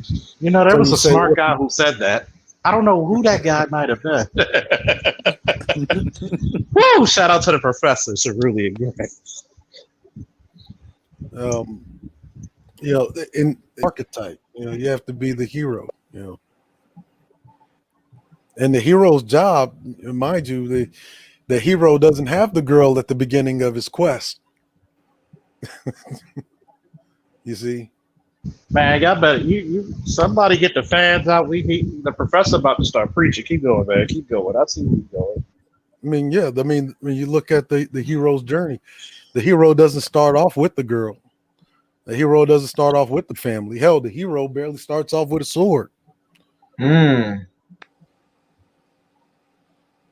So was you a say, smart guy who said that. I don't know who that guy might have been. Woo! Shout out to the professor, Cerulean Gray. In archetype, you have to be the hero. And the hero's job, mind you, the hero doesn't have the girl at the beginning of his quest. You see, Man, y'all better you somebody get the fans out. The professor about to start preaching. Keep going, man. Keep going. I see where you're going. I mean, yeah. I mean, when you look at the hero's journey, the hero doesn't start off with the girl. The hero doesn't start off with the family. Hell, the hero barely starts off with a sword. Mm.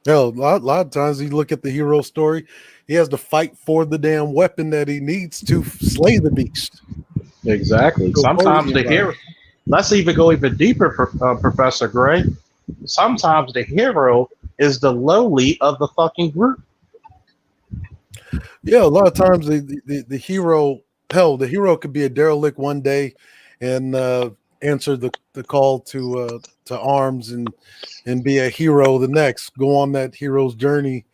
Hell, a lot of times you look at the hero story, he has to fight for the damn weapon that he needs to slay the beast. Exactly. Sometimes the hero. Let's even go even deeper, Professor Gray. Sometimes the hero is the lowly of the fucking group. Yeah, a lot of times the hero, hell, the hero could be a derelict one day and answer the call to arms and be a hero the next. Go on that hero's journey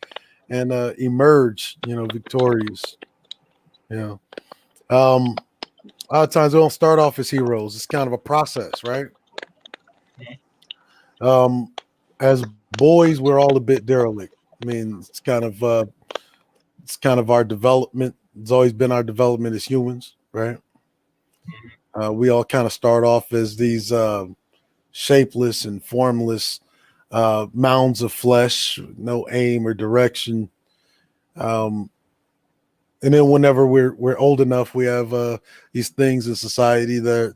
and emerge, victorious. A lot of times they don't start off as heroes. It's kind of a process, right? As Boys, we're all a bit derelict. I mean, it's kind of our development. It's always been our development as humans, right? We all kind of start off as these shapeless and formless mounds of flesh, no aim or direction. And then whenever we're old enough, we have these things in society that,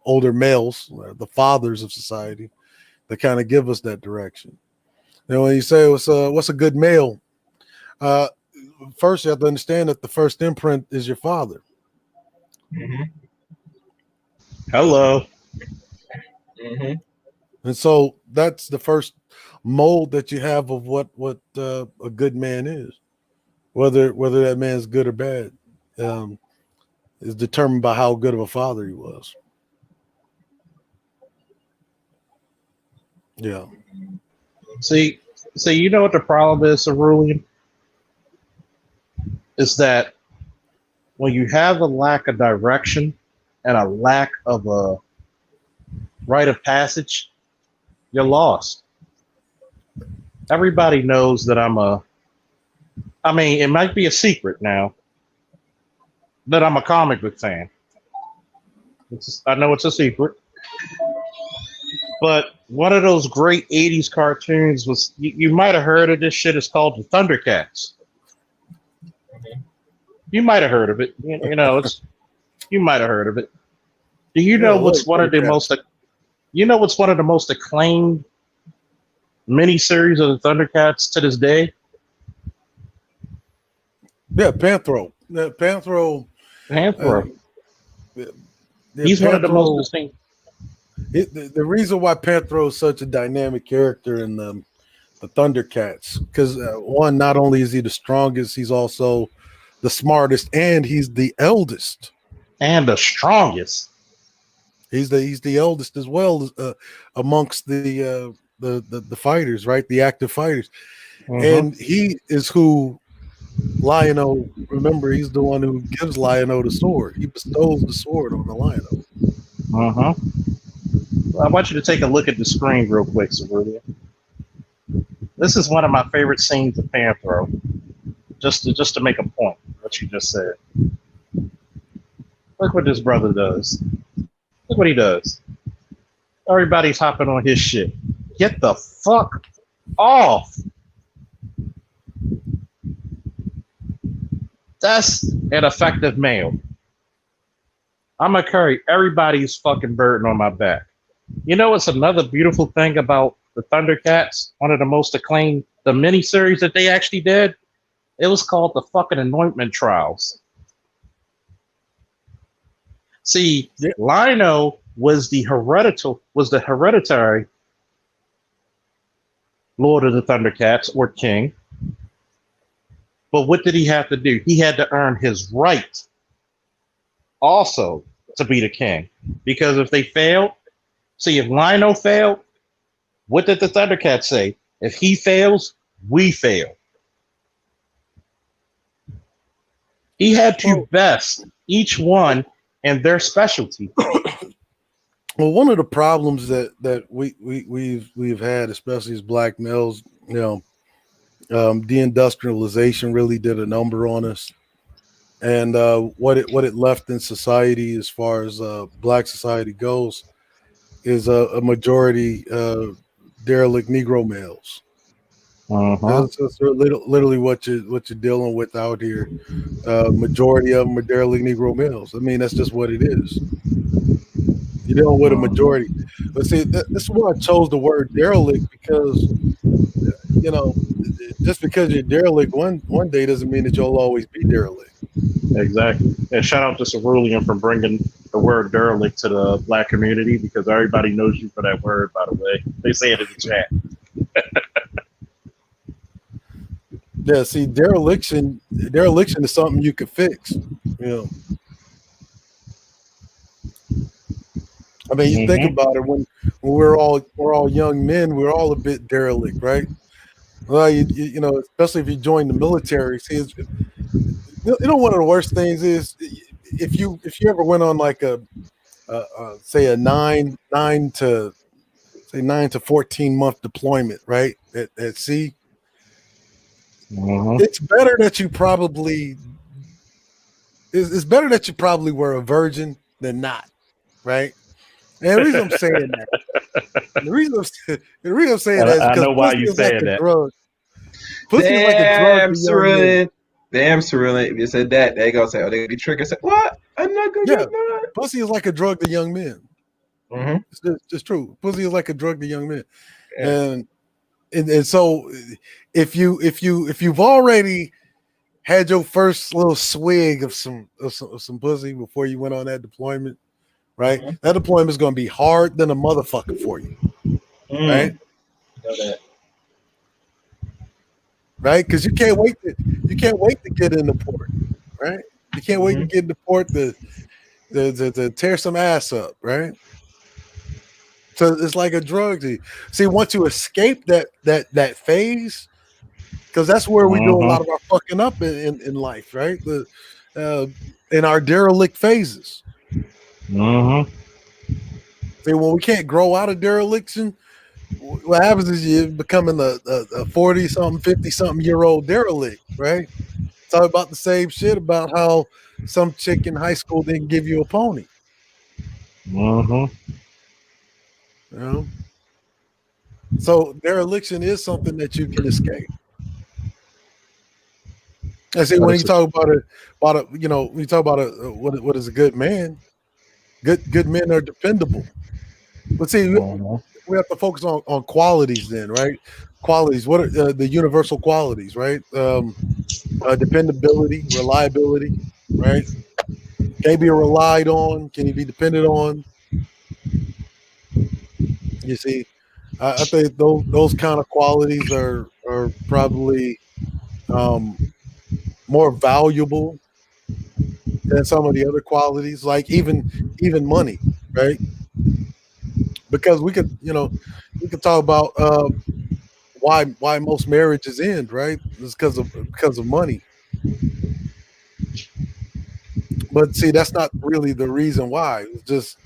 older males, the fathers of society, that kind of give us that direction. When you say what's a good male, first you have to understand that the first imprint is your father. Mm-hmm. Hello. Mm-hmm. And so that's the first mold that you have of what a good man is. Whether that man's good or bad is determined by how good of a father he was. Yeah. See, you know what the problem is, Cerulean? Is that when you have a lack of direction and a lack of a rite of passage, you're lost. Everybody knows that it might be a secret now, that I'm a comic book fan. I know it's a secret. But one of those great 80s cartoons was, you might have heard of this shit, it's called the Thundercats. You might have heard of it. You might have heard of it. Do you know what's one of the most acclaimed miniseries of the Thundercats to this day? Yeah, Panthro. Panthro. He's one of the most distinct. The reason why Panthro is such a dynamic character in the Thundercats, because one, not only is he the strongest, he's also the smartest, and he's the eldest and the strongest. He's the eldest as well amongst the fighters, right? The active fighters, and he is who Lion-O. Remember, he's the one who gives Lion-O the sword. He bestows the sword on the Lion-O. I want you to take a look at the screen real quick, Cerulean. This is one of my favorite scenes of Panthro. Just to make a point, what you just said. Look what this brother does. Look what he does. Everybody's hopping on his shit. Get the fuck off. That's an effective male. I'm gonna carry everybody's fucking burden on my back. You know what's another beautiful thing about the Thundercats? One of the most acclaimed, the miniseries that they actually did? It was called the fucking Anointment Trials. See, Lion-O was the hereditary Lord of the Thundercats, or king. But what did he have to do? He had to earn his right also to be the king. Because if they failed, if Lion-O failed, what did the Thundercats say? If he fails, we fail. He had to best each one in their specialty. Well, one of the problems that we've had, especially as black males, deindustrialization really did a number on us, and what it left in society, as far as black society goes, is a majority derelict Negro males. That's literally what you're dealing with out here. Majority of them are derelict Negro males. I mean, that's just what it is. You're dealing with a majority. But see, this is why I chose the word derelict, because just because you're derelict one day doesn't mean that you'll always be derelict. Exactly. And shout out to Cerulean for bringing the word derelict to the black community, because everybody knows you for that word, by the way. They say it in the chat. Yeah, see, dereliction is something you could fix. I mean, you think about it, when we're all young men, we're all a bit derelict, right? Well, you know, especially if you join the military. See, one of the worst things is if you ever went on like say a 9 to 14 month deployment, right? at sea. Mhm. It's better that you probably it's better that you probably were a virgin than not, right? And the reason I'm saying that, the reason I'm saying that is I because know why pussy you is like saying a that. drug. Pussy is like a drug Damn, to young men. Cerulean. Damn, Cerulean. If you said that, they gonna say, oh, they gonna be triggered. Say, what? I'm not gonna Yeah, get mad. pussy is like a drug to young men. Mm-hmm. It's true. Pussy is like a drug to young men, Yeah. and so if you've already had your first little swig of some pussy before you went on that deployment, right? Mhm. That deployment is going to be hard than a motherfucker for you, right? Know that. Right? Because you can't wait to get in the port, right? You can't wait to get in the port to tear some ass up, right? So it's like a drug to you. See, once you escape that phase, because that's where we do a lot Mhm. of our fucking up in life, right? In our derelict phases. Mhm. See, when we can't grow out of dereliction, what happens is you're becoming a 40 something, 50 something year old derelict, right? Talk about the same shit about how some chick in high school didn't give you a pony, Mhm. you know? So dereliction is something that you can escape. I see But when you it's talk when you talk about what is a good man, good men are dependable. But see, Mhm. we have to focus on qualities then, right? Qualities. What are the universal qualities, right? Dependability, reliability, right? Can he be relied on? Can he be depended on? You see, I think those kind of qualities are probably um, more valuable than some of the other qualities, like even money, right? Because we could talk about why most marriages end, right? It's because of money. But see, that's not really the reason why. It's just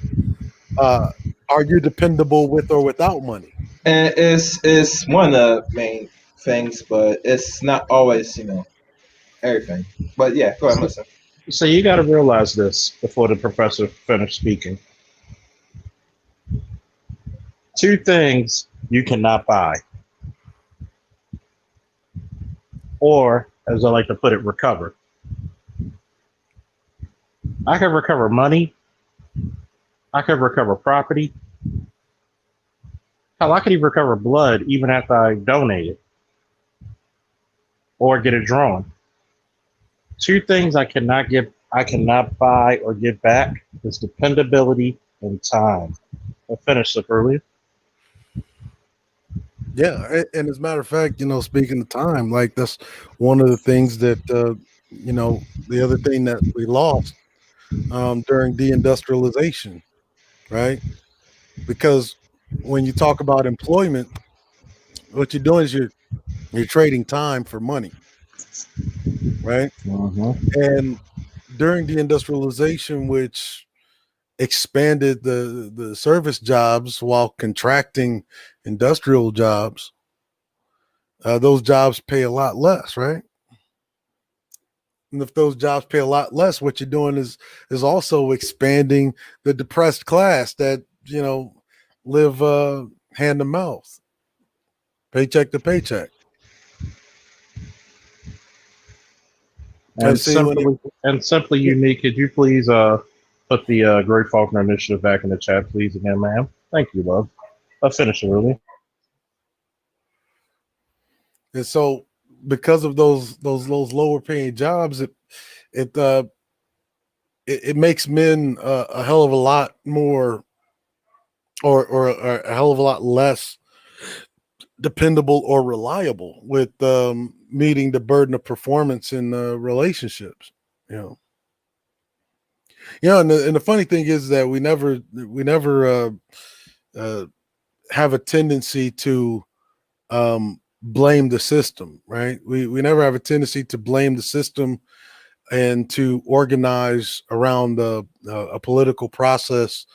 uh, are you dependable with or without money? And it's one of the main things, but it's not always, everything. But yeah, go ahead, listen. So you got to realize this before the professor finished speaking. Two things you cannot buy, or as I like to put it, recover. I can recover money. I can recover property. Hell, I can even recover blood even after I donate it or get it drawn. Two things I cannot buy or give back is dependability and time. I finished up earlier. Yeah, and as a matter of fact, speaking of time, like that's one of the things that the other thing that we lost during deindustrialization, right? Because when you talk about employment, what you're doing is you're trading time for money, right? Mm-hmm. And during deindustrialization, which expanded the service jobs while contracting industrial jobs, those jobs pay a lot less, right? And if those jobs pay a lot less, what you're doing is also expanding the depressed class that live hand to mouth, paycheck to paycheck. I And see when simply it, unique. Could you please put the Great Faulkner Initiative back in the chat, please, again, ma'am? Thank you, love. I finished early. and so because of those lower paying jobs, it uh it makes men a hell of a lot more or a hell of a lot less dependable or reliable with meeting the burden of performance in relationships. You know, and the funny thing is that we never uh, have a tendency to blame the system, right? We never have a tendency to blame the system and to organize around a political process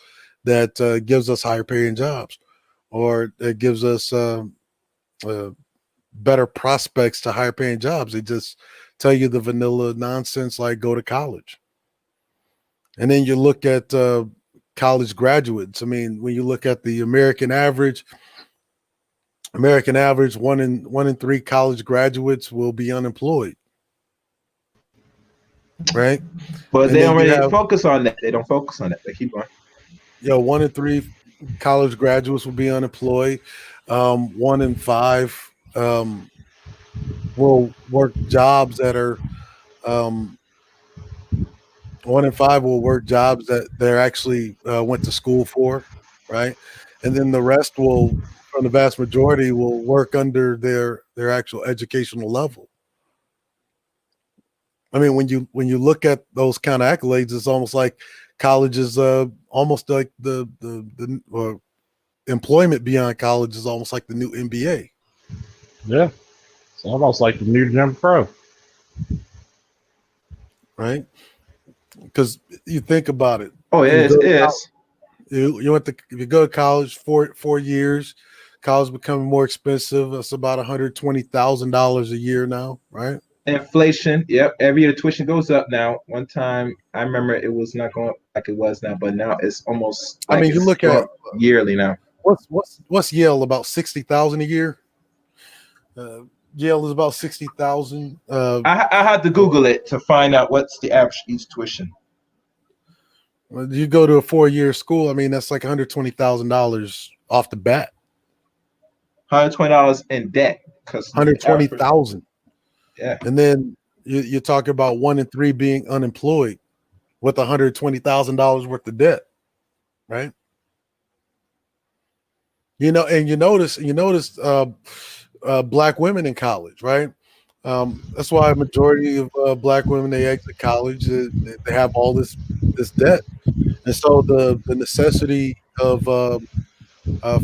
that gives us higher paying jobs or that gives us better prospects to higher paying jobs. They just tell you the vanilla nonsense like go to college. And then you look at college graduates. I mean, when you look at the American average, one in three college graduates will be unemployed, right? But And they then don't you really have, focus on that. They don't focus on that. They keep going. one in three college graduates will be unemployed. One in five will work jobs that are um, one in five will work jobs that they're actually went to school for, right? And then the rest will, from the vast majority, will work under their actual educational level. I mean, when you look at those kind of accolades, it's almost like college is almost like the employment beyond college is almost like the new MBA, Yeah, it's almost like the new Jim Crow. right? Because you think about it, Oh, you it go is. It to college, is. you went to if you go to college 4 years, college becoming more expensive. It's about $120,000 a year now, right? Inflation. Yep. Every year the tuition goes up now. One time I remember it was not going up like it was now, but now it's almost I like mean, you it's look going at up yearly now. what's Yale, about 60,000 a year. Yale is about 60,000. I had to Google it to find out what's the average each tuition. You go to a 4-year school. I mean, that's like $120,000 off the bat. $120 in debt because 120,000, yeah. and then you talk about one in three being unemployed with $120,000 worth of debt, right? And you notice black women in college, right? That's why a majority of black women, they exit college. They have all this debt, and so the necessity of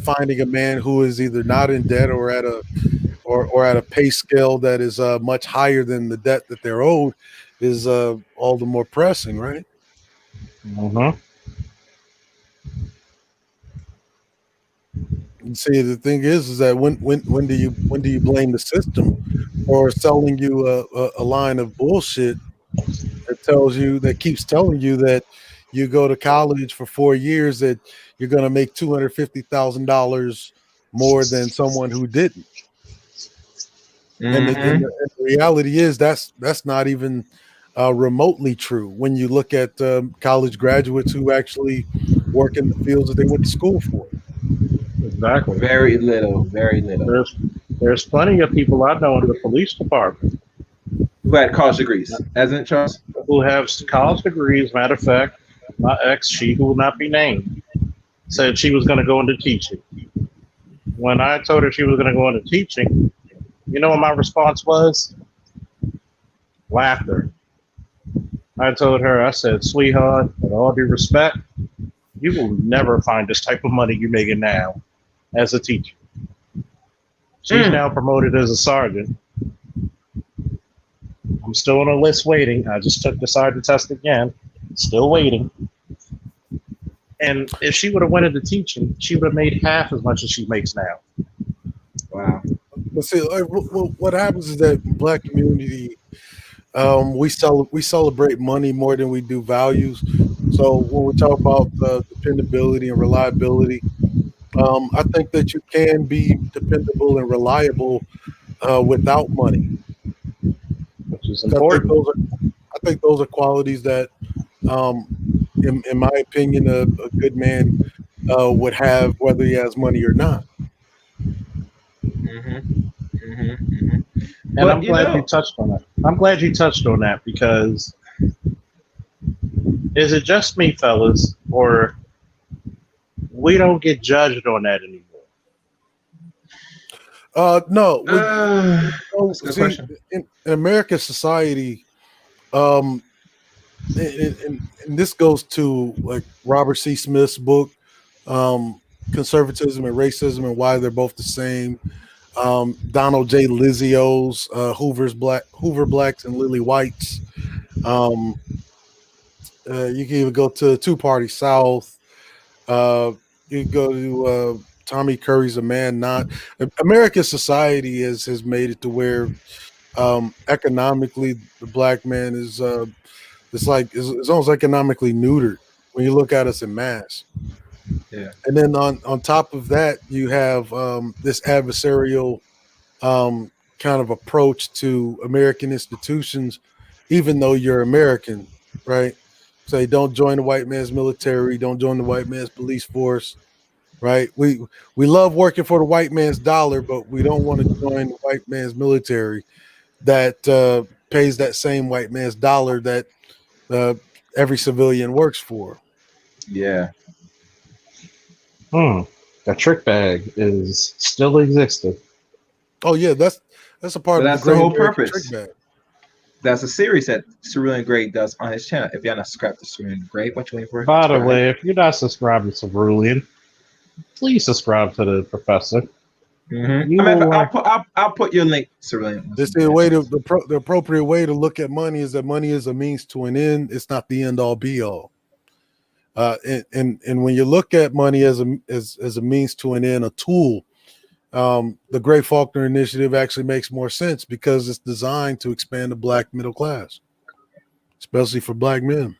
finding a man who is either not in debt or at a pay scale that is much higher than the debt that they're owed is all the more pressing, right? Mm-hmm. And see, the thing is that when do you blame the system for selling you a line of bullshit that keeps telling you that you go to college for 4 years that you're going to make $250,000 more than someone who didn't. And Mm-hmm. the reality is that's not even remotely true when you look at college graduates who actually work in the fields that they went to school for. Exactly. Very little. Very little. There's plenty of people I know in the police department Who had college degrees, hasn't it, Charles? who have college degrees. Matter of fact, my ex, she who will not be named, said she was going to go into teaching. When I told her she was going to go into teaching, you know what my response was? Laughter. I told her, I said, sweetheart, with all due respect, you will never find this type of money you're making now as a teacher. She's now promoted as a sergeant. I'm still on a list waiting. I just took the sergeant test again. Still waiting. And if she would have went into teaching, she would have made half as much as she makes now. Wow. But see, what happens is that in Black community, we celebrate money more than we do values. So when we talk about dependability and reliability, I think that you can be dependable and reliable without money. Which is important. I think those are qualities that, in my opinion, a good man would have whether he has money or not. Mm-hmm. Mm-hmm. Mm-hmm. And But, I'm glad you touched on that. I'm glad you touched on that because is it just me, fellas, or we don't get judged on that anymore? No. That's a good question. In American society, and this goes to like Robert C. Smith's book, Conservatism and Racism and Why They're Both the Same. Donald J. Lizzio's Hoover Blacks and Lily Whites. You can even go to Two Party South. You go to Tommy Curry's a man. Not American society has made it to where economically the black man is it's almost economically neutered when you look at us in mass. Yeah. And then on top of that, you have this adversarial kind of approach to American institutions, even though you're American, right? Say, don't join the white man's military, don't join the white man's police force, right? We love working for the white man's dollar, but we don't want to join the white man's military that pays that same white man's dollar that every civilian works for. Yeah. The trick bag is still existing. Oh yeah, that's a part But of the that's the great whole American trick purpose. bag. That's a series that Cerulean Gray does on his channel. If you're not subscribed to Cerulean Gray, what you waiting for? By the Subscribe. way, if you're not subscribed to Cerulean, please subscribe to the professor. Mm-hmm. I'll put your link, Cerulean. This is the way the appropriate way to look at money is that money is a means to an end. It's not the end all be all. And when you look at money as a means to an end, a tool, the Gray Faulkner Initiative actually makes more sense because it's designed to expand the black middle class, especially for black men.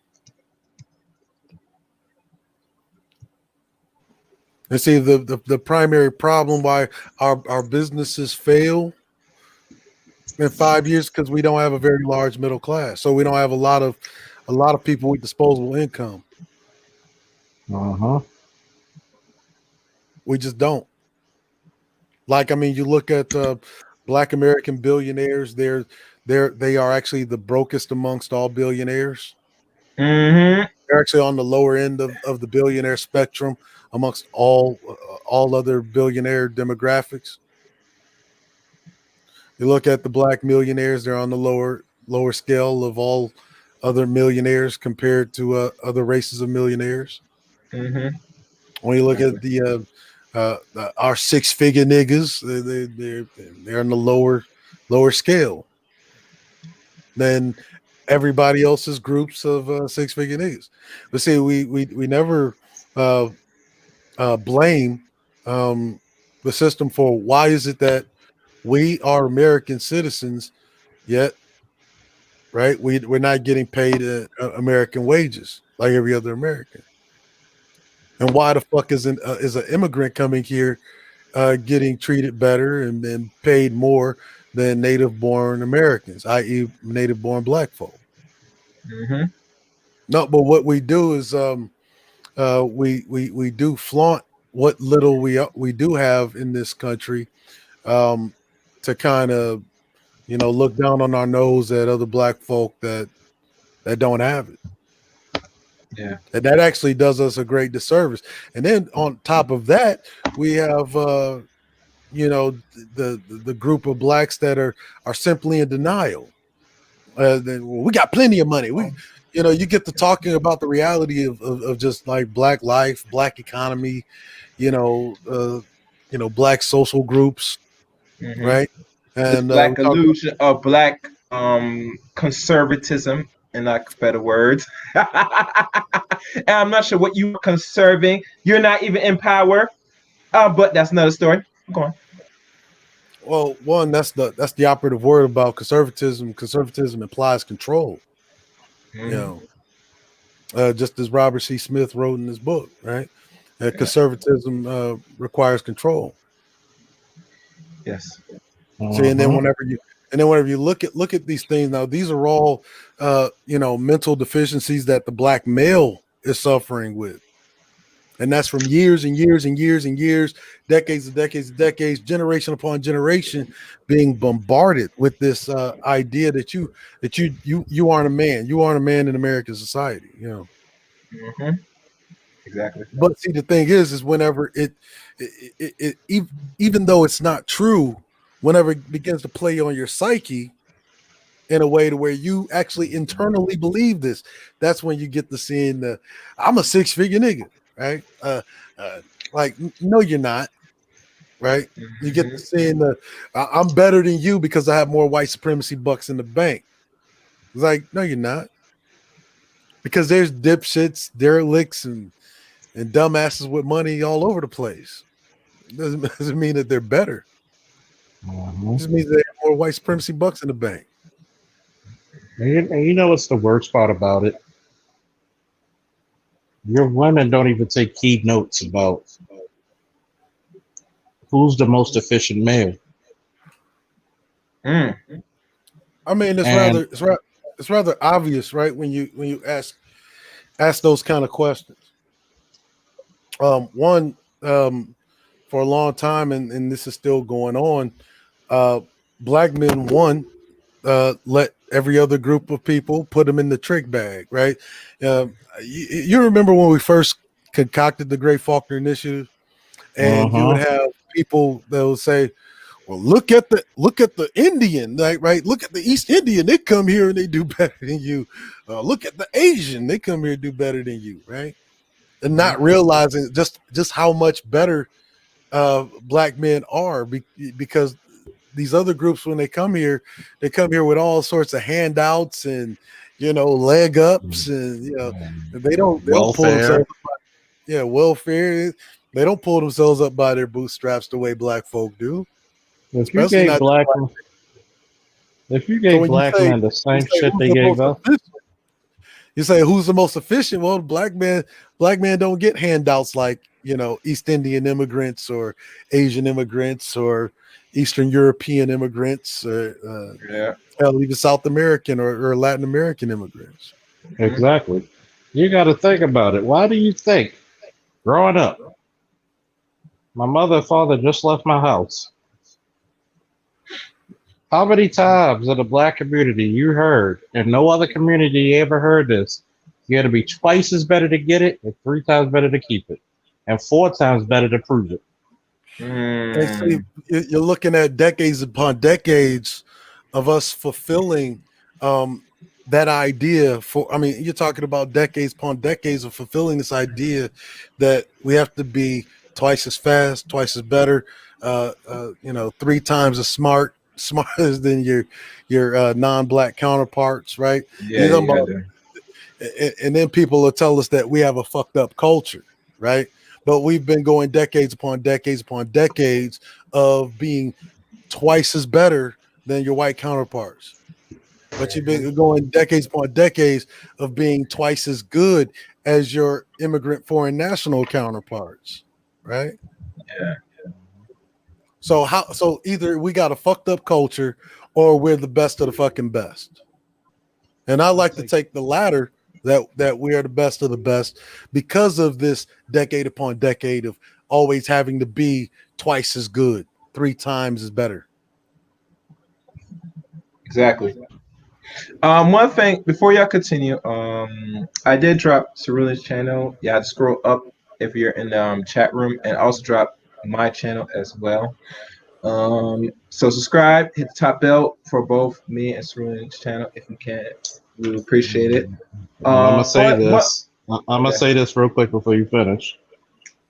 And see, the primary problem why our businesses fail in 5 years because we don't have a very large middle class, so we don't have a lot of people with disposable income. We just don't. Like, I mean, you look at black American billionaires; they are actually the brokest amongst all billionaires. Mm-hmm. They're actually on the lower end of the billionaire spectrum amongst all other billionaire demographics. You look at the black millionaires; they're on the lower scale of all other millionaires compared to other races of millionaires. Mm-hmm. When you look at the our 6-figure niggas, they're on the lower scale than everybody else's groups of 6-figure niggas. But see, we never blame the system for why is it that we are American citizens, yet right we're not getting paid American wages like every other American. And why the fuck is an immigrant coming here getting treated better and paid more than native-born Americans, i.e., native-born black folk? Mm-hmm. No, but what we do is we do flaunt what little we do have in this country to kind of look down on our nose at other black folk that don't have it. Yeah. And that actually does us a great disservice. And then on top of that, we have the group of blacks that are simply in denial. We got plenty of money. You get to talking about the reality of just like black life, black economy, black social groups, Mm-hmm. right? This And black illusion of black conservatism, in lack of better words. And I'm not sure what you are conserving. You're not even in power. But that's another story. Go on. Well, one, that's the operative word about conservatism. Conservatism implies control. Just as Robert C. Smith wrote in his book, right? Conservatism requires control. Yes. See, and then whenever you look at these things, now these are all mental deficiencies that the black male is suffering with. And that's from years and years and years and years, decades and decades and decades, generation upon generation, being bombarded with this idea that you aren't a man. You aren't a man in American society. Mm-hmm. Exactly. But see, the thing is whenever it even though it's not true, whenever it begins to play on your psyche in a way to where you actually internally believe this, that's when you get to seeing I'm a 6-figure nigga. Right? Like, no, you're not. Right? Mm-hmm. You get to seeing I'm better than you because I have more white supremacy bucks in the bank. It's like, no, you're not. Because there's dipshits, derelicts, and dumbasses with money all over the place. Doesn't mean that they're better. It just means they have more white supremacy bucks in the bank. And you know what's the worst part about it? Your women don't even take key notes about who's the most efficient male. Mm. I mean, And it's rather obvious, right? When you ask those kind of questions. One, for a long time, and this is still going on. Black men, let every other group of people put them in the trick bag, right? You remember when we first concocted the Great Faulkner Initiative, and you would have people that would say, "Well, look at the Indian, right? Look at the East Indian. They come here and they do better than you. Look at the Asian. They come here and do better than you, right?" And not realizing just how much better black men are because these other groups, when they come here with all sorts of handouts and leg ups, and they don't pull themselves welfare. welfare. They don't pull themselves up by their bootstraps the way black folk do, If you especially gave not. black if you So gave when you black say men the same shit who's they the gave most us, efficient, you say who's the most efficient. Well, black men don't get handouts like East Indian immigrants or Asian immigrants or Eastern European immigrants or Yeah. hell, even South American or Latin American immigrants. exactly. You got to think about it. Why do you think growing up, my mother and father just left my house? How many times in the black community you heard, and no other community you ever heard this? You got to be twice as better to get it, and 3 times better to keep it, and 4 times better to prove it. And see, you're looking at decades upon decades of us fulfilling that idea. You're talking about decades upon decades of fulfilling this idea that we have to be twice as fast, twice as better, 3 times as smarter than your non-black counterparts, right? Yeah, You're talking you got about, that. and then people will tell us that we have a fucked up culture, right? But we've been going decades upon decades of being twice as better than your white counterparts. But you've been going decades upon decades of being twice as good as your immigrant foreign national counterparts, right? Yeah. So either we got a fucked up culture or we're the best of the fucking best. And I like to take the latter, that we are the best of the best because of this decade upon decade of always having to be twice as good, 3 times as better. Exactly. One thing before y'all continue, I did drop Cerulean's channel. You have to scroll up if you're in the chat room, and also drop my channel as well. So subscribe, hit the top bell for both me and Cerulean's channel if you can. We would appreciate it. I'm gonna say What? this. I'm gonna Okay. say this real quick before you finish.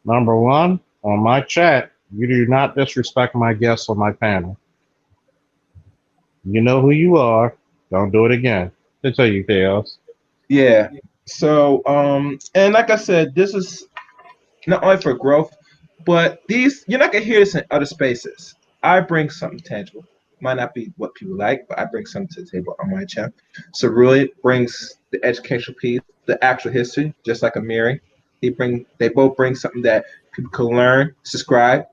Number one, on my chat, you do not disrespect my guests on my panel. You know who you are. Don't do it again. To tell you, Chaos. Yeah. So, and like I said, this is not only for growth, but you're not gonna hear this in other spaces. I bring something tangible. Might not be what people like, but I bring something to the table on my channel. So really brings the educational piece, the actual history, just like Amiri. They both bring something that people can learn, subscribe,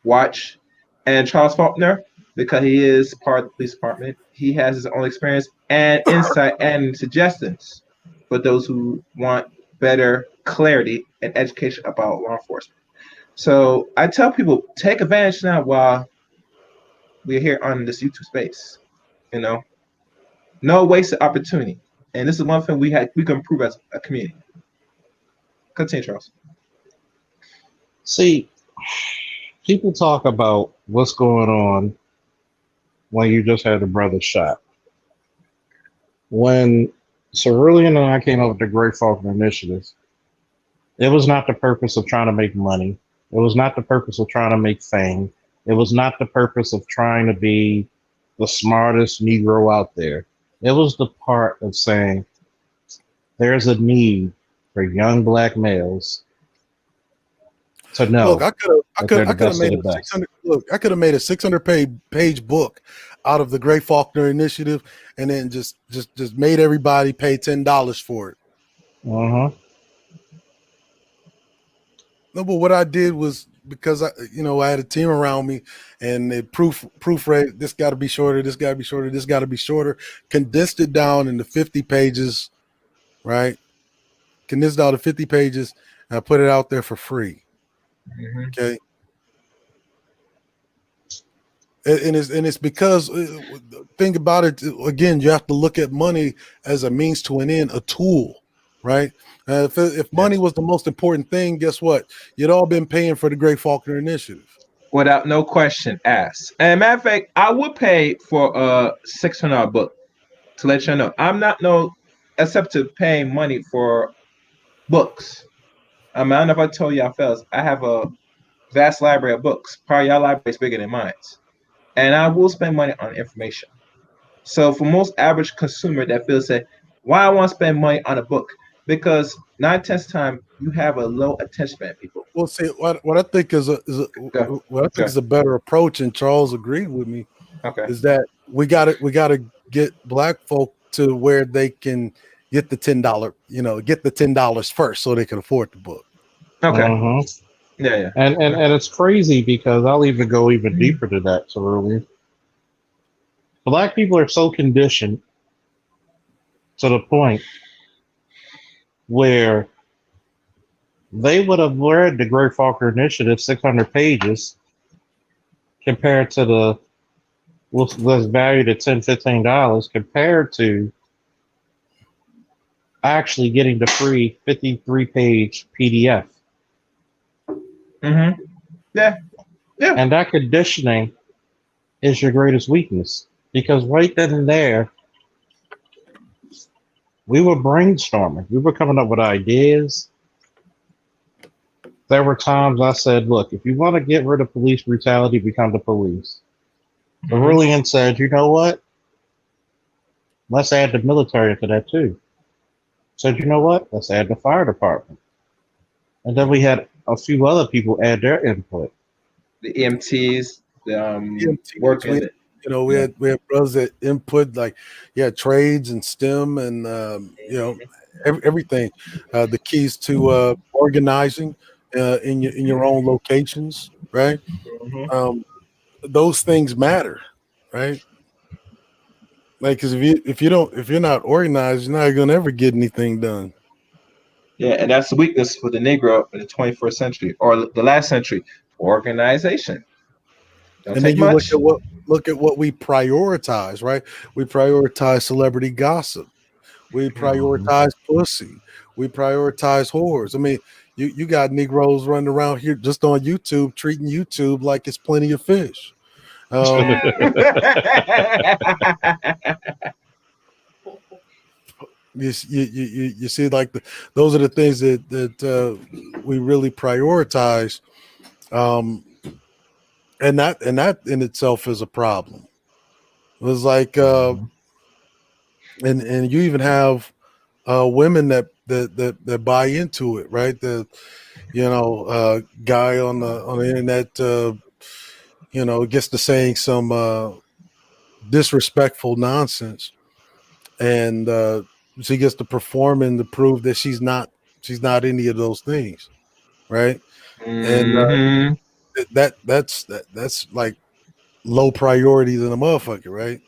watch. And Charles Faulkner, because he is part of the police department, he has his own experience and insight and suggestions for those who want better clarity and education about law enforcement. So I tell people, take advantage now while we're here on this YouTube space. No wasted opportunity. And this is one thing we can improve as a community. Continue, Charles. See, people talk about what's going on when you just had a brother shot. When Cerulean and I came up with the Great Faulkner Initiative, it was not the purpose of trying to make money. It was not the purpose of trying to make fame. It was not the purpose of trying to be the smartest Negro out there. It was the part of saying there's a need for young black males to know Look, I that they're the could have best of made the a best. 600. Look, I could have made a 600 page book out of the Gray Faulkner Initiative, and then just made everybody pay $10 for it. Uh-huh. No, but what I did was because I had a team around me, and they proofread. This got to be shorter. This got to be shorter. This got to be shorter. Condensed it down into 50 pages, right? Condensed down to 50 pages, and I put it out there for free. Mm-hmm. Okay. And it's because think about it again. You have to look at money as a means to an end, a tool, right? If money was the most important thing, guess what? You'd all been paying for the Great Faulkner Initiative. Without no question asked. And matter of fact, I would pay for a $600 book to let you know. I'm not except to pay money for books. I don't know if I told y'all fellas, I have a vast library of books. Probably y'all library is bigger than mine. And I will spend money on information. So for most average consumer that feels that, why I want to spend money on a book? Because 9/10 time you have a low attention span, people. Well, see, what I think is a better approach, and Charles agreed with me, is that we got to get black folk to where they can get the $10 first, so they can afford the book. Okay. Uh-huh. Yeah. And it's crazy because I'll even go even deeper to that. So earlier, black people are so conditioned to the point where they would have read the Great Faulkner Initiative 600 pages compared to the was valued at $10-15 compared to actually getting the free 53-page PDF. Mm-hmm. Yeah. And that conditioning is your greatest weakness, because right then and there, we were brainstorming. We were coming up with ideas. There were times I said, look, if you want to get rid of police brutality, become the police. Aurelian said, you know what? Let's add the military to that too. Said, you know what? Let's add the fire department. And then we had a few other people add their input. The EMTs, working. We had brothers that input trades and STEM and everything. The keys to organizing in your own locations, right? Mm-hmm. Those things matter, right? Like, because if you're not organized, you're not gonna ever get anything done. Yeah, and that's the weakness for the Negro in the 21st century or the last century: organization. Don't and take then you much. look at what we prioritize, right? We prioritize celebrity gossip. We prioritize pussy. We prioritize whores. I mean, you got Negroes running around here just on YouTube treating YouTube like it's plenty of fish. You see, like those are the things that we really prioritize, and that in itself is a problem. It was like, and you even have women that buy into it, right? The guy on the internet, gets to saying some disrespectful nonsense, and she gets to perform and to prove that she's not any of those things, right? Mm-hmm. And that's like low priority than a motherfucker, right?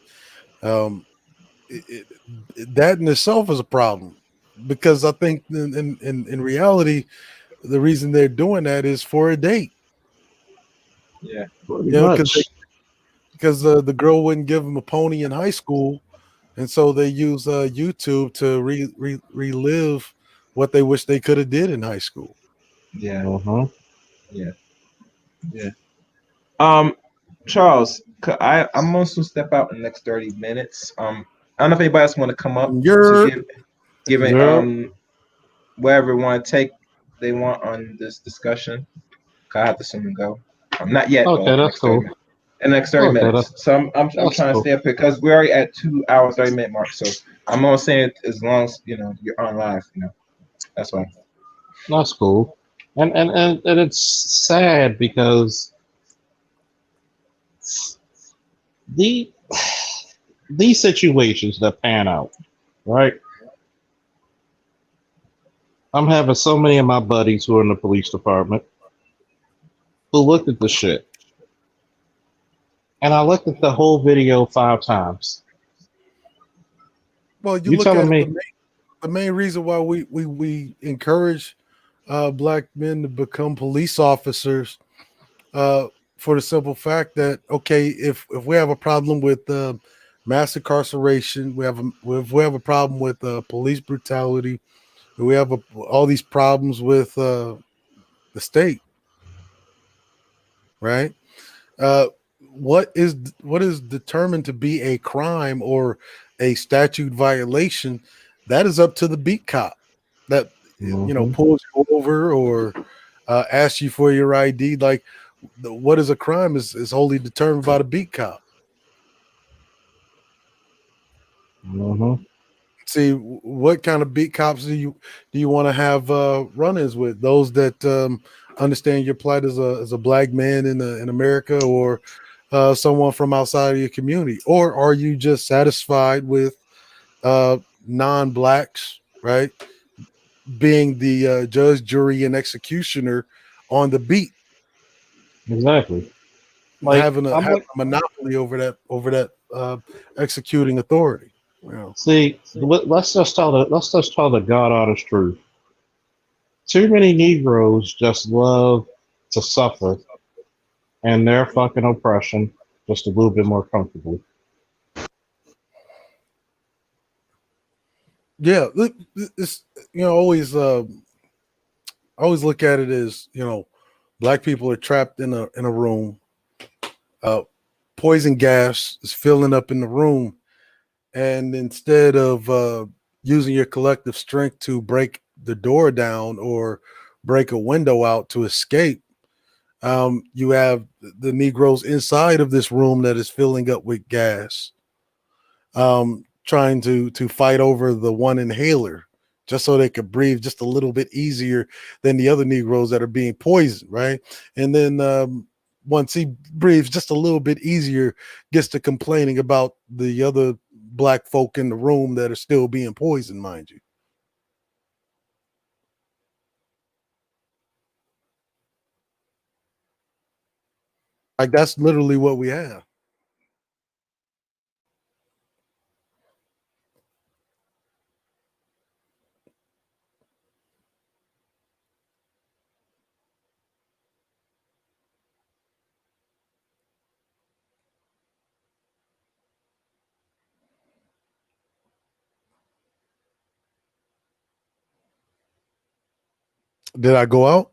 That in itself is a problem, because I think in reality, the reason they're doing that is for a date. Yeah, pretty much. Because the girl wouldn't give them a pony in high school, and so they use YouTube to relive what they wish they could have did in high school. Yeah. Uh-huh. Yeah. Charles, I'm going to step out in the next 30 minutes. I don't know if anybody else want to come up to give it wherever want to take they want on this discussion. I have to soon and go. Not yet, okay, but that's cool. In the next 30 minutes. So I'm trying to stay up here because we're already at 2 hours 30-minute mark. So I'm gonna say it as long as you're on live. That's why. That's cool. And it's sad because the these situations that pan out, right? I'm having so many of my buddies who are in the police department who looked at the shit, and I looked at the whole video 5 times. Well, you You look telling at it, me? the main reason why we encourage black men to become police officers for the simple fact that, okay, if we have a problem with mass incarceration, if we have a problem with police brutality, we have all these problems with the state, right? Uh, what is determined to be a crime or a statute violation? That is up to the beat cop that Mm-hmm. pulls you over or asks you for your ID. Like, what is a crime is wholly determined by the beat cop. Mm-hmm. See, what kind of beat cops do you want to have run-ins with? Those that understand your plight as a black man in America, or someone from outside of your community, or are you just satisfied with uh, non-blacks, right, being the judge, jury, and executioner on the beat, Exactly. Like having I'm a like, monopoly over that executing authority? Well, see, let's just tell the God honest truth. Too many Negroes just love to suffer and their fucking oppression just a little bit more comfortably. yeah, it's always look at it as, black people are trapped in a room. Poison gas is filling up in the room, and instead of using your collective strength to break the door down or break a window out to escape, you have the Negroes inside of this room that is filling up with gas, trying to fight over the one inhaler just so they could breathe just a little bit easier than the other Negroes that are being poisoned, right? And then once he breathes just a little bit easier, gets to complaining about the other black folk in the room that are still being poisoned, mind you. Like, that's literally what we have. Did I go out?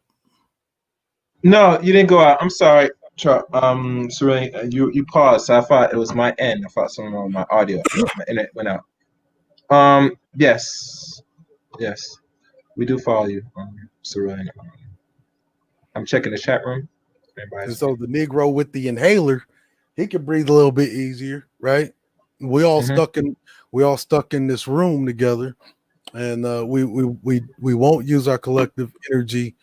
No, you didn't go out. I'm sorry, Serene, you paused. So I thought it was my end. I thought something wrong with my audio. My internet went out. Yes, yes, we do follow you, Serene. I'm checking the chat room. And so the Negro with the inhaler, he could breathe a little bit easier, right? We all Mhm. stuck in this room together, and we won't use our collective energy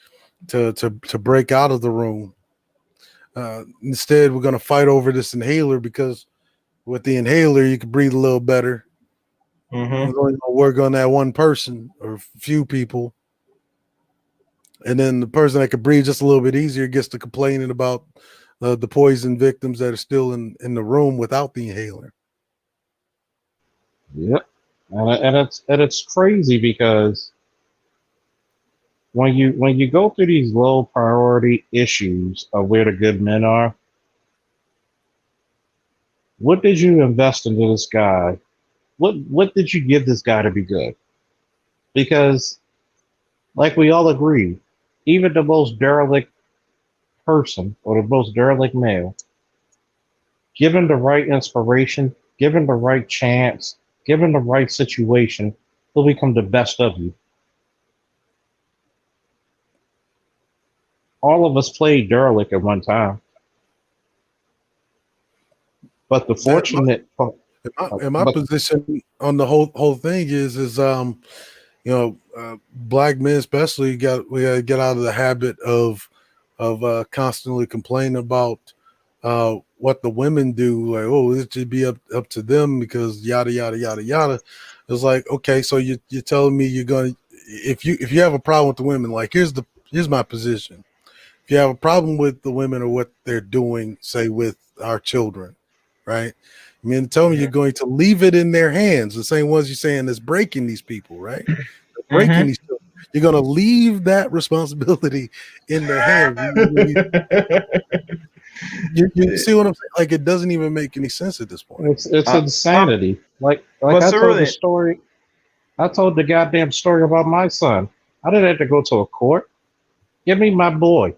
to break out of the room. Instead, we're gonna fight over this inhaler because with the inhaler you can breathe a little better. Mhm. We're only gonna work on that one person or few people, and then the person that could breathe just a little bit easier gets to complaining about the poison victims that are still in the room without the inhaler. Yep. And it's crazy because when you go through these low priority issues of where the good men are, what did you invest into this guy? What did you give this guy to be good? Because like we all agree, even the most derelict person or the most derelict male, given the right inspiration, given the right chance, given the right situation, he'll become the best of you. All of us played derelict at one time, but the That fortunate, in my but position on the whole thing is black men especially we got to get out of the habit of constantly complaining about what the women do. Like, oh, it should be up to them because yada yada yada yada. It's like, okay, so you're telling me you're gonna if you have a problem with the women, like here's my position. If you have a problem with the women or what they're doing, say with our children, right? I mean, tell me you're going to leave it in their hands, the same ones you're saying is breaking these people, right? Breaking these children. You're going to leave that responsibility in their hands. You see what I'm saying? Like, it doesn't even make any sense at this point. It's insanity. Like but I told the Cerulean, story. I told the goddamn story about my son. I didn't have to go to a court. Give me my boy.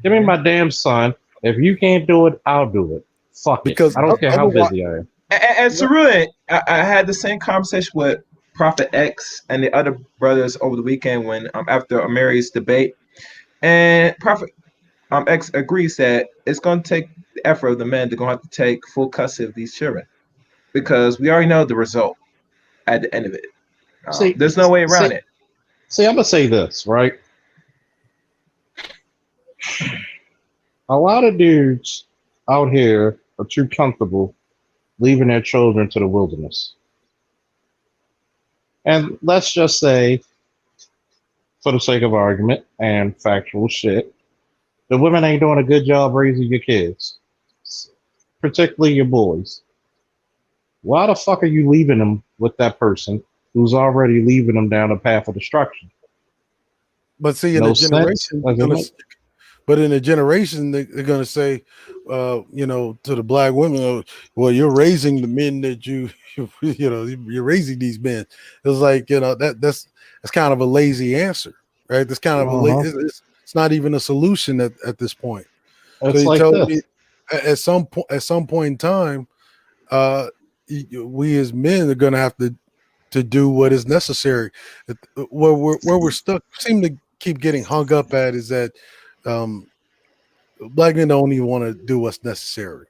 Give me my damn son. If you can't do it, I'll do it. Fuck Because it. I don't care how otherwise, busy I am. and Cerulean, I had the same conversation with Prophet X and the other brothers over the weekend when after Mary's debate, and Prophet X agrees that it's going to take the effort of the men. They're going to have to take full custody of these children because we already know the result at the end of it. See, there's no way around it. See, I'm gonna say this, right? A lot of dudes out here are too comfortable leaving their children to the wilderness. And let's just say, for the sake of argument and factual shit, the women ain't doing a good job raising your kids, particularly your boys. Why the fuck are you leaving them with that person who's already leaving them down a path of destruction? but see, in No a sense. generation, but in a generation, they're going to say, to the black women, well, you're raising the men that you're raising these men. It's like, that's kind of a lazy answer, right? That's kind of it's not even a solution at this point. So It's you like tell this. me at some point in time, we as men are going to have to do what is necessary. Where we're stuck, seem to keep getting hung up at is that black men don't even want to do what's necessary,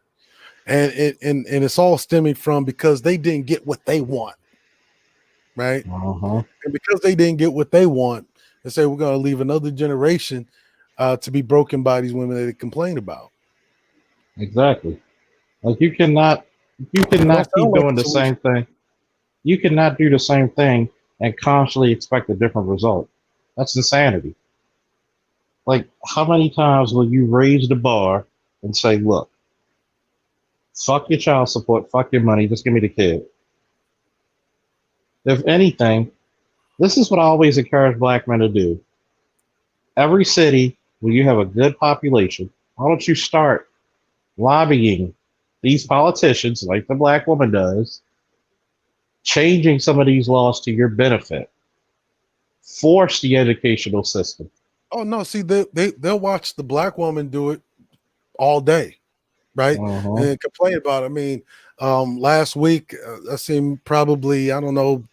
and it's all stemming from because they didn't get what they want, right? And because they didn't get what they want, they say we're going to leave another generation to be broken by these women that they complain about. Exactly. Like you cannot keep doing the same thing. You cannot do the same thing and constantly expect a different result. That's insanity. Like, how many times will you raise the bar and say, look, fuck your child support, fuck your money, just give me the kid? If anything, this is what I always encourage black men to do. Every city where you have a good population, why don't you start lobbying these politicians like the black woman does, changing some of these laws to your benefit? Force the educational system. Oh no, see they'll watch the black woman do it all day, right? And complain about it. I mean, last week I seen probably, I don't know,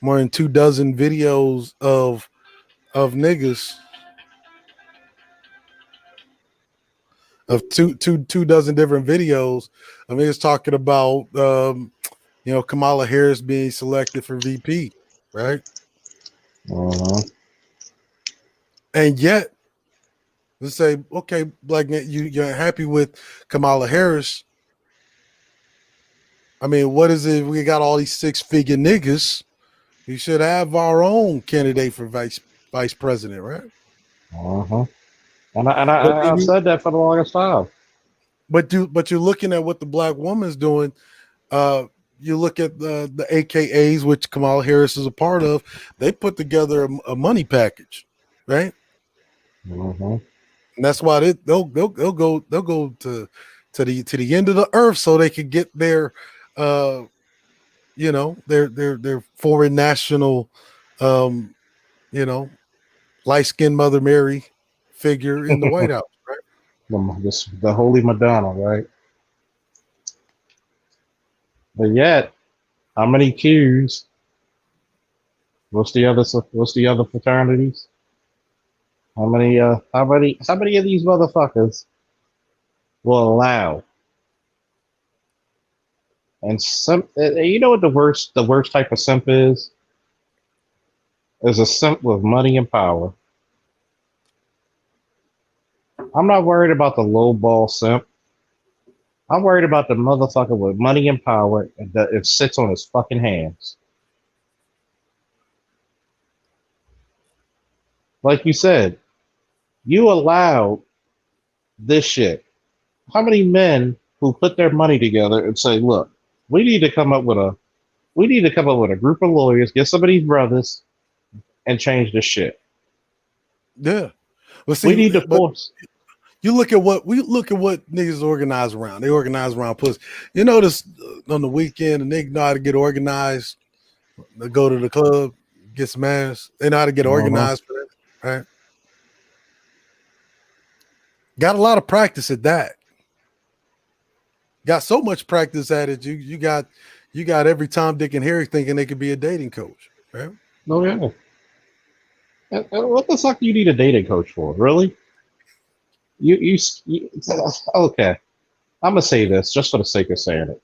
more than 24 videos of niggas, of two dozen different videos. I mean, it's talking about Kamala Harris being selected for VP, right? And yet, let's say, okay, black, you're happy with Kamala Harris. I mean, what is it? We got all these 6-figure niggas. We should have our own candidate for vice president, right? And I've said that for the longest time. But you're looking at what the black woman's doing. You look at the AKAs, which Kamala Harris is a part of. They put together a money package, right? And that's why they'll go to the end of the earth so they can get their their foreign national light-skinned Mother Mary figure in the White House, right? The Holy Madonna, right? But yet, how many Qs? What's the other fraternities? How many of these motherfuckers will allow? And some, you know what the worst type of simp is? is a simp with money and power. I'm not worried about the low ball simp. I'm worried about the motherfucker with money and power and that it sits on his fucking hands. Like you said, you allowed this shit. How many men who put their money together and say, look, we need to come up with a group of lawyers, get some of these brothers, and change this shit. Yeah. Well, see, We need to force. You look at what niggas organize around. They organize around pussy. You notice on the weekend, and they know how to get organized. They go to the club, get some ass. They know how to get organized for that, right? Got a lot of practice at that. Got so much practice at it. You got every Tom, Dick, and Harry thinking they could be a dating coach, right? No, yeah. What the fuck do you need a dating coach for? Really? You okay. I'm gonna say this just for the sake of saying it.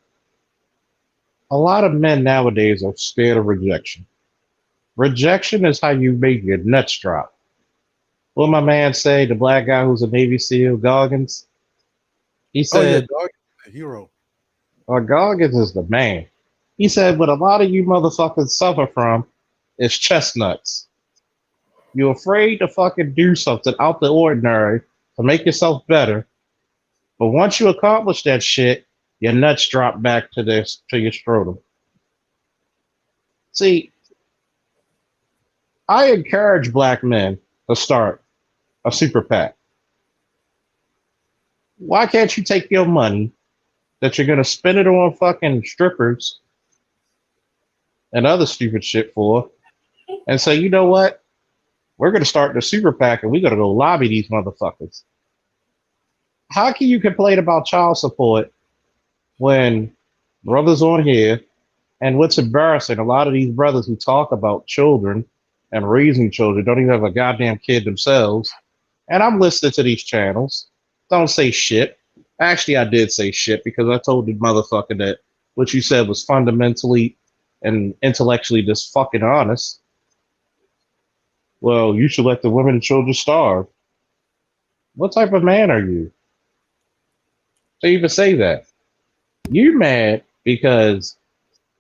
A lot of men nowadays are scared of rejection. Rejection is how you make your nuts drop. What my man say, the black guy who's a Navy SEAL, Goggins? He said, dog, a hero. Goggins is the man. He said, what a lot of you motherfuckers suffer from is chestnuts. You're afraid to fucking do something out the ordinary to make yourself better. But once you accomplish that shit, your nuts drop back to your scrotum. See, I encourage black men to start a super PAC. Why can't you take your money that you're going to spend it on fucking strippers and other stupid shit for and say, you know what? We're going to start the super PAC and we're going to go lobby these motherfuckers. How can you complain about child support when brothers on here, and what's embarrassing, a lot of these brothers who talk about children and raising children don't even have a goddamn kid themselves. And I'm listening to these channels. Don't say shit. Actually, I did say shit because I told the motherfucker that what you said was fundamentally and intellectually just fucking honest. Well, you should let the women and children starve. What type of man are you to even say that? You mad because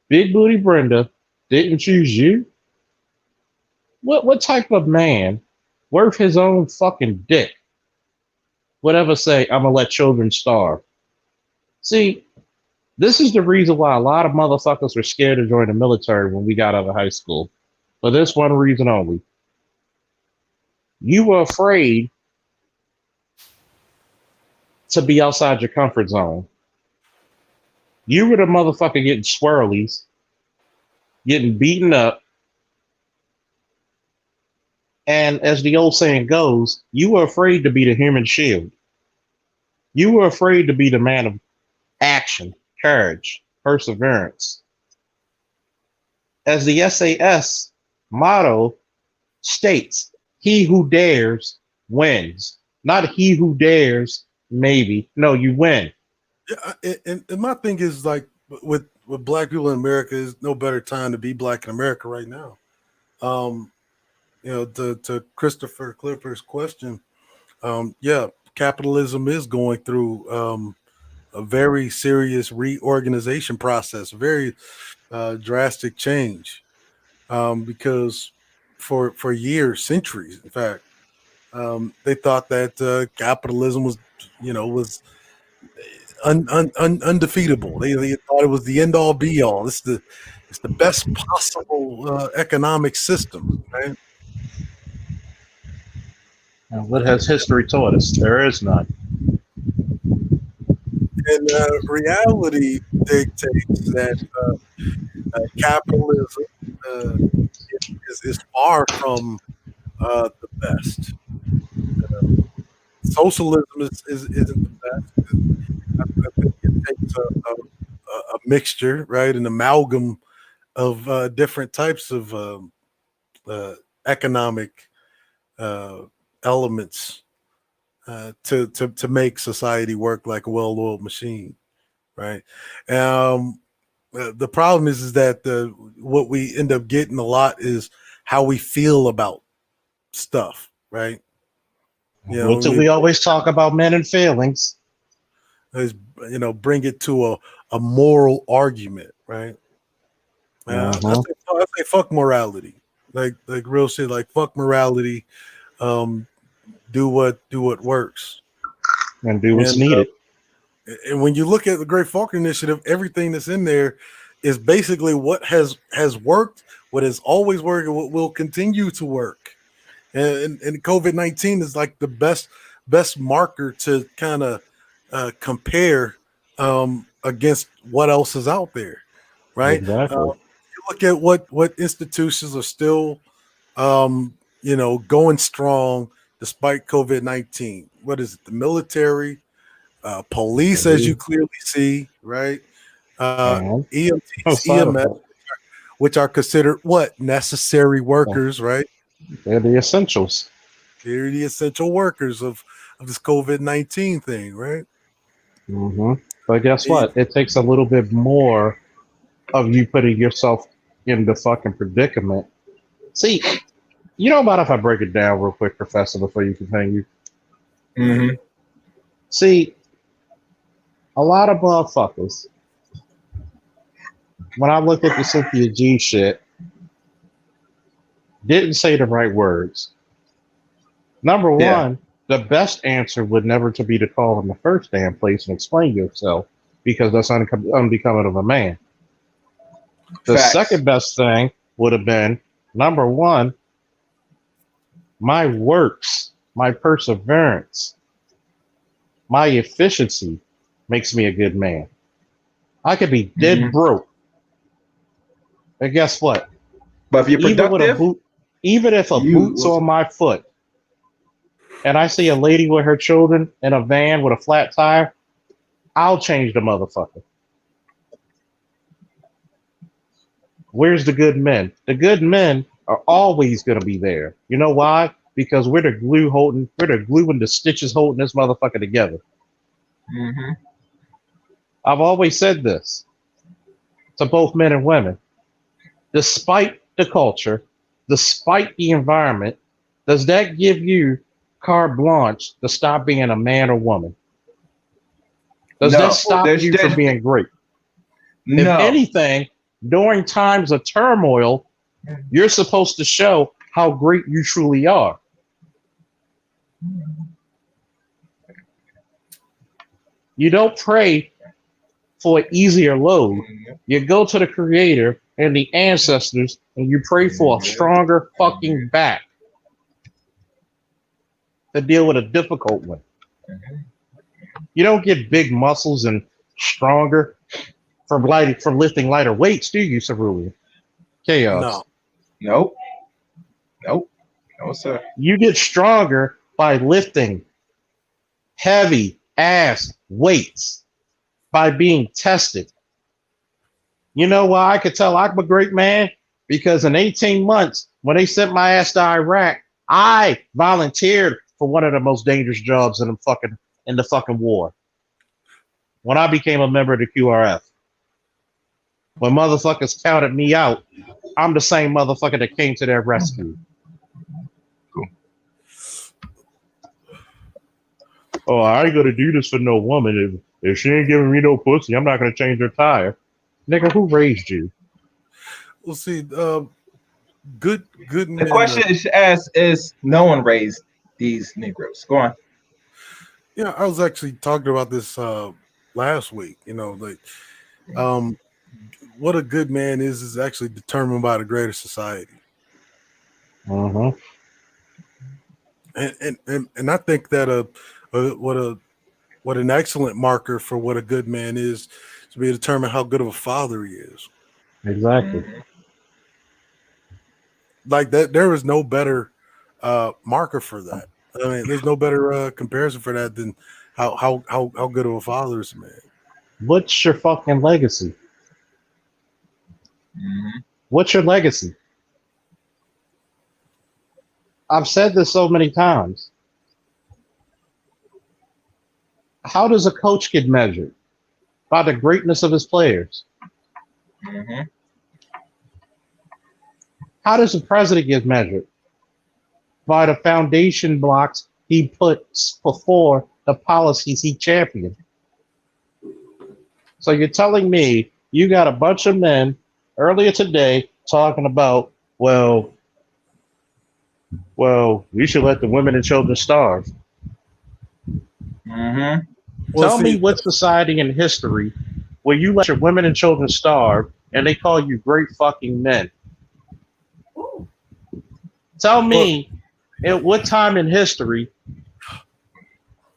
Big Booty Brenda didn't choose you? What type of man worth his own fucking dick would ever say, I'm gonna let children starve? See, this is the reason why a lot of motherfuckers were scared to join the military when we got out of high school. For this one reason only. You were afraid to be outside your comfort zone. You were the motherfucker getting swirlies, getting beaten up. And as the old saying goes, you were afraid to be the human shield. You were afraid to be the man of action, courage, perseverance. As the SAS motto states, he who dares wins. Not he who dares maybe. No, you win. Yeah, and my thing is like with black people in America, is no better time to be black in America right now. You know, to Christopher Clipper's question, yeah, capitalism is going through a very serious reorganization process, very drastic change, because for years, centuries, in fact, they thought that capitalism was, undefeatable. They thought it was the end all be all. It's the best possible economic system, right? And what has history taught us? There is none. And reality dictates that capitalism is far from the best. Socialism isn't the best. I think it takes a mixture, right, an amalgam of different types of economic elements to make society work like a well-oiled machine, right? The problem is that what we end up getting a lot is how we feel about stuff, right? You know, What do we always talk about men and feelings? is, you know, bring it to a moral argument, right? I say fuck morality, like real shit, like fuck morality. Do what works, And do what's and needed. and when you look at the Great Falk Initiative, everything that's in there is basically what has worked, what has always worked, and what will continue to work. And COVID-19 is like the best marker to kind of compare against what else is out there, right? Exactly. You look at what institutions are still going strong despite COVID-19. What is it? The military, police, as you clearly see, right? And EMTs, outside of EMS, that, which are considered what? Necessary workers, right? they're the essentials. They're the essential workers of this COVID-19 thing, right? But guess It- what? It takes a little bit more of you putting yourself in the fucking predicament. See, you know about if I break it down real quick, Professor, before you continue? Mm-hmm. See, a lot of motherfuckers, when I looked at the Cynthia G shit, didn't say the right words. Number one, the best answer would never to be to call in the first damn place and explain yourself, because that's unbecoming of a man. The second best thing would have been, number one, my works, my perseverance, my efficiency makes me a good man. I could be dead broke. And guess what? But if you're productive, even if a boot's on my foot and I see a lady with her children in a van with a flat tire, I'll change the motherfucker. Where's the good men? The good men are always going to be there. You know why? Because we're the glue and the stitches holding this motherfucker together. Mm-hmm. I've always said this to both men and women. Despite the culture, despite the environment, does that give you carte blanche to stop being a man or woman? Does that stop you from being great? No. If anything, during times of turmoil, you're supposed to show how great you truly are. You don't pray for an easier load. You go to the Creator and the ancestors and you pray for a stronger fucking back to deal with a difficult one. You don't get big muscles and stronger from lifting lighter weights, do you, Cerulean? Chaos. Nope, no, sir. You get stronger by lifting heavy ass weights, by being tested. You know why I could tell I'm a great man? Because in 18 months, when they sent my ass to Iraq, I volunteered for one of the most dangerous jobs in the fucking war. When I became a member of the QRF. When motherfuckers counted me out, I'm the same motherfucker that came to their rescue. Cool. Oh, I ain't gonna do this for no woman. If she ain't giving me no pussy, I'm not gonna change her tire. Nigga, who raised you? We'll see. Good. The question is asked is, no one raised these Negroes. Go on. Yeah, I was actually talking about this last week. You know, like what a good man is actually determined by the greater society. Mm-hmm. And I think that what an excellent marker for what a good man is to be determine how good of a father he is. Exactly. Like that, there is no better marker for that. I mean, there's no better comparison for that than how good of a father is a man. What's your fucking legacy? Mm-hmm. What's your legacy? I've said this so many times. How does a coach get measured? By the greatness of his players. Mm-hmm. How does the president get measured? By the foundation blocks he puts before the policies he championed. So you're telling me you got a bunch of men earlier today talking about, well, we should let the women and children starve. Mm-hmm. Well, Tell me see, what society in history where you let your women and children starve and they call you great fucking men. Tell me at what time in history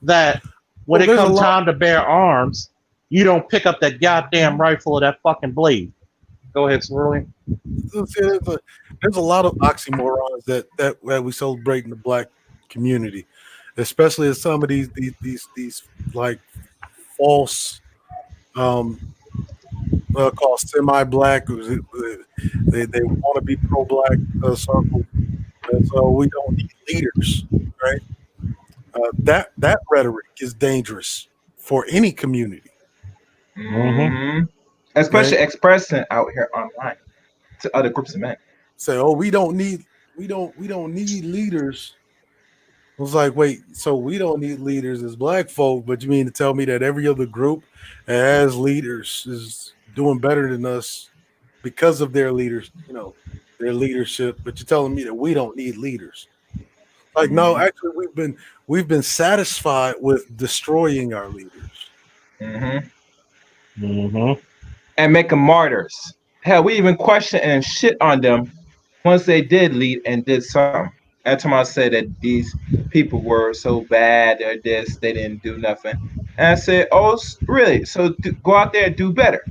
that when it there's a comes lot. time to bear arms, you don't pick up that goddamn rifle or that fucking blade. Go ahead, Swirly. There's a lot of oxymorons that we celebrate in the black community, especially as some of these like false called semi-black. They want to be pro-black circle, and so we don't need leaders, right? That rhetoric is dangerous for any community, Mm-hmm. Especially right? expressing out here online to other groups of men. Say, oh, we don't need leaders. I was like, wait, so we don't need leaders as black folk, but you mean to tell me that every other group that has leaders is doing better than us because of their leaders, their leadership, but you're telling me that we don't need leaders. Like, no, Mm-hmm. actually we've been satisfied with destroying our leaders. Mm-hmm. Mm-hmm. And make them martyrs. Hell, we even question and shit on them once they did lead and did something. Every time I said that these people were so bad or this, they didn't do nothing. And I said, oh, really? So go out there and do better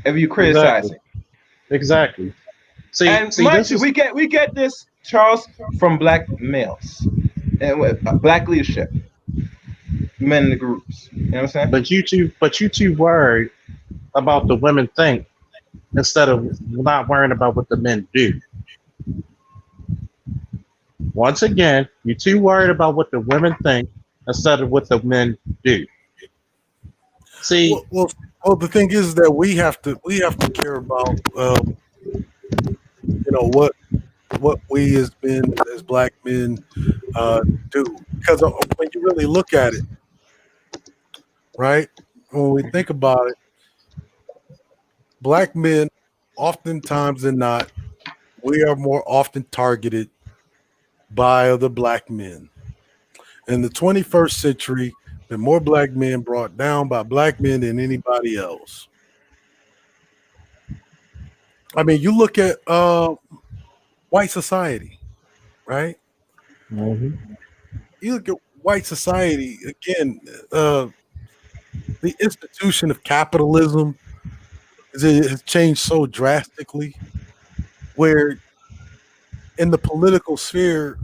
if you Exactly. criticizing. Exactly. And See, mind this you, is, we get this, Charles, from black males and with black leadership, men in the groups. You know what I'm saying? but you too worried about the women think instead of not worrying about what the men do. Once again, you're too worried about what the women think instead of what the men do. See, Well, the thing is that we have to care about what we as men as black men do, because when you really look at it, right? When we think about it, black men, oftentimes than not, we are more often targeted by other black men. In the 21st century, there are more black men brought down by black men than anybody else. I mean, you look at white society, right? mhm, You look at white society again. The institution of capitalism has changed so drastically, where in the political sphere,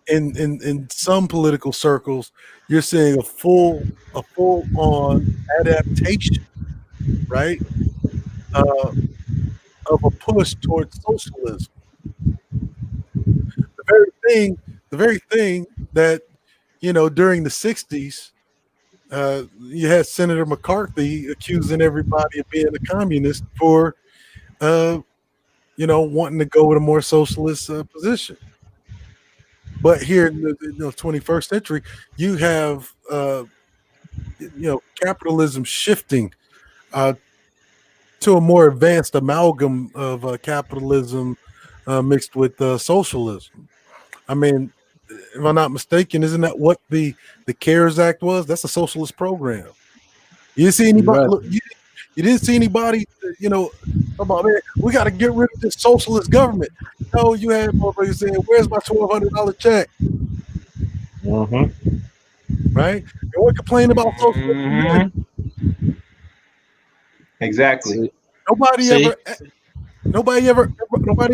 in some political circles, you're seeing a full on adaptation, right, uh, of a push towards socialism. The very the very thing that during the '60s, you had Senator McCarthy accusing everybody of being a communist for, uh, wanting to go with a more socialist position. But here in the 21st century, you have capitalism shifting uh, to a more advanced amalgam of capitalism mixed with socialism. I mean, if I'm not mistaken, isn't that what the CARES Act was? That's a socialist program. You didn't see you're anybody. right. Look, you didn't see anybody. About, man, we got to get rid of this socialist government. No, you had motherfuckers saying, "Where's my $1,200 check?" Mm-hmm. Right? And we're complaining about socialism then. Mm-hmm. Exactly. See, Nobody see, ever, nobody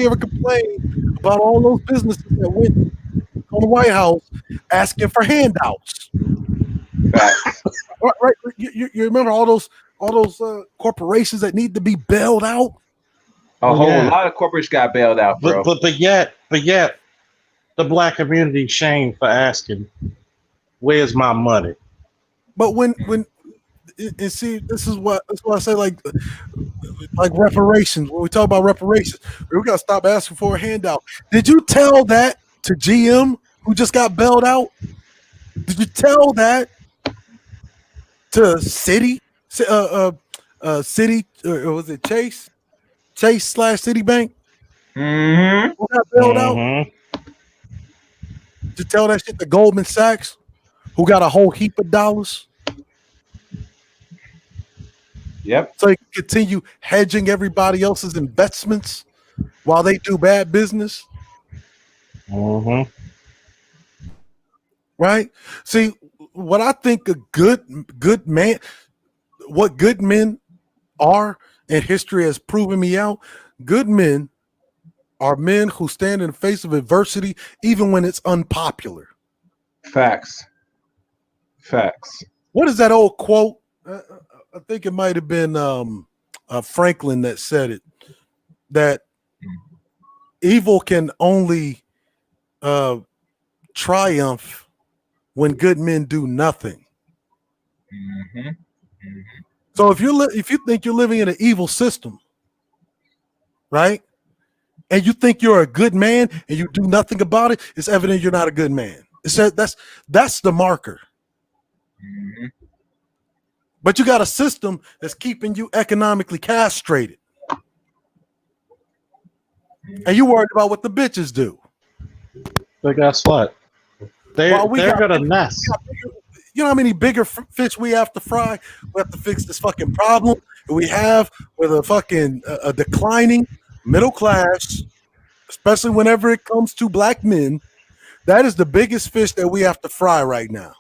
ever complained about all those businesses that went on the White House asking for handouts. Facts. Right? You remember all those corporations that need to be bailed out? A whole yeah. lot of corporations got bailed out, bro. But yet, the black community shamed for asking, "Where's my money?" But when and see, that's why I say like reparations. When we talk about reparations, we gotta stop asking for a handout. Did you tell that to GM who just got bailed out? Did you tell that to City? City, or was it Chase? Chase / Citibank? Mm-hmm. Who got bailed out? Mm-hmm. Did you tell that shit to Goldman Sachs, who got a whole heap of dollars? Yep. So you can continue hedging everybody else's investments while they do bad business. Mm-hmm. Right? See, what I think a good man, what good men are, and history has proven me out, good men are men who stand in the face of adversity even when it's unpopular. Facts. What is that old quote? I think it might have been Franklin that said it, that evil can only triumph when good men do nothing. Mm-hmm. So if you think you're living in an evil system, right, and you think you're a good man and you do nothing about it, it's evident you're not a good man. That's the marker. Mm-hmm. But you got a system that's keeping you economically castrated, and you worried about what the bitches do. But guess what? They're gonna nest. You know how many bigger fish we have to fry? We have to fix this fucking problem that we have with a fucking a declining middle class, especially whenever it comes to black men. That is the biggest fish that we have to fry right now.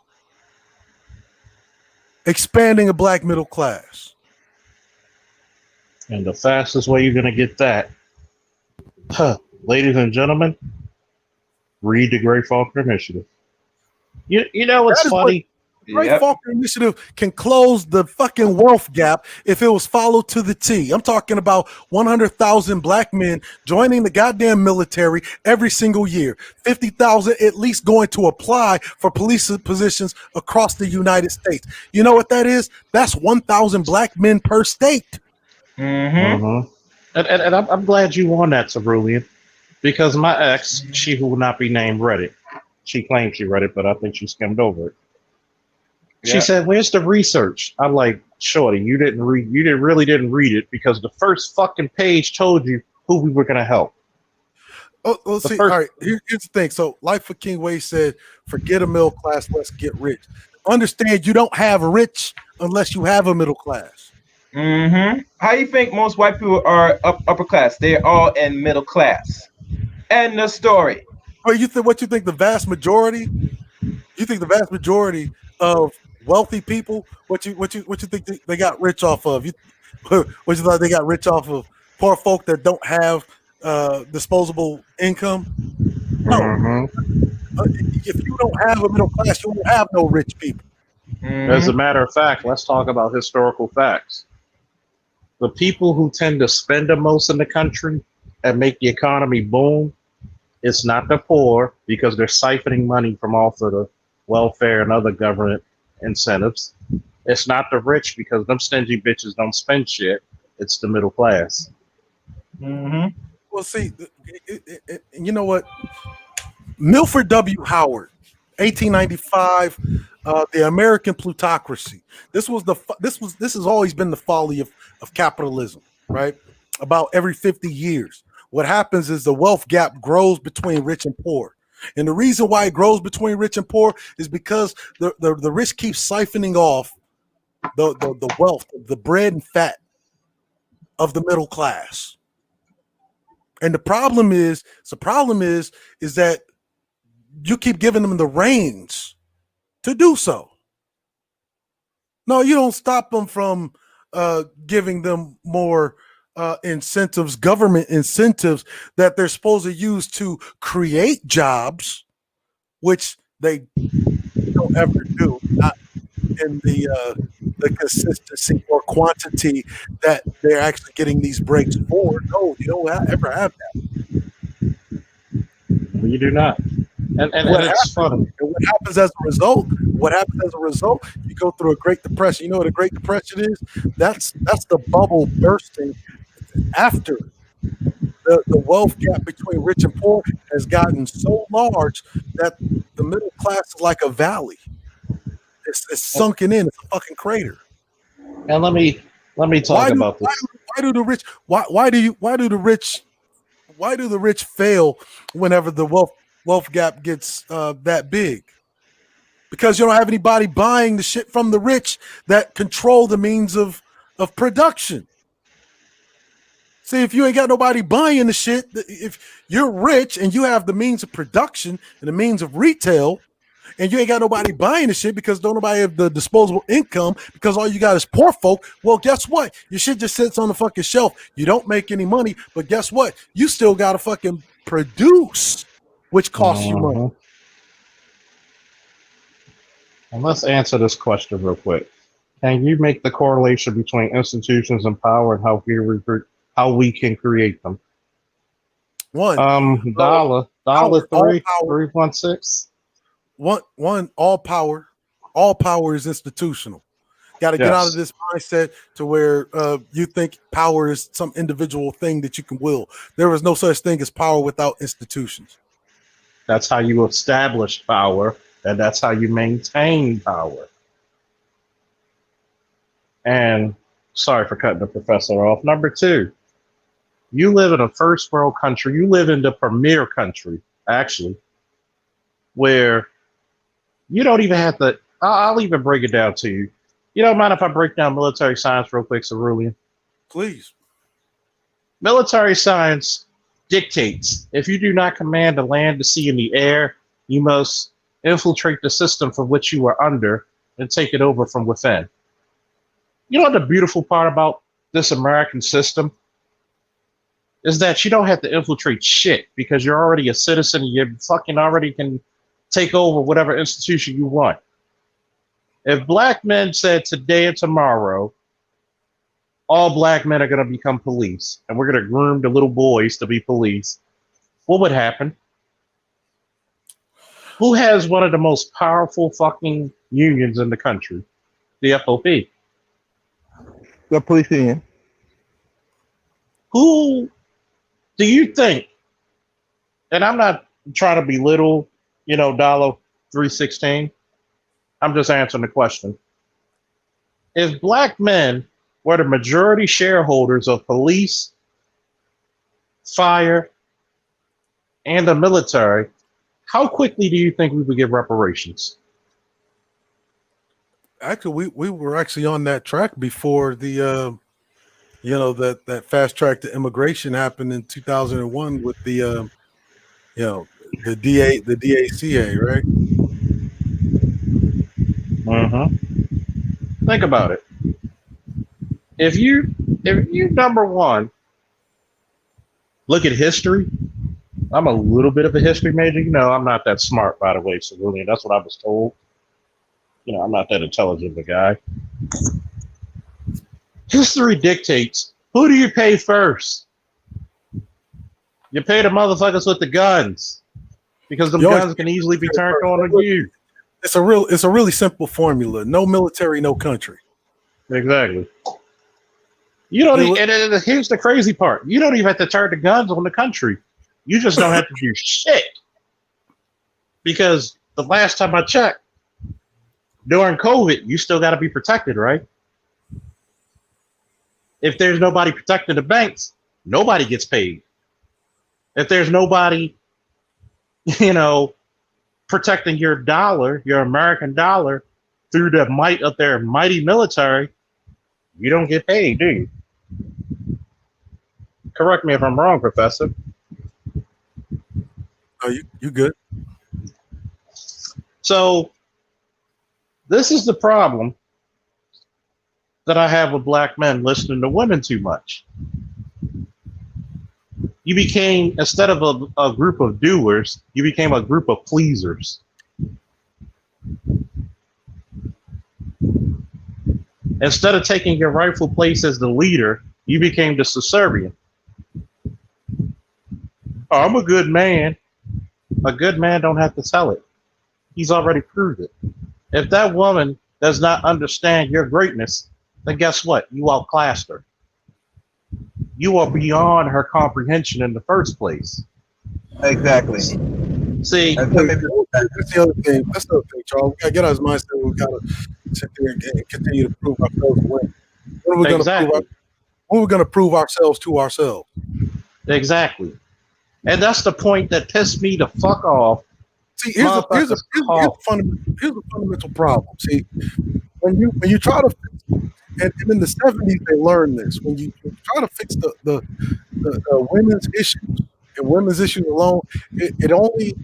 Expanding a black middle class. And the fastest way you're gonna get that, ladies and gentlemen, read the Great Faulkner Initiative. You know what's funny? Great Faulkner Initiative can close the fucking wealth gap if it was followed to the T. I'm talking about 100,000 black men joining the goddamn military every single year. 50,000 at least going to apply for police positions across the United States. You know what that is? That's 1,000 black men per state. Mm-hmm. And I'm glad you won that, Cerulean, because my ex, she who will not be named, read it. She claimed she read it, but I think she skimmed over it. She said, "Where's the research?" I'm like, "Shorty, you didn't really read it because the first fucking page told you who we were gonna help." Oh, well, see, all right. Here's the thing. So, Life of King Wade said, "Forget a middle class, let's get rich." Understand, you don't have rich unless you have a middle class. Mm-hmm. How you think most white people are upper class? They're all in middle class. End the story. What you think the vast majority? You think the vast majority of wealthy people, what you think they got rich off of? What you thought they got rich off of? Poor folk that don't have disposable income? No. Mm-hmm. If you don't have a middle class, you won't have no rich people. Mm-hmm. As a matter of fact, let's talk about historical facts. The people who tend to spend the most in the country and make the economy boom, it's not the poor because they're siphoning money from off of the welfare and other government incentives. It's not the rich because them stingy bitches don't spend shit. It's the middle class. Mm-hmm. Well, see, you know what? Milford W. Howard, 1895, the American Plutocracy. This has always been the folly of capitalism, right? About every 50 years, what happens is the wealth gap grows between rich and poor. And the reason why it grows between rich and poor is because the rich keep siphoning off the wealth, the bread and fat of the middle class. And the problem is that you keep giving them the reins to do so. No, you don't stop them from giving them more incentives, government incentives that they're supposed to use to create jobs, which they don't ever do, not in the consistency or quantity that they're actually getting these breaks for. No, you don't ever have that. You do not. And it's funny. What happens as a result? You go through a Great Depression. You know what a Great Depression is? That's the bubble bursting after the wealth gap between rich and poor has gotten so large that the middle class is like a valley. It's sunken in. It's a fucking crater. And let me talk about this. Why do the rich fail whenever the wealth gap gets that big? Because you don't have anybody buying the shit from the rich that control the means of production. See, if you ain't got nobody buying the shit, if you're rich and you have the means of production and the means of retail, and you ain't got nobody buying the shit because don't nobody have the disposable income because all you got is poor folk, well, guess what? Your shit just sits on the fucking shelf. You don't make any money, but guess what? You still got to fucking produce, which costs you money. And let's answer this question real quick. Can you make the correlation between institutions and power and how we can create them? Dollar 316. All power is institutional. Got to get out of this mindset to where you think power is some individual thing that you can will. There is no such thing as power without institutions. That's how you establish power, and that's how you maintain power. And sorry for cutting the professor off. Number two, you live in a first world country. You live in the premier country, actually, where you don't even have to. I'll even break it down to you. You don't mind if I break down military science real quick, Cerulean? Please. Military science dictates if you do not command the land, the sea, and the air, you must infiltrate the system for which you are under and take it over from within. You know what the beautiful part about this American system is that you don't have to infiltrate shit because you're already a citizen. You fucking already can take over whatever institution you want. If black men said today and tomorrow, all black men are going to become police and we're going to groom the little boys to be police, what would happen? Who has one of the most powerful fucking unions in the country? The FOP. The police union. Who do you think, and I'm not trying to belittle, dollar 316. I'm just answering the question. If black men were the majority shareholders of police, fire, and the military, how quickly do you think we would get reparations? Actually, we were actually on that track before the that fast track to immigration happened in 2001 with the the DACA, right? Think about it. If you number one, look at history. I'm a little bit of a history major. I'm not that smart, by the way, Cerulean. That's what I was told. I'm not that intelligent of a guy. History dictates, who do you pay first? You pay the motherfuckers with the guns because the guns can easily be turned on you. It's a really simple formula. No military, no country. Exactly. You don't and here's the crazy part. You don't even have to turn the guns on the country. You just don't have to do shit. Because the last time I checked, during COVID, you still got to be protected, right? If there's nobody protecting the banks, nobody gets paid. If there's nobody, protecting your dollar, your American dollar, through the might of their mighty military, you don't get paid, do you? Correct me if I'm wrong, Professor. Oh, you good. So this is the problem that I have with black men listening to women too much. You became, instead of a group of doers, you became a group of pleasers. Instead of taking your rightful place as the leader, you became the subservient. Oh, I'm a good man. A good man don't have to tell it. He's already proved it. If that woman does not understand your greatness, then guess what? You outclassed her. You are beyond her comprehension in the first place. Exactly. See, That's the other thing. That's the other thing, Charles. We gotta get out of his mindset. We gotta sit there and continue to prove ourselves to women. When are we gonna prove? exactly, When are we gonna prove ourselves to ourselves? exactly. And that's the point that pissed me the fuck off. See, here's a fundamental problem. See, when you try to fix, and in the 70s they learned this. When you try to fix the women's issues and women's issues alone, it only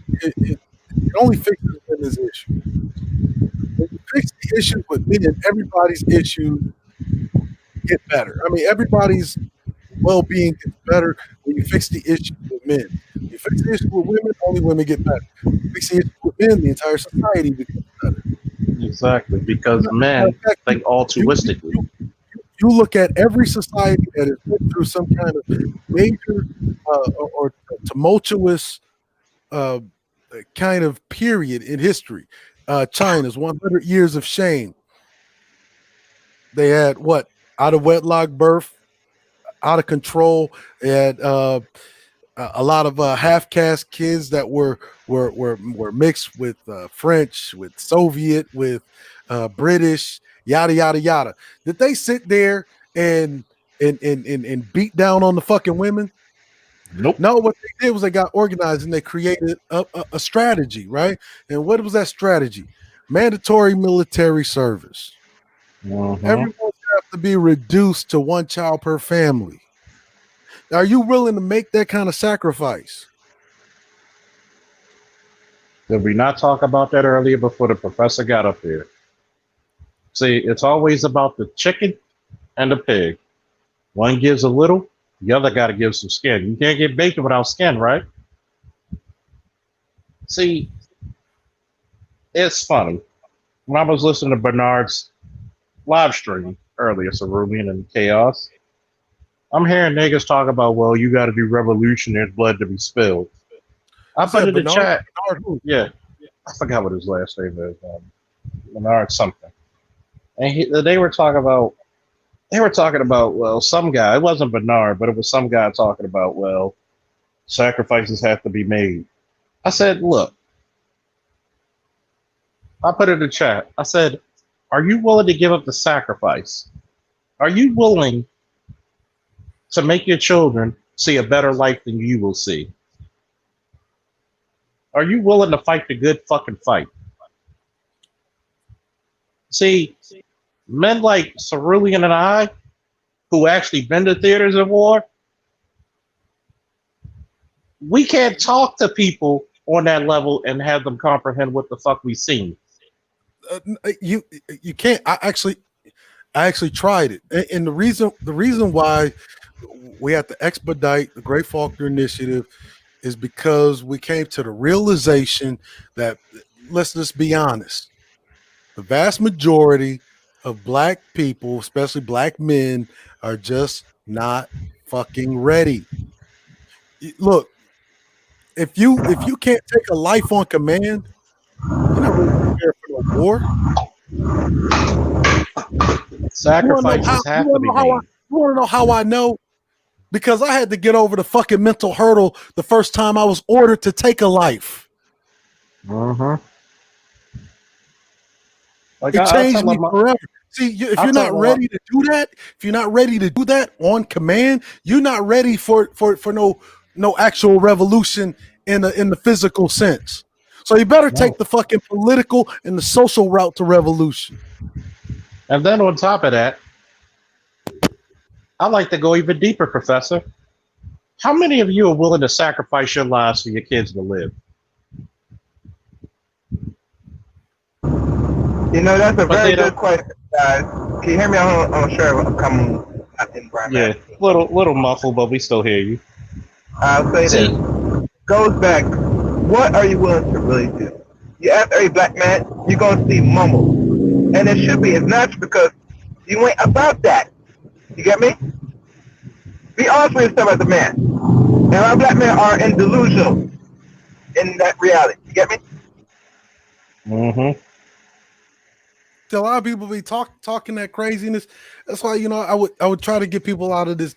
fixes women's issues. When you fix the issues with men, everybody's issues get better. I mean, everybody's well-being gets better when you fix the issue with men. You fix the issue with women, only women get better. You fix the issue with men, the entire society becomes better. Exactly, because men think altruistically. You look at every society that has been through some kind of major or tumultuous kind of period in history. China's 100 years of shame. They had what? Out of wedlock birth, out of control. They had a lot of half-caste kids that were mixed with French, with Soviet, with British, yada yada yada. Did they sit there and beat down on the fucking women? Nope. No, what they did was they got organized and they created a strategy, right? And what was that strategy? Mandatory military service. Everyone's have to be reduced to one child per family. Are you willing to make that kind of sacrifice? Did we not talk about that earlier before the professor got up there? See, it's always about the chicken and the pig. One gives a little, the other got to give some skin. You can't get bacon without skin, right? See, it's funny. When I was listening to Bernard's live stream earlier, Cerulean and Chaos, I'm hearing niggas talk about, well, you got to do revolution, there's blood to be spilled. I put in the chat. Yeah, I forgot what his last name is. Bernard something. And they were talking about, well, some guy, it wasn't Bernard, but it was some guy talking about, well, sacrifices have to be made. I said, look, I put in the chat. I said, are you willing to give up the sacrifice? Are you willing to make your children see a better life than you will see? Are you willing to fight the good fucking fight? See, men like Cerulean and I, who actually been to theaters of war, we can't talk to people on that level and have them comprehend what the fuck we seen. You can't. I actually tried it, and the reason why we have to expedite the Great Faulkner Initiative is because we came to the realization that, let's just be honest, the vast majority of black people, especially black men, are just not fucking ready. Look, if you can't take a life on command, you're not really prepared for no war. Sacrifices have to be made. You want to know how I know? Because I had to get over the fucking mental hurdle the first time I was ordered to take a life. Like it changed me forever. See, if you're not ready to do that, on command, you're not ready for no actual revolution in the physical sense. So you better take the fucking political and the social route to revolution. And then on top of that, I like to go even deeper, Professor. How many of you are willing to sacrifice your lives for your kids to live? You know, that's a very good question, guys. Can you hear me? I'm sure I'm coming in Brian. Yeah, little muffled, but we still hear you. I'll say this. Goes back, what are you willing to really do? You ask every black man, you're going to see mumble. And it should be. It's not because you ain't about that. You get me? Be honest with yourself as a man. And our black men are in delusional in that reality. You get me? a lot of people be talking that craziness. That's why I would try to get people out of this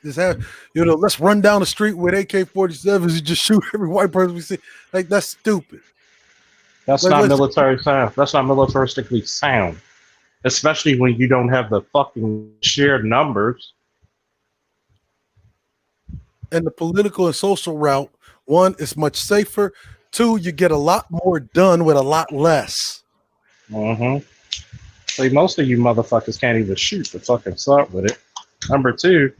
let's run down the street with AK-47s and just shoot every white person we see. Like that's stupid. That's Like not let's military sound. That's not militaristically sound, especially when you don't have the fucking shared numbers. and the political and social route. One is much safer. Two, you get a lot more done with a lot less. Mm-hmm. See, most of you motherfuckers can't even shoot to fucking start with it. Number two,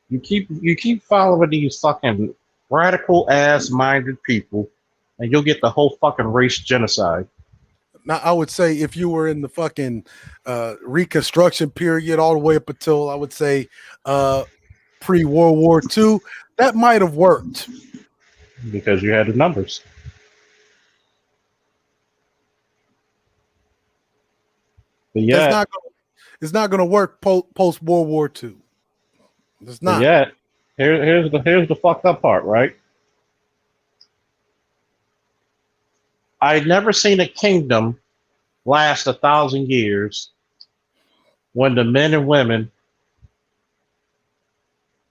you keep following these fucking radical ass minded people, and you'll get the whole fucking race genocide. Now, I would say if you were in the fucking Reconstruction period all the way up until I would say pre-World War II, that might have worked. Because you had the numbers. But yeah, It's not going to work post World War II. It's not. Yeah, here's the fucked up part, right? I'd never seen a kingdom last 1,000 years when the men and women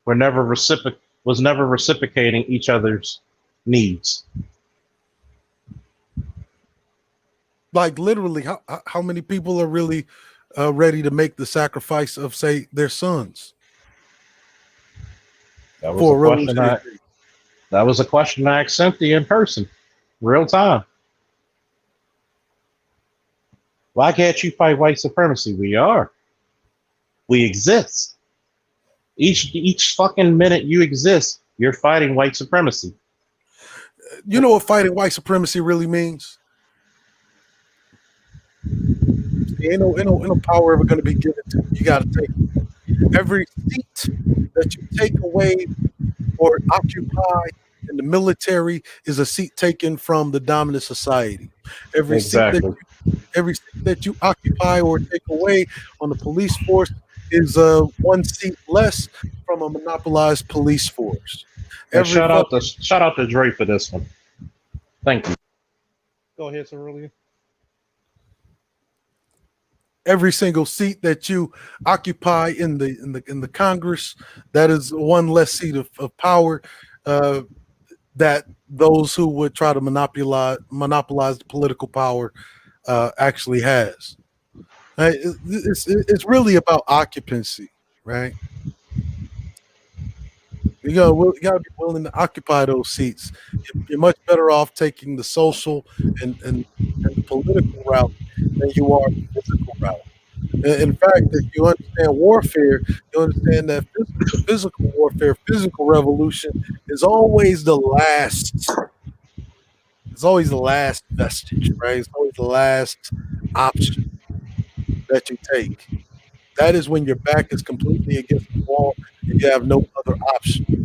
was never reciprocating each other's needs. Like literally, how many people are really ready to make the sacrifice of, say, their sons? That was a question I asked Cynthia in person, real time. Why can't you fight white supremacy? We exist. Each fucking minute you exist, you're fighting white supremacy. You know what fighting white supremacy really means? Ain't no power ever going to be given to you. You got to take it. Every seat that you take away or occupy in the military is a seat taken from the dominant society. Every seat that you occupy or take away on the police force is one seat less from a monopolized police force. Shout out to Dre for this one. Thank you. Go ahead, Cerulean. Every single seat that you occupy in the Congress, that is one less seat of power that those who would try to monopolize the political power actually has. It's really about occupancy, right? You gotta be willing to occupy those seats. You're much better off taking the social and the political route than you are the physical route. In fact, if you understand warfare, you understand that physical warfare, physical revolution is always the last. It's always the last vestige, right? It's always the last option that you take. That is when your back is completely against the wall and you have no other option.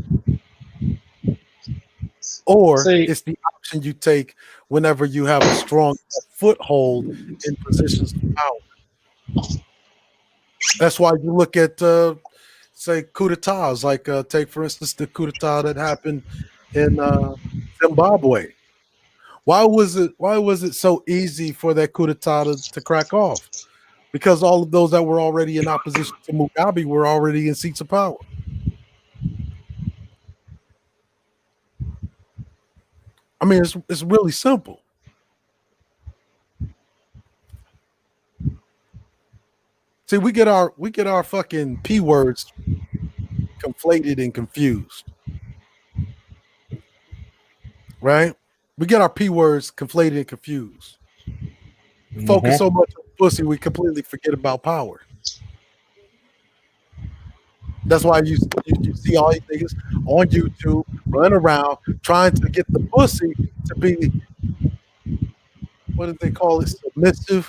Or it's the option you take whenever you have a strong foothold in positions of power. That's why you look at, say, coup d'etats. Like, take for instance the coup d'etat that happened in Zimbabwe. Why was it so easy for that coup d'etat to crack off? Because all of those that were already in opposition to Mugabe were already in seats of power. I mean, it's really simple. See, we get our fucking P words conflated and confused. Right? We get our P words conflated and confused. We focus so much on pussy, we completely forget about power. That's why you see all these niggas on YouTube running around trying to get the pussy to be, what do they call it, submissive?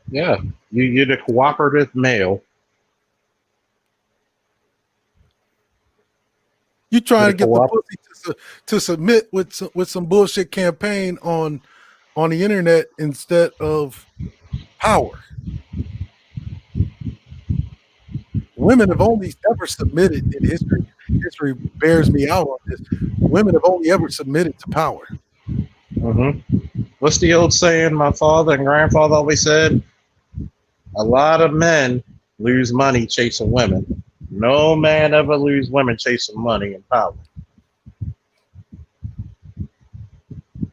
Yeah, you're the cooperative male. You trying to get the pussy to submit with some bullshit campaign on the internet instead of power. Women have only ever submitted in history. History bears me out on this. Women have only ever submitted to power. Mm-hmm. What's the old saying my father and grandfather always said? A lot of men lose money chasing women. No man ever lose women chasing money and power.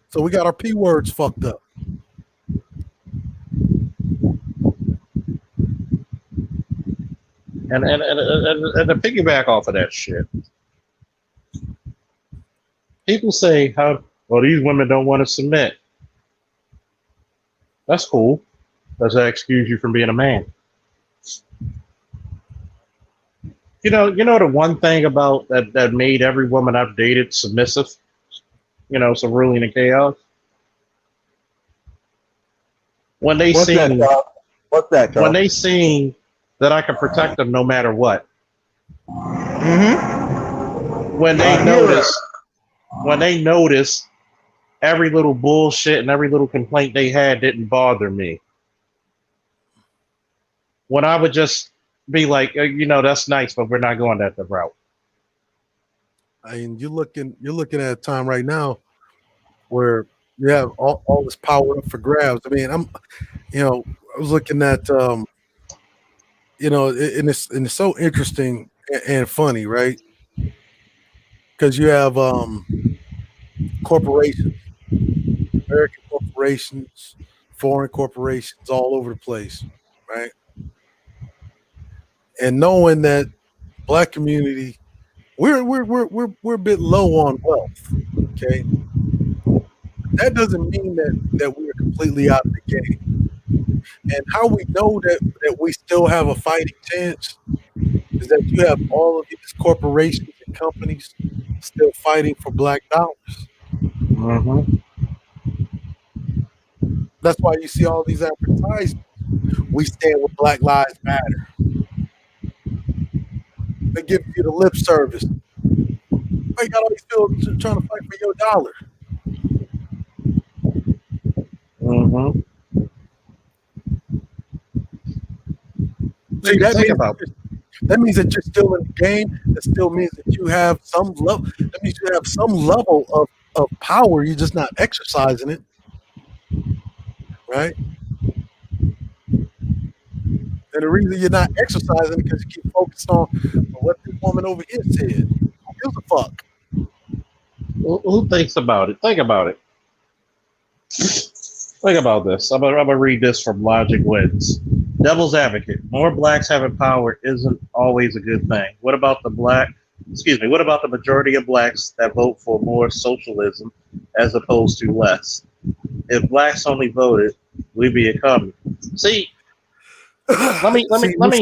So we got our P words fucked up. And to piggyback off of that shit, people say how well these women don't want to submit. That's cool. Does that excuse you from being a man? You know the one thing about that made every woman I've dated submissive. So ruling the chaos. When they What's that, seen Charles? What's that, when Charles? they seen that I can protect them no matter what. Mm-hmm. When they notice every little bullshit and every little complaint they had didn't bother me. When I would just be like, that's nice, but we're not going that the route. I mean, you're looking at a time right now where you have all this power up for grabs. I mean, I was looking at, and it's so interesting and funny, right? Because you have corporations, American corporations, foreign corporations all over the place, right? And knowing that Black community, we're a bit low on wealth, okay? That doesn't mean that we're completely out of the game. And how we know that we still have a fighting chance is that you have all of these corporations and companies still fighting for Black dollars. Mm-hmm. That's why you see all these advertisements. We stand with Black Lives Matter. They give you the lip service. Why you got all these people trying to fight for your dollar? Mm-hmm. See, That means that you're still in the game. That still means that you have some level. That means you have some level of power. You're just not exercising it, right? And the reason you're not exercising it because you keep focused on what this woman over here said. Who gives a fuck? Who thinks about it? Think about it. Think about this. I'm gonna read this from Logic Wins. Devil's advocate. More blacks having power isn't always a good thing. What about the majority of blacks that vote for more socialism as opposed to less? If blacks only voted, we'd be a communist. See, let me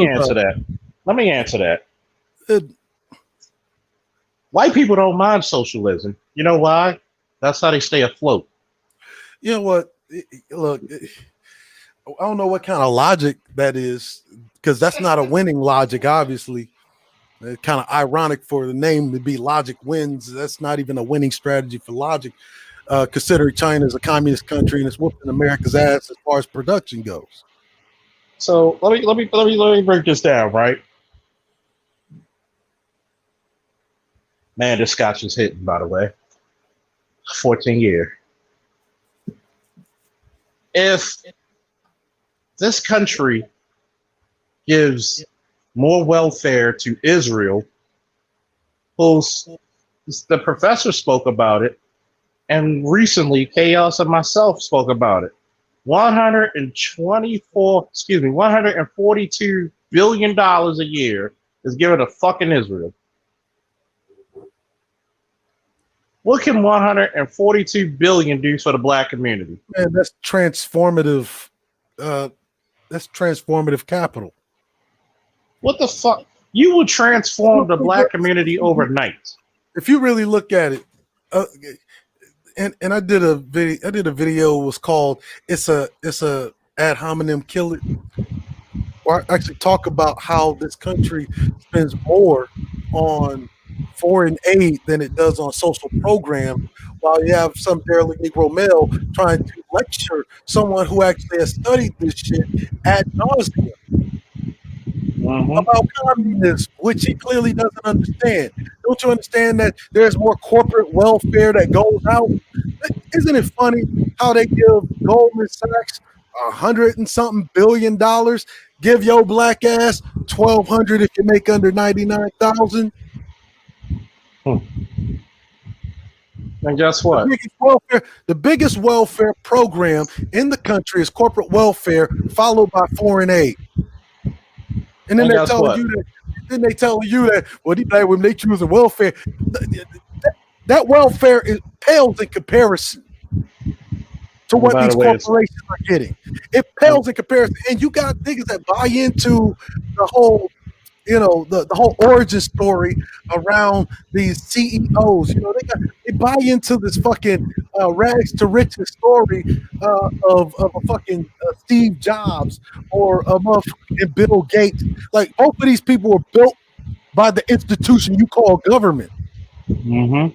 answer that. Let me answer that. White people don't mind socialism. You know why? That's how they stay afloat. You know what? Look, I don't know what kind of logic that is, because that's not a winning logic, obviously. It's kind of ironic for the name to be Logic Wins. That's not even a winning strategy for Logic, considering China is a communist country and it's whooping America's ass as far as production goes. So let me break this down, right? Man, this scotch is hitting, by the way. 14 year. If this country gives more welfare to Israel, the professor spoke about it, and recently Chaos and myself spoke about it. $142 billion a year is given to fucking Israel. What can 142 billion do for the black community? Man, that's transformative. That's transformative capital. What the fuck? You will transform the black community overnight. If you really look at it, and I did a video. It was called "It's a ad hominem kill it," or I actually talk about how this country spends more on foreign aid than it does on social programs, while you have some derelict Negro male trying to lecture someone who actually has studied this shit ad nauseum. about communism, which he clearly doesn't understand. Don't you understand that there's more corporate welfare that goes out? Isn't it funny how they give Goldman Sachs $100-and-something billion, give your black ass 1,200 if you make under 99,000? And guess what? The biggest welfare program in the country is corporate welfare, followed by foreign aid. And then they're telling you that. Then they tell you that. Well, when they choose a welfare, that welfare pales in comparison to what these corporations are getting. It pales in comparison, and you got niggas that buy into the whole. The whole origin story around these CEOs. They buy into this fucking rags to riches story of a fucking Steve Jobs or a motherfucking Bill Gates. Like, both of these people were built by the institution you call government. The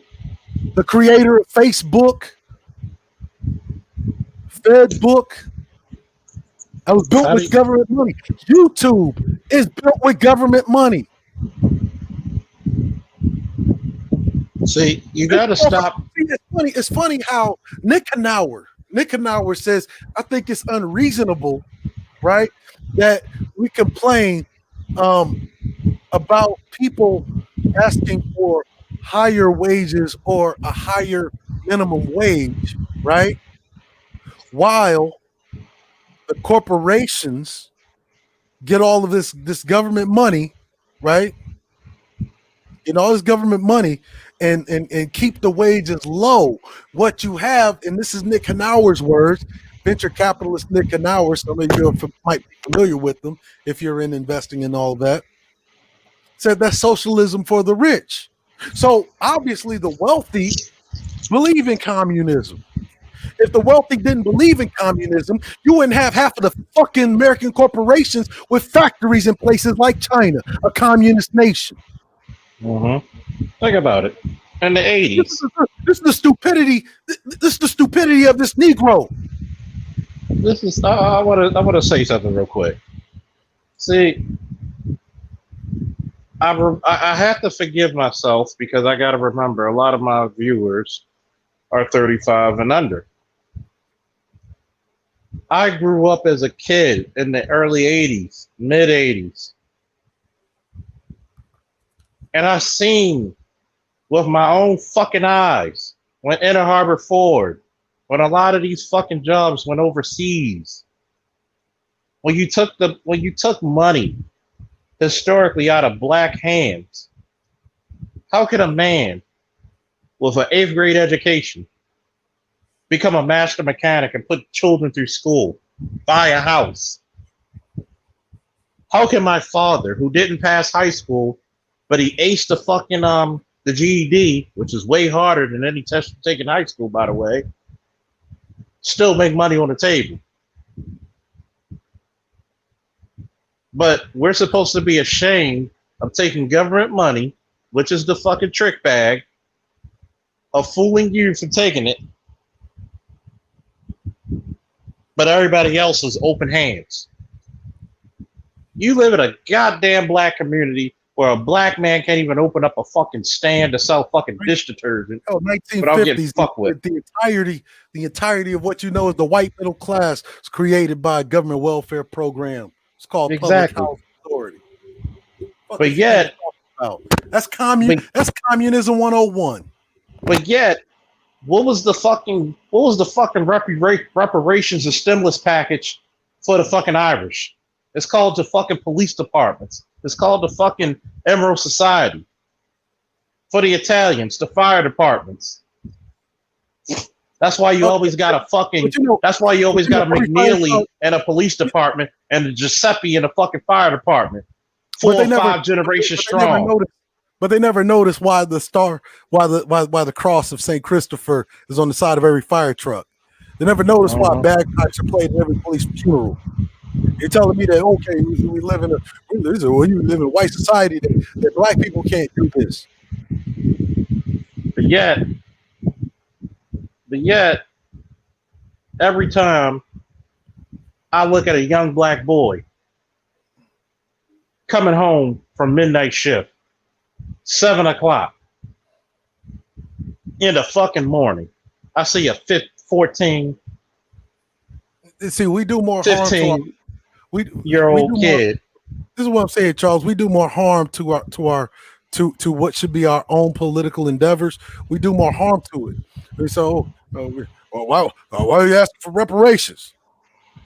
creator of Facebook, FedBook, I was built with government money. YouTube is built with government money. See, you got to stop. It's funny how Nick Hanauer says, I think it's unreasonable, right, that we complain about people asking for higher wages or a higher minimum wage, right, while the corporations get all of this government money, right? All this government money and keep the wages low. What you have, and this is Nick Hanauer's words, venture capitalist Nick Hanauer, some of you might be familiar with them if you're in investing in all that, said that's socialism for the rich. So obviously the wealthy believe in communism. If the wealthy didn't believe in communism, you wouldn't have half of the fucking American corporations with factories in places like China, a communist nation. Think about it. In the 80s. This is the stupidity. This is the stupidity of this Negro. I want to say something real quick. See, I have to forgive myself because I got to remember a lot of my viewers are 35 and under. I grew up as a kid in the early 80s, mid 80s. And I seen with my own fucking eyes when Inner Harbor Ford, when a lot of these fucking jobs went overseas, when you took money historically out of black hands, how could a man with an 8th grade education become a master mechanic and put children through school, buy a house? How can my father, who didn't pass high school, but he aced the fucking the GED, which is way harder than any test you take in high school, by the way, still make money on the table? But we're supposed to be ashamed of taking government money, which is the fucking trick bag, of fooling you for taking it, but everybody else is open hands. You live in a goddamn black community where a black man can't even open up a fucking stand to sell fucking dish detergent. 1950s, fucked with. The entirety of what you know as the white middle class was created by a government welfare program. It's called Public House Authority. But yet, that's communism 101. But yet, what was the fucking reparations and stimulus package for the fucking Irish? It's called the fucking police departments. It's called the fucking Emerald Society. For the Italians, the fire departments. That's why you always got a fucking. That's why you always got a McNeely in a police department and a Giuseppe in a fucking fire department. 4 or 5 generations strong. But they never noticed why the star, why the cross of St. Christopher is on the side of every fire truck. They never noticed why bagpipes are played at every police funeral. You're telling me that we live in a white society that black people can't do this. But yet, every time I look at a young black boy coming home from midnight shift, 7 o'clock in the fucking morning. I see a 14, See, we do more harm to our 15-year-old kid. This is what I'm saying, Charles. We do more harm to what should be our own political endeavors. We do more harm to it. And so, why are you asking for reparations?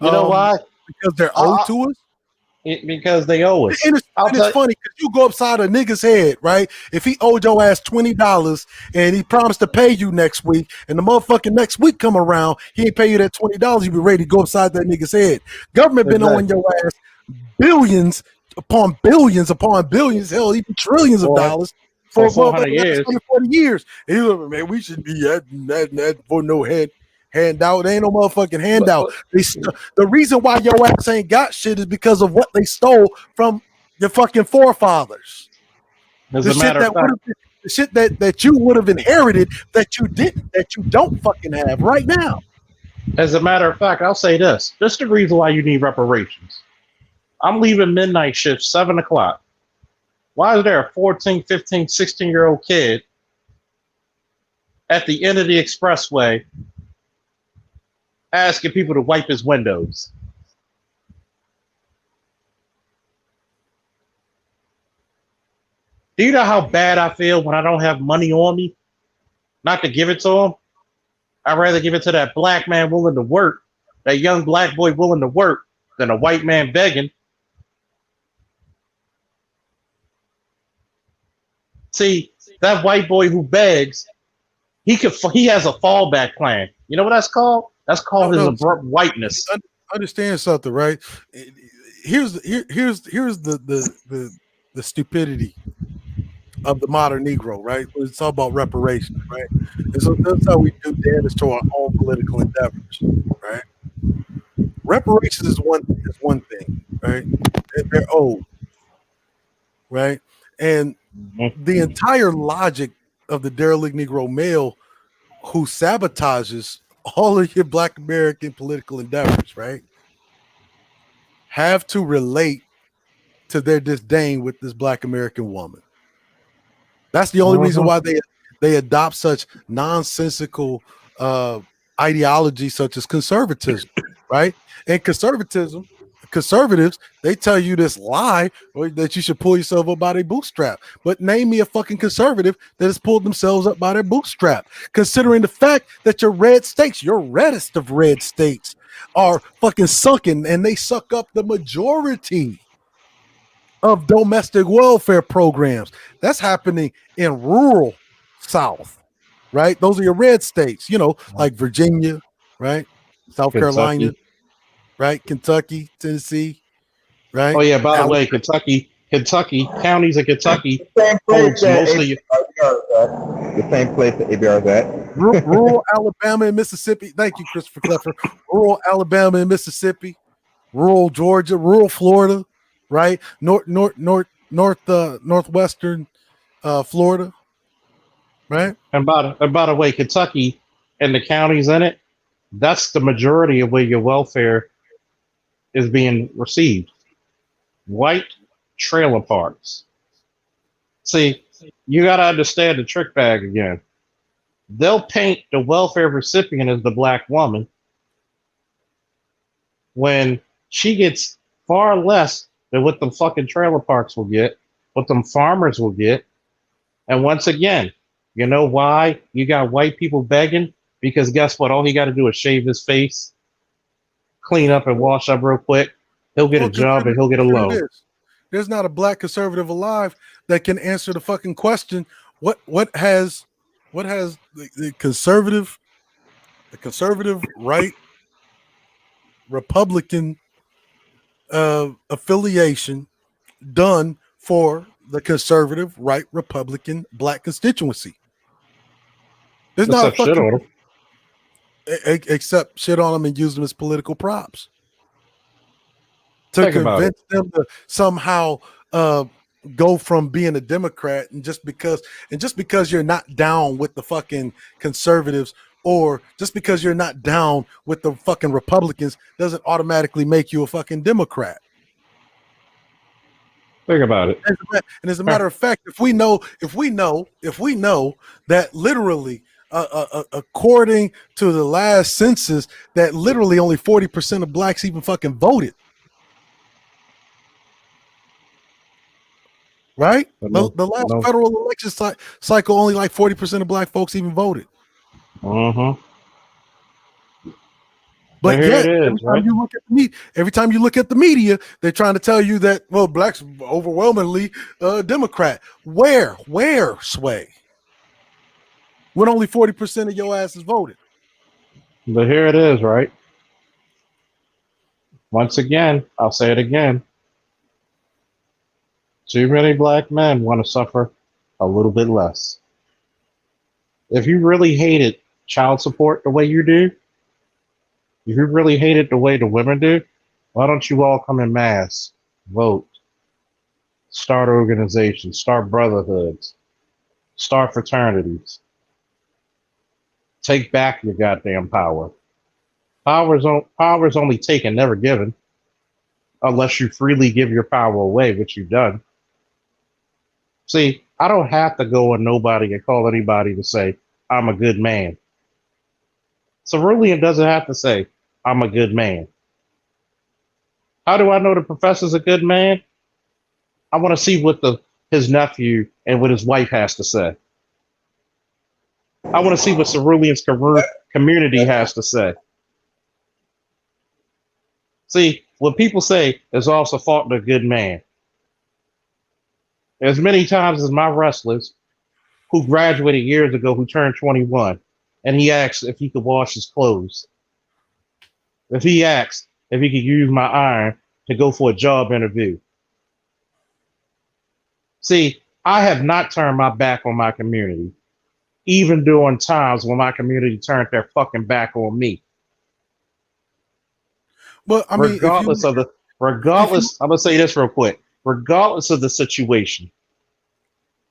You know why? Because they're owed to us. Because they owe us. And it's funny because you go upside a nigga's head, right? If he owed your ass $20 and he promised to pay you next week, and the motherfucking next week come around, he ain't pay you that $20, you be ready to go upside that nigga's head. Government been owing your ass billions upon billions, hell, even trillions of dollars for 400 years. 140 years. And he like, man, we should be that for no handout. There ain't no motherfucking handout. The reason why your ass ain't got shit is because of what they stole from your fucking forefathers. The shit that you would have inherited that you didn't, that you don't fucking have right now. As a matter of fact, I'll say this. This is the reason why you need reparations. I'm leaving midnight shift, 7 o'clock. Why is there a 14, 15, 16-year-old kid at the end of the expressway asking people to wipe his windows? Do you know how bad I feel when I don't have money on me? Not to give it to him. I'd rather give it to that black man willing to work, that young black boy willing to work, than a white man begging. See, that white boy who begs, he has a fallback plan. You know what that's called? That's called his abrupt whiteness. Understand something, right? Here's the stupidity of the modern Negro, right? It's all about reparations, right? And so that's how we do damage to our own political endeavors, right? Reparations is one thing, right? They're owed, right? And the entire logic of the derelict Negro male who sabotages all of your Black American political endeavors, right, have to relate to their disdain with this Black American woman. That's the only reason why they adopt such nonsensical ideology such as conservatism, right? And conservatives, they tell you this lie that you should pull yourself up by their bootstrap. But name me a fucking conservative that has pulled themselves up by their bootstrap, considering the fact that your reddest of red states are fucking sunken and they suck up the majority of domestic welfare programs. That's happening in rural South, right? Those are your red states, like Virginia, right? South Carolina, right? Kentucky, Tennessee, right? Oh yeah, by the way, Kentucky, counties in Kentucky holds mostly the same place that ABR is at. Rural Alabama and Mississippi. Thank you, Christopher Cleffer. Rural Alabama and Mississippi, rural Georgia, rural Florida, right? Northwestern Florida, right? And by the way, Kentucky and the counties in it, that's the majority of where your welfare is being received. White trailer parks. See, you got to understand the trick bag again. They'll paint the welfare recipient as the black woman when she gets far less than what them fucking trailer parks will get, what them farmers will get. And once again, you know why you got white people begging? Because guess what? All he got to do is shave his face, clean up and wash up real quick. He'll get a job and he'll get a loan. There's not a black conservative alive that can answer the fucking question. What has the conservative right Republican affiliation done for the conservative right Republican black constituency? There's not a fucking shit on them. Except shit on them and use them as political props to convince them to somehow go from being a Democrat and just because you're not down with the fucking conservatives or just because you're not down with the fucking Republicans doesn't automatically make you a fucking Democrat. Think about it. And as a matter of fact, if we know that literally, according to the last census, that literally only 40% of blacks even fucking voted. Right? The last federal election cycle, only like 40% of black folks even voted. But yet, every time you look at the media, they're trying to tell you that, well, blacks overwhelmingly Democrat. Where, Sway? When only 40% of your asses voted. But here it is, right? Once again, I'll say it again. Too many black men want to suffer a little bit less. If you really hated child support the way you do, if you really hate it the way the women do, why don't you all come in mass, vote, start organizations, start brotherhoods, start fraternities. Take back your goddamn power. Power is only taken, never given, unless you freely give your power away, which you've done. See, I don't have to go on nobody and call anybody to say, I'm a good man. Cerulean doesn't have to say, I'm a good man. How do I know the professor's a good man? I want to see what his nephew and what his wife has to say. I want to see what Cerulean's community has to say. See, what people say is also fault in a good man. As many times as my wrestlers who graduated years ago who turned 21, and he asked if he could wash his clothes. If he asked if he could use my iron to go for a job interview. See, I have not turned my back on my community, even during times when my community turned their fucking back on me. But I mean, I'm gonna say this real quick. Regardless of the situation,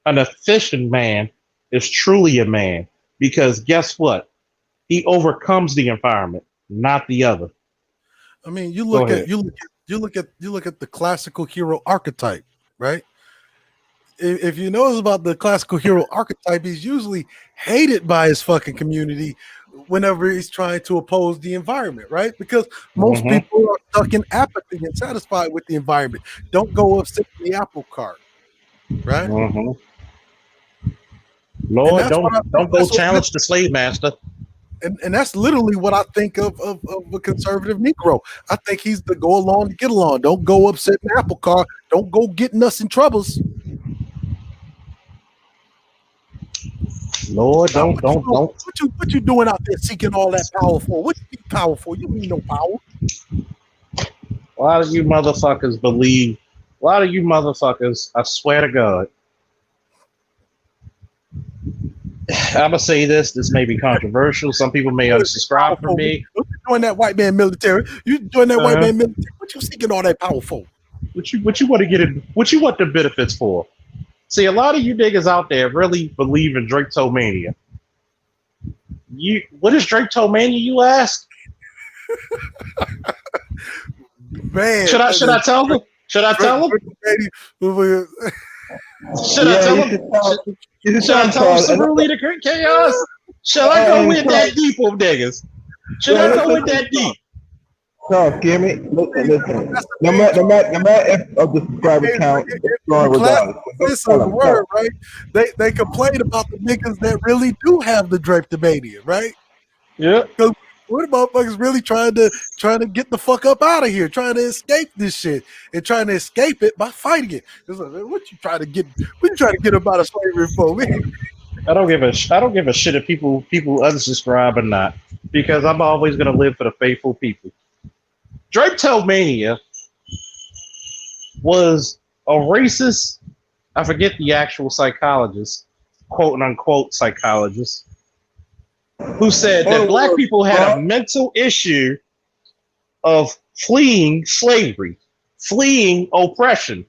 an efficient man is truly a man, because guess what? He overcomes the environment, not the other. I mean, you look at the classical hero archetype, right? If you know about the classical hero archetype, he's usually hated by his fucking community whenever he's trying to oppose the environment, right? Because most people are stuck in apathy and satisfied with the environment. Don't go upset in the apple cart, right? Lord, don't go challenge the slave master. And that's literally what I think of a conservative Negro. I think he's the go along to get along. Don't go upset in the apple cart. Don't go getting us in troubles. Lord, don't. What you doing out there seeking all that power for? What you need power for? You need no power. A lot of you motherfuckers believe. A lot of you motherfuckers, I swear to God. I'm gonna say this. This may be controversial. Some people may unsubscribe from me. You join that white man military. You join that white man military. What you seeking all that power for? What you want to get it? What you want the benefits for? See, a lot of you niggas out there really believe in Draketomania. What is Draketomania, you ask? Man, should I tell them? Should I tell them? Should I tell them? Should I tell them Cerulean the Great Chaos? Should I go in that deep with niggas? Should I go in that deep? No, give me. Listen. No matter if of the subscriber count, it's going regardless. Listen, the word, right? They complain about the niggas that really do have the Draketomania, right? Yeah. Because what motherfuckers really trying to get the fuck up out of here, trying to escape this shit, and trying to escape it by fighting it. It's like, what you trying to get up out of slavery for, man? I don't give a shit if people unsubscribe or not, because I'm always gonna live for the faithful people. Draketomania was a racist, I forget the actual psychologist, quote unquote psychologist, who said that black people had a mental issue of fleeing slavery, fleeing oppression.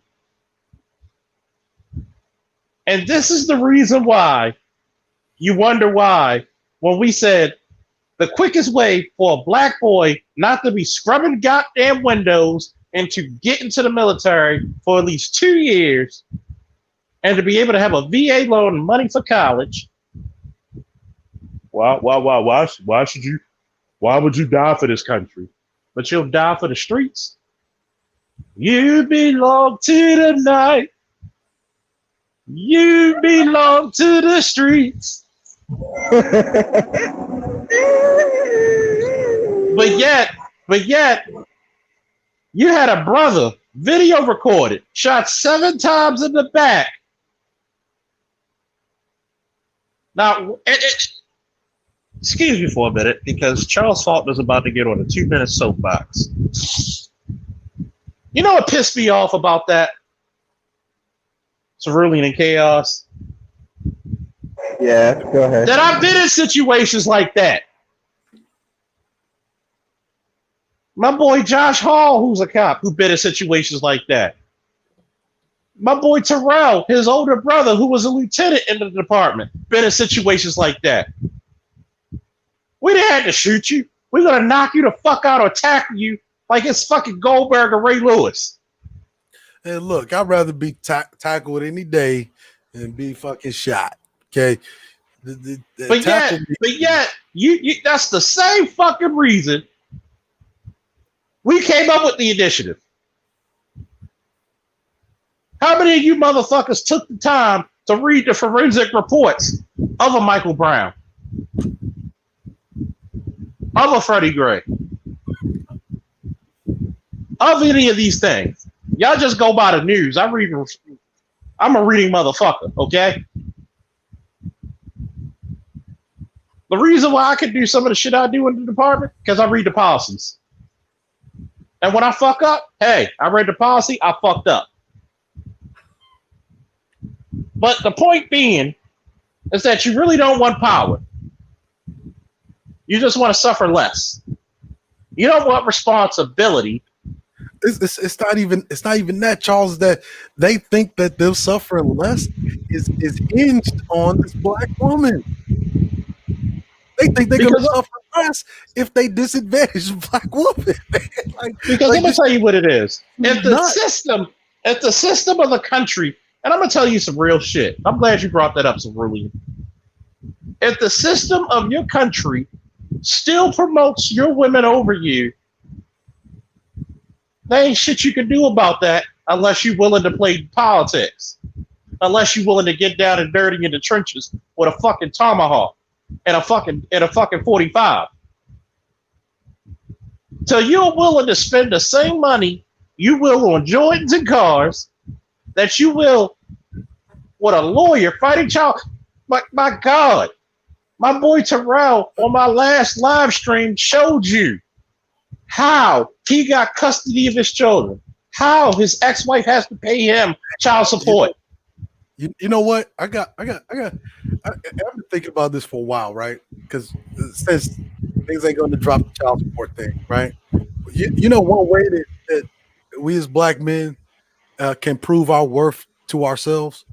And this is the reason why you wonder why when we said the quickest way for a black boy not to be scrubbing goddamn windows into getting to the military for at least 2 years and to be able to have a VA loan and money for college. Why would you die for this country? But you'll die for the streets. You belong to the night. You belong to the streets. But yet, you had a brother, video recorded, shot 7 times in the back. Now, excuse me for a minute, because Charles Faulkner is about to get on a 2-minute soapbox. You know what pissed me off about that? Cerulean and Chaos. Yeah, go ahead. That I've been in situations like that. My boy Josh Hall, who's a cop, who's been in situations like that. My boy Terrell, his older brother, who was a lieutenant in the department, been in situations like that. We didn't have to shoot you. We're going to knock you the fuck out or tackle you like it's fucking Goldberg or Ray Lewis. And look, I'd rather be tackled any day than be fucking shot. Okay. But yet, you that's the same fucking reason we came up with the initiative. How many of you motherfuckers took the time to read the forensic reports of a Michael Brown, of a Freddie Gray, of any of these things? Y'all just go by the news. I'm a reading motherfucker, okay? The reason why I can do some of the shit I do in the department, because I read the policies. And when I fuck up, hey, I read the policy, I fucked up. But the point being is that you really don't want power. You just want to suffer less. You don't want responsibility. It's not even that, Charles, that they think that they'll suffer less is hinged on this black woman. They think they're going to suffer less if they disadvantage the black woman. Because let me tell you what it is. If the system of the country, and I'm going to tell you some real shit. I'm glad you brought that up, Cerulean. If the system of your country still promotes your women over you, there ain't shit you can do about that unless you're willing to play politics. Unless you're willing to get down and dirty in the trenches with a fucking tomahawk and a fucking 45. So you're willing to spend the same money you will on Jordans and cars that you will with a lawyer fighting child. My God, my boy Terrell on my last live stream showed you how he got custody of his children, how his ex-wife has to pay him child support. You know what? I've been thinking about this for a while, right? Because it says things ain't going to drop the child support thing, right? You know one way that we as black men can prove our worth to ourselves?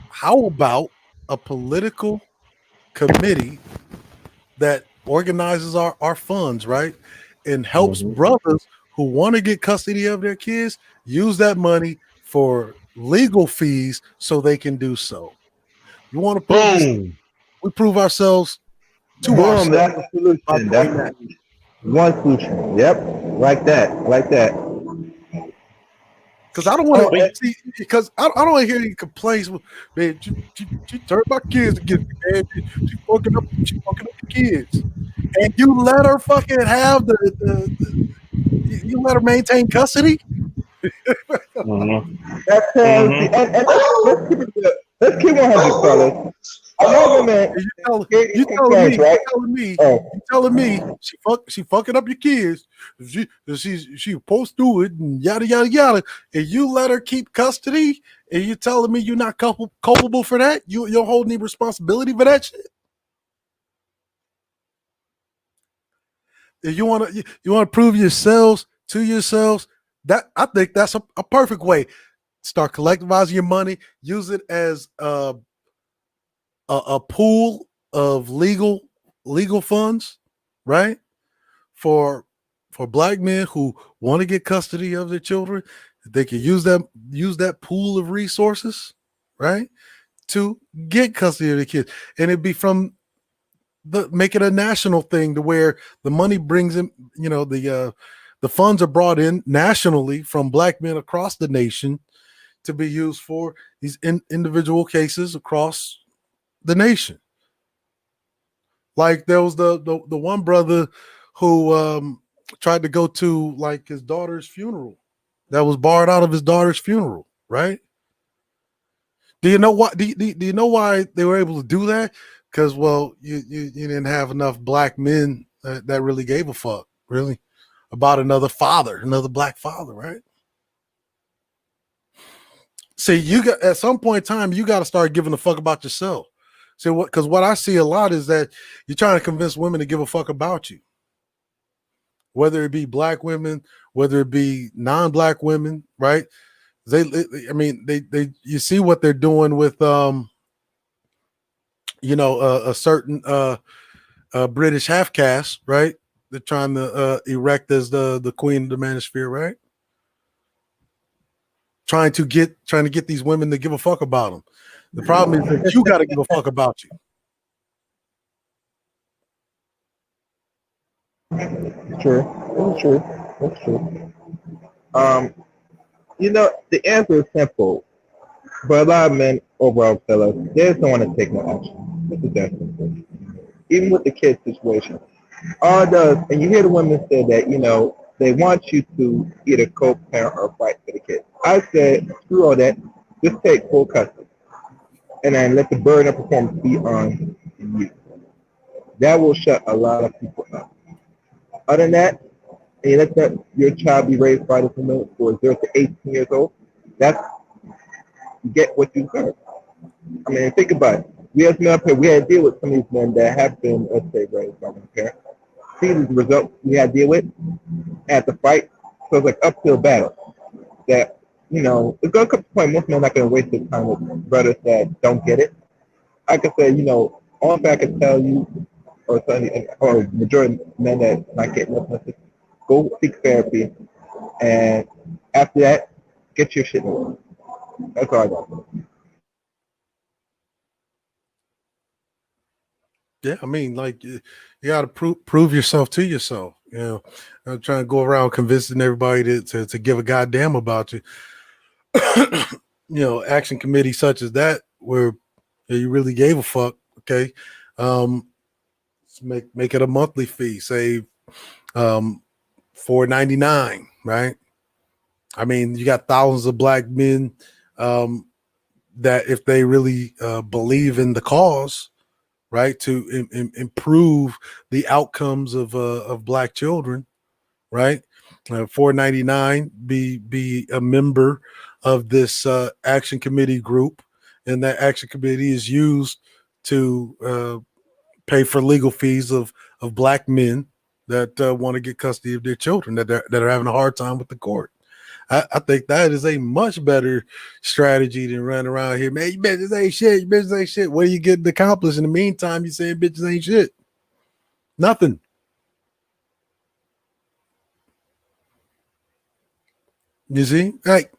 How about a political committee that organizes our funds, right? And helps brothers who want to get custody of their kids use that money for legal fees so they can do so. You want to prove this? We prove ourselves to ourselves. That's the solution. That's one solution. Yep. Like that. Because I don't want to see. Because I don't want to hear any complaints. Man, she turned my kids against me, man. She fucking up the kids, and you let her fucking have you let her maintain custody. That's and let's keep 100, fellas. Another man, you telling me she fucking up your kids. She supposed to do it and yada yada yada, and you let her keep custody, and you telling me you're not culpable for that? You don't hold any responsibility for that shit? If you want to prove yourselves to yourselves, that I think that's a perfect way. Start collectivizing your money, use it as a pool of legal funds, right? For for black men who want to get custody of their children, they can use that pool of resources, right, to get custody of the kids, and it'd be from make it a national thing to where the money brings in, the funds are brought in nationally from black men across the nation to be used for these individual cases across the nation. Like there was the one brother who tried to go to like his daughter's funeral that was barred out of his daughter's funeral, right? Do you know what? Do you know why they were able to do that? Because you didn't have enough black men that really gave a fuck, really, about another black father, right? See, you got at some point in time, you got to start giving a fuck about yourself. See what? Because what I see a lot is that you're trying to convince women to give a fuck about you, whether it be black women, whether it be non-black women, right? You see what they're doing with a certain British half caste, right? They're trying to erect as the queen of the manosphere, right? Trying to get these women to give a fuck about them. The problem is that you got to give a fuck about you. True. That's true. That's true. The answer is simple. But a lot of men, overall, fellas, they just don't want to take no action. This is that simple. Even with the kid situation. All it does, and you hear the women say that, they want you to either co-parent or fight for the kid. I said, screw all that. Just take full custody. And then let the burden of performance be on you. That will shut a lot of people up. Other than that, and you let your child be raised by this woman for 0 to 18 years old, you get what you deserve. I mean, think about it. We as men up here, we had to deal with some of these men that have been, let's say, raised by one parent. See the result we had to deal with at the fight. So it's like uphill battle. That, it's going to come to a point most men are not going to waste their time with brothers that don't get it. Like I said, all I can tell you, or majority of men that not getting nothing, go seek therapy, and after that, get your shit in order. That's all I got. Yeah, I mean, like you got to prove yourself to yourself. I'm trying to go around convincing everybody to give a goddamn about you. Action committee such as that where you really gave a fuck. Okay, make it a monthly fee. Say $4.99, right? I mean, you got thousands of black men that if they really believe in the cause, right, to improve the outcomes of black children, right? $4.99, be a member of this action committee group, and that action committee is used to pay for legal fees of black men that want to get custody of their children that are having a hard time with the court. I think that is a much better strategy than running around here, man. You bitches ain't shit. You bitches ain't shit. What are you getting accomplished in the meantime? You saying bitches ain't shit. Nothing. You see, like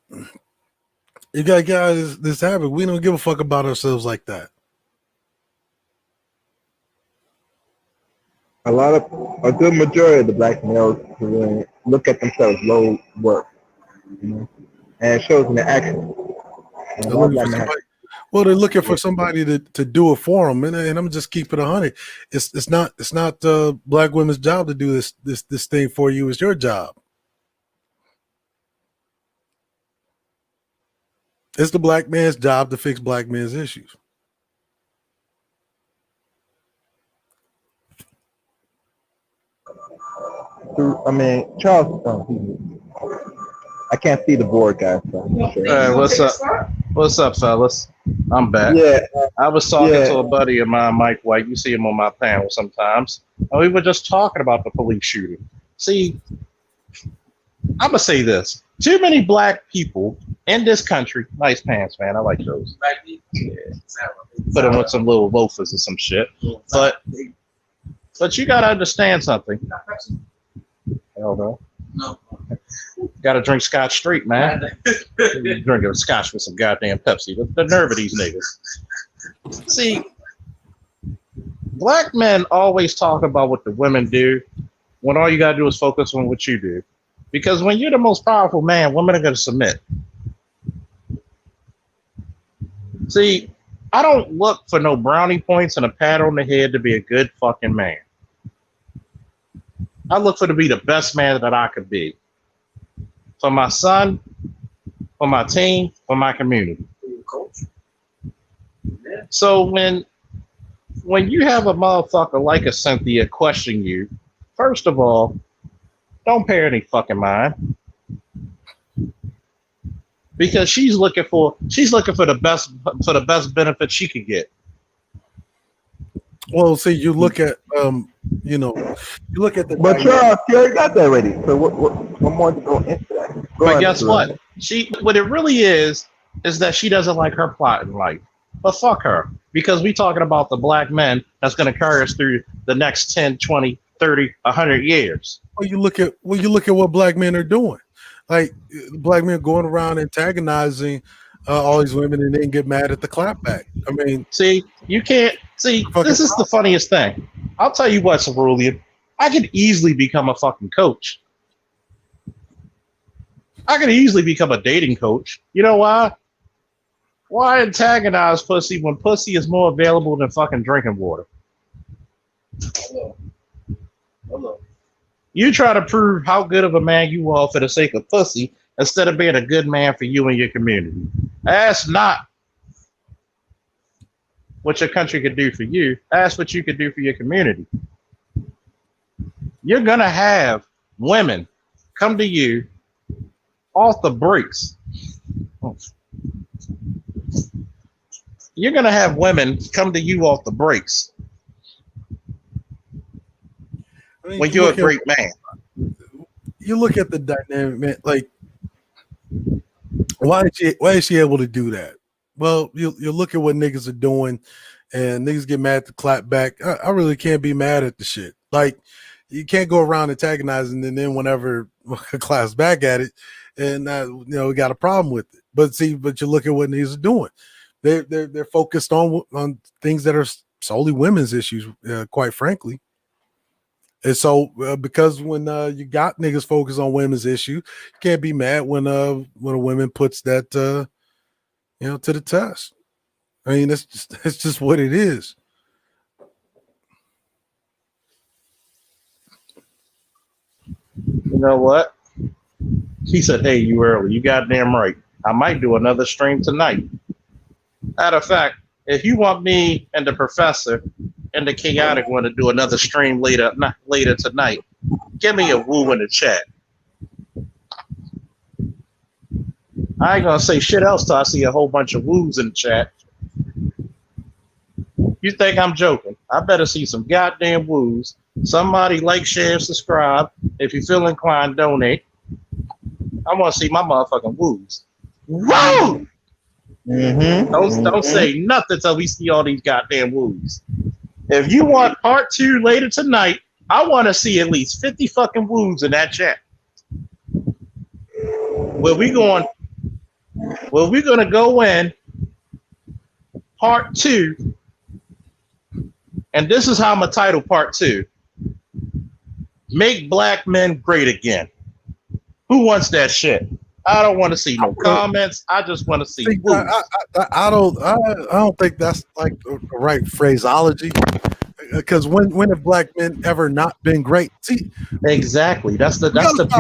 you got guys this habit. We don't give a fuck about ourselves like that. A good majority of the black males look at themselves low worth, and it shows in the action. They're looking for somebody to do it for them, and I'm just keeping it 100. It's not black women's job to do this thing for you. It's your job. It's the black man's job to fix black men's issues. I mean, Charles. I can't see the board, guys. So sure. What's up? What's up, fellas? I'm back. Yeah, I was talking to a buddy of mine, Mike White. You see him on my panel sometimes. And we were just talking about the police shooting. See, I'm gonna say this: too many black people in this country. Nice pants, man. I like those. Yeah. Put them with some little loafers or some shit. But you gotta understand something. Hell no. Got to drink Scotch straight, man. Drinking Scotch with some goddamn Pepsi. The nerve of these niggas. See, black men always talk about what the women do when all you got to do is focus on what you do. Because when you're the most powerful man, women are going to submit. See, I don't look for no brownie points and a pat on the head to be a good fucking man. I look for to be the best man that I could be. For my son, for my team, for my community. So when you have a motherfucker like a Cynthia question you, first of all, don't pay any fucking mind. Because she's looking for the best benefit she could get. Well, see, you look at you look at the. But you already got that ready. So what more to go into that? But guess what? What it really is that she doesn't like her plot in life. But fuck her, because we talking about the black men that's going to carry us through the next 10, 20, 30, 100 years. Well, you look at what black men are doing. Like black men going around antagonizing all these women and then get mad at the clapback. I mean, see, you can't see. This is the funniest thing. I'll tell you what, Cerulean. I could easily become a fucking coach. I could easily become a dating coach. You know why? Why antagonize pussy when pussy is more available than fucking drinking water? Hello. You try to prove how good of a man you are for the sake of pussy instead of being a good man for you and your community. Ask not what your country could do for you. Ask what you could do for your community. You're going to have women come to you off the breaks. You're going to have women come to you off the breaks. When you're a great man. You look at the dynamic, man, like why is she able to do that? Well, you look at what niggas are doing and niggas get mad to clap back. I really can't be mad at the shit. Like you can't go around antagonizing and then whenever claps back at it and we got a problem with it. But you look at what niggas are doing. They're focused on things that are solely women's issues, quite frankly. And so, because when you got niggas focused on women's issue, you can't be mad when a woman puts that to the test. I mean, it's just what it is. You know what? He said, "Hey, you early. You goddamn right. I might do another stream tonight." Matter of fact, if you want me and the professor and the chaotic one to do another stream later tonight, give me a woo in the chat. I ain't gonna say shit else till I see a whole bunch of woos in the chat. You think I'm joking? I better see some goddamn woos. Somebody like, share, subscribe. If you feel inclined, donate. I want to see my motherfucking woos. Woo! Don't say nothing till we see all these goddamn woos. If you want part 2 later tonight, I want to see at least 50 fucking woos in that chat. We're going to go in part 2, and this is how I'm gonna title part 2. Make black men great again. Who wants that shit? I don't want to see no comments. I just want to see. I don't think that's like the right phraseology. Because when have black men ever not been great? See, exactly. That's the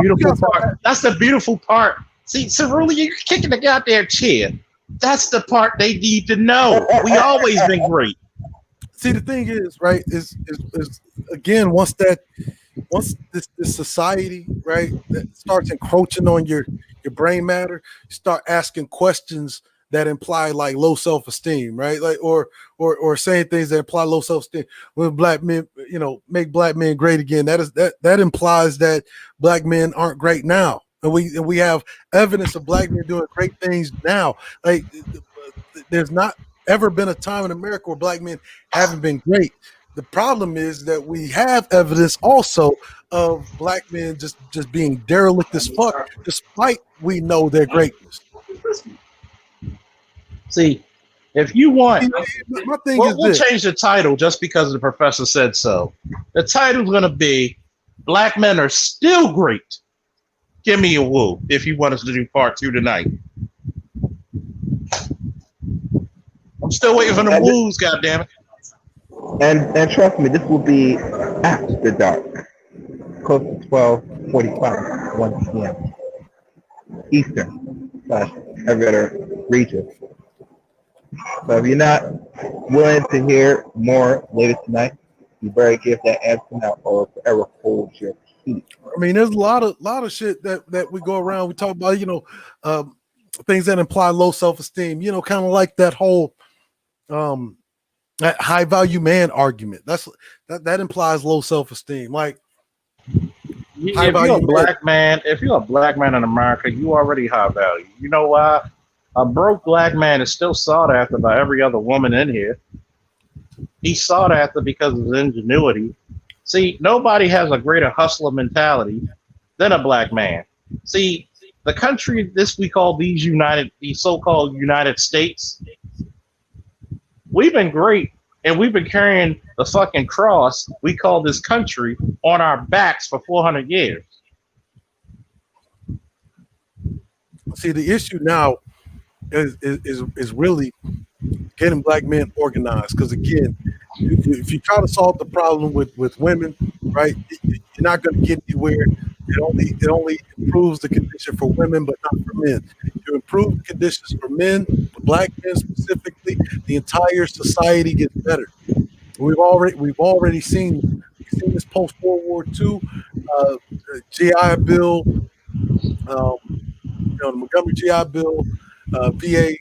beautiful part. That's the beautiful part. See, Cerulli, you're kicking the goddamn chair. That's the part they need to know. We always been great. See, the thing is, right? Is again once this society, right, that starts encroaching on your brain matter, you start asking questions that imply like low self-esteem, right? Like or saying things that imply low self-esteem. When black men, make black men great again, that implies that black men aren't great now. And we have evidence of black men doing great things now. Like there's not ever been a time in America where black men haven't been great. The problem is that we have evidence also of black men just being derelict as fuck, despite we know their greatness. See, if you want, My thing is we'll this. change the title just because the professor said so. The title's going to be Black Men Are Still Great. Give me a woo if you want us to do part 2 tonight. I'm still waiting for the woos, goddammit. And trust me, this will be after dark, close to 12:45, 1 p.m. Eastern / every other region. So if you're not willing to hear more later tonight, you better give that answer now or forever hold your peace. I mean, there's a lot of shit that we go around. We talk about, things that imply low self-esteem. Kind of like that whole that high value man argument. That implies low self-esteem. Like, if you're a black man in America, you already high value. You know why? A broke black man is still sought after by every other woman in here. He's sought after because of his ingenuity. See, nobody has a greater hustler mentality than a black man. See, the country we call these so-called United States, we've been great, and we've been carrying the fucking cross we call this country on our backs for 400 years. See, the issue now is really getting black men organized. Because again, if you try to solve the problem with women, right, you're not going to get anywhere. It only improves the condition for women, but not for men. You improve the conditions for men, black men specifically, the entire society gets better. We've already seen this post World War II, GI Bill, the Montgomery GI Bill, VA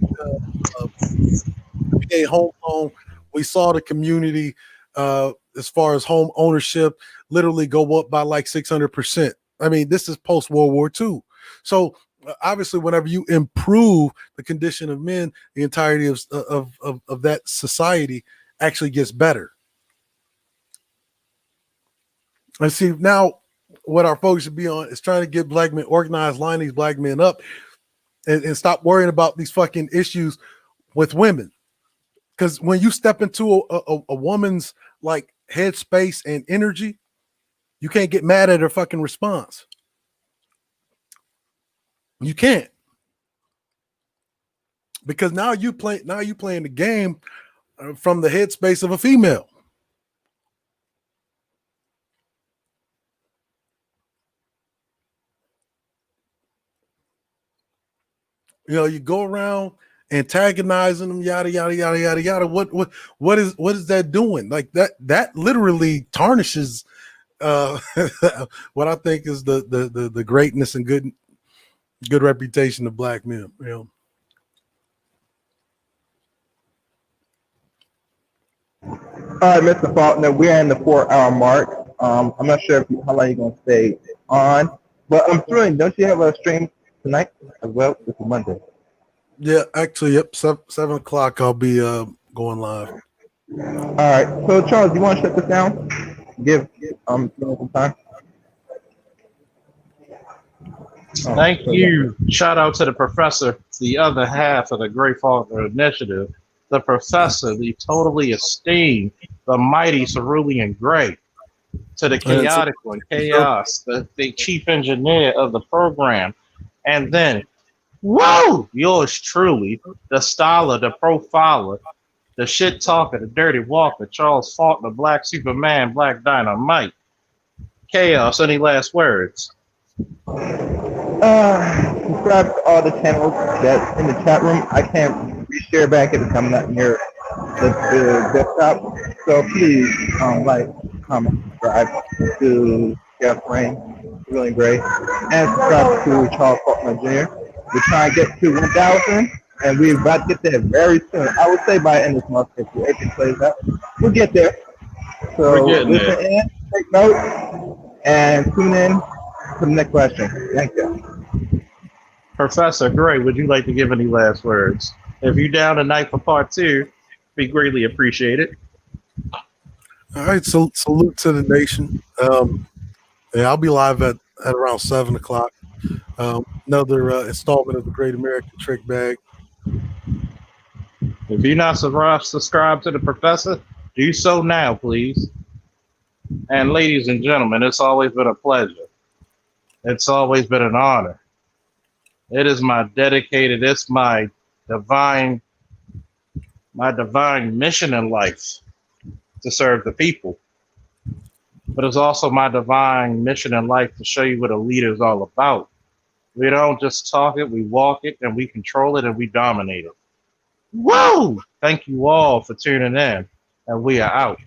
home loan. We saw the community as far as home ownership literally go up by like 600%. I mean, this is post World War II. So obviously, whenever you improve the condition of men, the entirety of that society actually gets better. And see, now what our focus should be on is trying to get black men organized, line these black men up, and stop worrying about these fucking issues with women. Because when you step into a woman's like headspace and energy, you can't get mad at her fucking response. You can't. Because now you playing the game from the headspace of a female. You go around antagonizing them, yada yada yada yada yada. What is that doing? Like that literally tarnishes what I think is the greatness and good reputation of black men. All right, Mr. Faulkner, we're in the 4-hour mark. I'm not sure how long you're going to stay on, but I'm throwing. Don't you have a stream tonight as well? It's Monday. Yeah, actually, yep. 7 o'clock. I'll be going live. All right. So, Charles, you want to shut this down? Give some time. Thank you. Shout out to the professor, the other half of the Great Faulkner Initiative. The professor, the totally esteemed, the mighty Cerulean Gray. To the chaotic one, Chaos, the chief engineer of the program. And then, whoa, yours truly, the styler, the profiler, the shit talker, the dirty walker, Charles Faulkner, Black Superman, Black Dynamite. Chaos, any last words? Subscribe to all the channels that's in the chat room. I can't reshare back if I'm not near the desktop. So please like, comment, subscribe to Jeff Rain, Really Gray, and subscribe to Charles Faulkner Jr. We're trying to get to 1,000, and we're about to get there very soon. I would say by the end of this month, if everything plays out, we'll get there. So listen in, take notes, and tune in to the next question. Thank you. Professor Gray, would you like to give any last words? If you're down tonight for part 2, be greatly appreciated. All right, so salute to the nation. Yeah, I'll be live at around 7 o'clock. Another installment of the Great American Trick Bag. If you're not subscribed to the professor, do so now, please. And ladies and gentlemen, it's always been a pleasure. It's always been an honor. It is my dedicated, it's my divine mission in life to serve the people. But it's also my divine mission in life to show you what a leader is all about. We don't just talk it, we walk it, and we control it, and we dominate it. Woo! Thank you all for tuning in, and we are out.